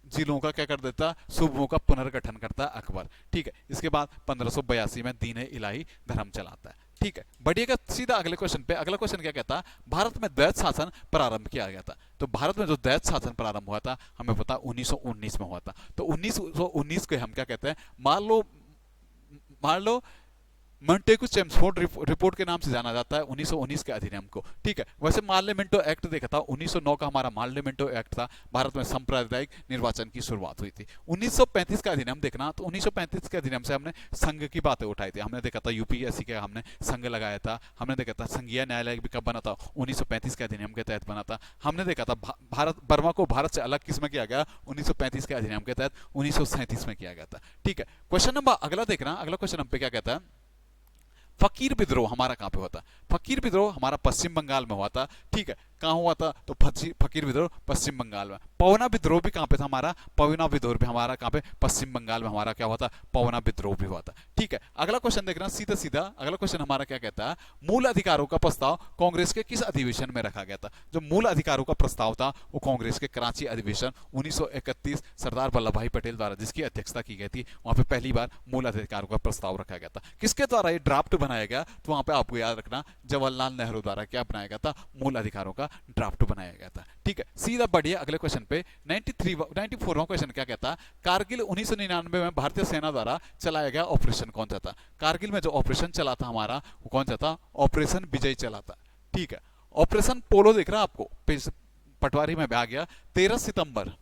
[SPEAKER 1] जिलों का क्या कर देता, सूबों का पुनर्गठन करता है अकबर। ठीक है, इसके बाद 1582 में दीन इलाही धर्म चलाता है। ठीक है, बढ़िएगा सीधा अगले क्वेश्चन पे। अगला क्वेश्चन क्या कहता है, भारत में द्वैत शासन प्रारंभ किया गया था। तो भारत में जो द्वैत शासन प्रारंभ हुआ था, हमें पता 1919 में हुआ था। तो 1919 को हम क्या कहते हैं, मान लो मॉन्टेगू चेम्सफोर्ड रिपोर्ट के नाम से जाना जाता है 1919 के अधिनियम को। ठीक है, वैसे मार्लियामेंटो एक्ट देखा था, 1909 का हमारा मार्लियामेंटो एक्ट था, भारत में सांप्रदायिक निर्वाचन की शुरुआत हुई थी। 1935 का अधिनियम देखना, तो 1935 के अधिनियम से हमने संघ की बातें उठाई थी। हमने देखा था यूपीएससी के हमने संघ लगाया था। हमने देखा था संघीय न्यायालय भी कब बना था, 1935 के अधिनियम के तहत बना था। हमने देखा था बर्मा को भारत से अलग किस में किया गया, 1935 के अधिनियम के तहत 1937 में किया गया था। ठीक है, क्वेश्चन नंबर अगला देखना। अगला क्वेश्चन हम पे क्या कहता है, फकीर विद्रोह हमारा कहां पे होता। फकीर विद्रोह हमारा पश्चिम बंगाल में हुआ था। ठीक है, कहां हुआ था, तो फकीर विद्रोह पश्चिम बंगाल में। पवना विद्रोह भी कहां पे था हमारा, पवना विद्रोह भी हमारा कहां पे, पश्चिम बंगाल में हमारा क्या हुआ था, पवना विद्रोह भी हुआ था। ठीक है, अगला क्वेश्चन देखना सीधा सीधा। अगला क्वेश्चन हमारा क्या कहता है, मूल अधिकारों का प्रस्ताव कांग्रेस के किस अधिवेशन में रखा गया था। जो मूल अधिकारों का प्रस्ताव था, वो कांग्रेस के कराची अधिवेशन 1931 सरदार वल्लभ भाई पटेल द्वारा, जिसकी अध्यक्षता की गई थी, वहां पे पहली बार मूल अधिकारों का प्रस्ताव रखा गया था। किसके द्वारा ये ड्राफ्ट बनाया गया, तो वहां पे आपको याद रखना, जवाहरलाल नेहरू द्वारा क्या बनाया गया था, मूल अधिकारों का ड्राफ्ट बनाया गया था। ठीक है, सीधा बढ़िए अगले क्वेश्चन पे। 94वां क्वेश्चन क्या कहता है, कारगिल 1999 में भारतीय सेना द्वारा चलाया गया ऑपरेशन कौन सा था। कारगिल में जो ऑपरेशन चला था हमारा वो कौन सा था, ऑपरेशन विजय चला था। ठीक है, ऑपरेशन पोलो दिख रहा है आपको पेज पटवारी में आ गया। 13 सितंबर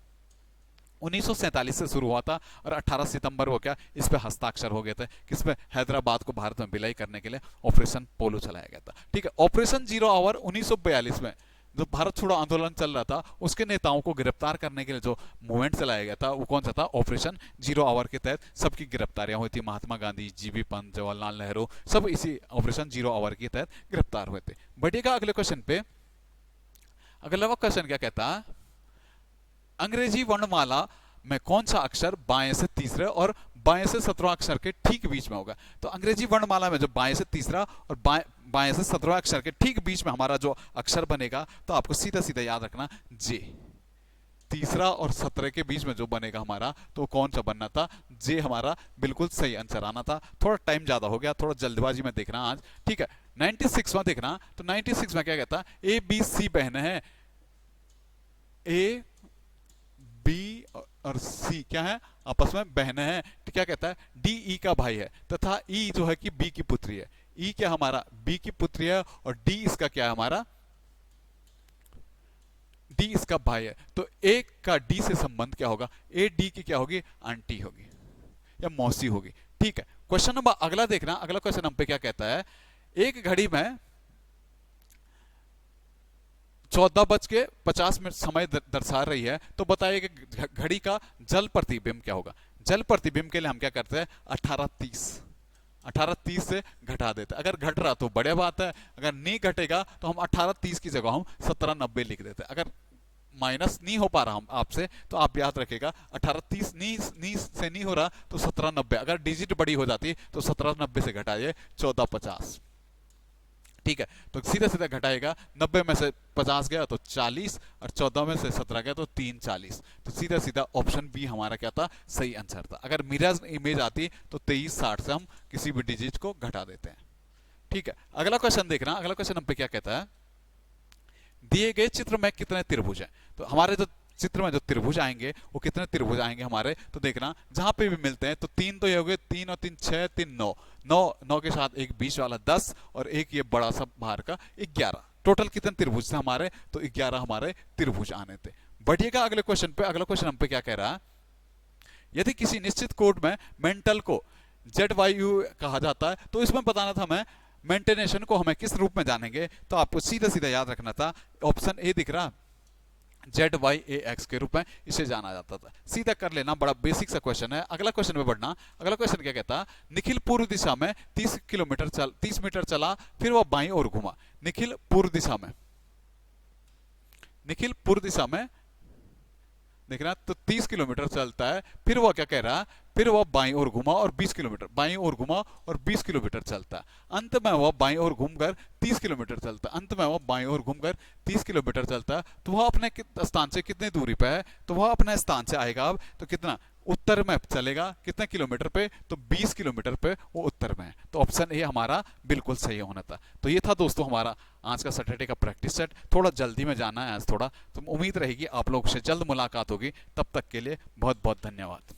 [SPEAKER 1] 1947 से शुरू हुआ था और 18 सितंबर को क्या इस पे हस्ताक्षर हो गए थे, किस पे, हैदराबाद को भारत में विलय करने के लिए ऑपरेशन पोलो चलाया गया था। ठीक है, ऑपरेशन जीरो आवर 1942 में जो भारत छोड़ो आंदोलन चल रहा था उसके नेताओं को गिरफ्तार करने के लिए जो मूवमेंट चलाया गया था वो कौन सा था, ऑपरेशन जीरो आवर के तहत सबकी गिरफ्तारियां हुई थी। महात्मा गांधी, जीबी पंत, जवाहरलाल नेहरू सब इसी ऑपरेशन जीरो आवर के तहत गिरफ्तार हुए थे। बढ़िएगा अगले क्वेश्चन पे। अगला क्वेश्चन क्या कहता है, अंग्रेजी वर्णमाला में कौन सा अक्षर बाएं से तीसरे और बाएं से 17 अक्षर के ठीक बीच में होगा। तो अंग्रेजी वर्णमाला में जो बाएं से तीसरा और बाएं से 17 अक्षर के ठीक बीच में हमारा जो अक्षर बनेगा, तो आपको सीधा सीधा याद रखना जे। तीसरा और 17 के बीच में जो बनेगा हमारा, तो कौन सा बनना था, जे हमारा बिल्कुल सही आंसर आना था। थोड़ा टाइम ज्यादा हो गया, थोड़ा जल्दबाजी में देखना आज। ठीक है, 96वां देखना। तो 96 में क्या कहता है, ए बी सी बहने हैं, ए बी और सी क्या है, आपस में बहनें हैं। तो क्या कहता है, डी ई का भाई है तथा ई जो है कि बी की पुत्री है। ई क्या हमारा बी की पुत्री है और डी इसका क्या है हमारा, डी इसका भाई है। तो ए का डी से संबंध क्या होगा, ए डी की क्या होगी, आंटी होगी या मौसी होगी। ठीक है, क्वेश्चन नंबर अगला देखना। अगला क्वेश्चन हम पे क्या कहता है, एक घड़ी में 14:50 समय दर्शा रही है, तो बताइए कि घड़ी का जल प्रतिबिंब क्या होगा। जल प्रतिबिंब के लिए हम क्या करते हैं, 18:30 से घटा देते हैं। अगर घट रहा तो बढ़िया बात है, अगर नहीं घटेगा तो हम 18:30 की जगह हम 17:90 लिख देते हैं। अगर माइनस नहीं हो पा रहा हम आपसे तो आप याद रखेगा 18:30 नी से नहीं हो रहा तो 17:90। अगर डिजिट बड़ी हो जाती तो 17:90 से घटाइए 14:50। ठीक है, तो सीधा सीधा घटाएगा, 90 में से 50 गया तो 40 और 14 में से 17 गया तो 340। तो सीधा सीधा ऑप्शन बी हमारा क्या था, सही आंसर था। अगर मिरर इमेज आती तो 2360 से हम किसी भी डिजिट को घटा देते हैं। ठीक है, अगला क्वेश्चन देखना। अगला क्वेश्चन हम पे क्या कहता है, दिए गए चित्र में कितने त्रिभुज हैं। तो हमारे जो चित्र में जो त्रिभुज आएंगे वो कितने त्रिभुज आएंगे हमारे, तो देखना जहां पे भी मिलते हैं तो 3 तो ये हो गए, 3 और 3 6, 3 9, 9 के साथ एक बीच वाला 10 और एक ये बड़ा सा बाहर का 11। टोटल कितने त्रिभुज थे हमारे, तो 11 हमारे त्रिभुज आने थे। बढ़िएगा अगले क्वेश्चन पे। अगला क्वेश्चन हम पे क्या कह रहा है, यदि किसी निश्चित कोड में मेंटल को ZYU कहा जाता है तो इसमें बताना था हमें मेंटेनेशन को हमें किस रूप में जानेंगे। तो आपको सीधा सीधा याद रखना था, ऑप्शन ए दिख रहा, ZYAX के रूप में इसे जाना जाता था। सीधा कर लेना, बड़ा बेसिक सा क्वेश्चन है। अगला क्वेश्चन में बढ़ना। अगला क्वेश्चन क्या कहता, निखिल पूर्व दिशा में 30 मीटर चला फिर वह बाईं ओर घुमा। निखिल पूर्व दिशा में देखना तो 30 किलोमीटर चलता है, फिर वह क्या कह रहा है, फिर वह बाईं ओर घुमा और 20 किलोमीटर, बाईं ओर घुमा और 20 किलोमीटर चलता है। अंत में वह बाईं ओर घूमकर 30 किलोमीटर चलता है। अंत में वह बाईं ओर घूमकर 30 किलोमीटर चलता है। तो वह अपने स्थान से कितनी दूरी पे है, तो वह अपने स्थान से आएगा अब तो कितना उत्तर में चलेगा, कितने किलोमीटर पे, तो 20 किलोमीटर पे वो उत्तर में है। तो ऑप्शन ए हमारा बिल्कुल सही होना था। तो ये था दोस्तों हमारा आज का सैटरडे का प्रैक्टिस सेट। थोड़ा जल्दी में जाना है आज थोड़ा, तो उम्मीद रहेगी आप लोगों से जल्द मुलाकात होगी। तब तक के लिए बहुत बहुत धन्यवाद।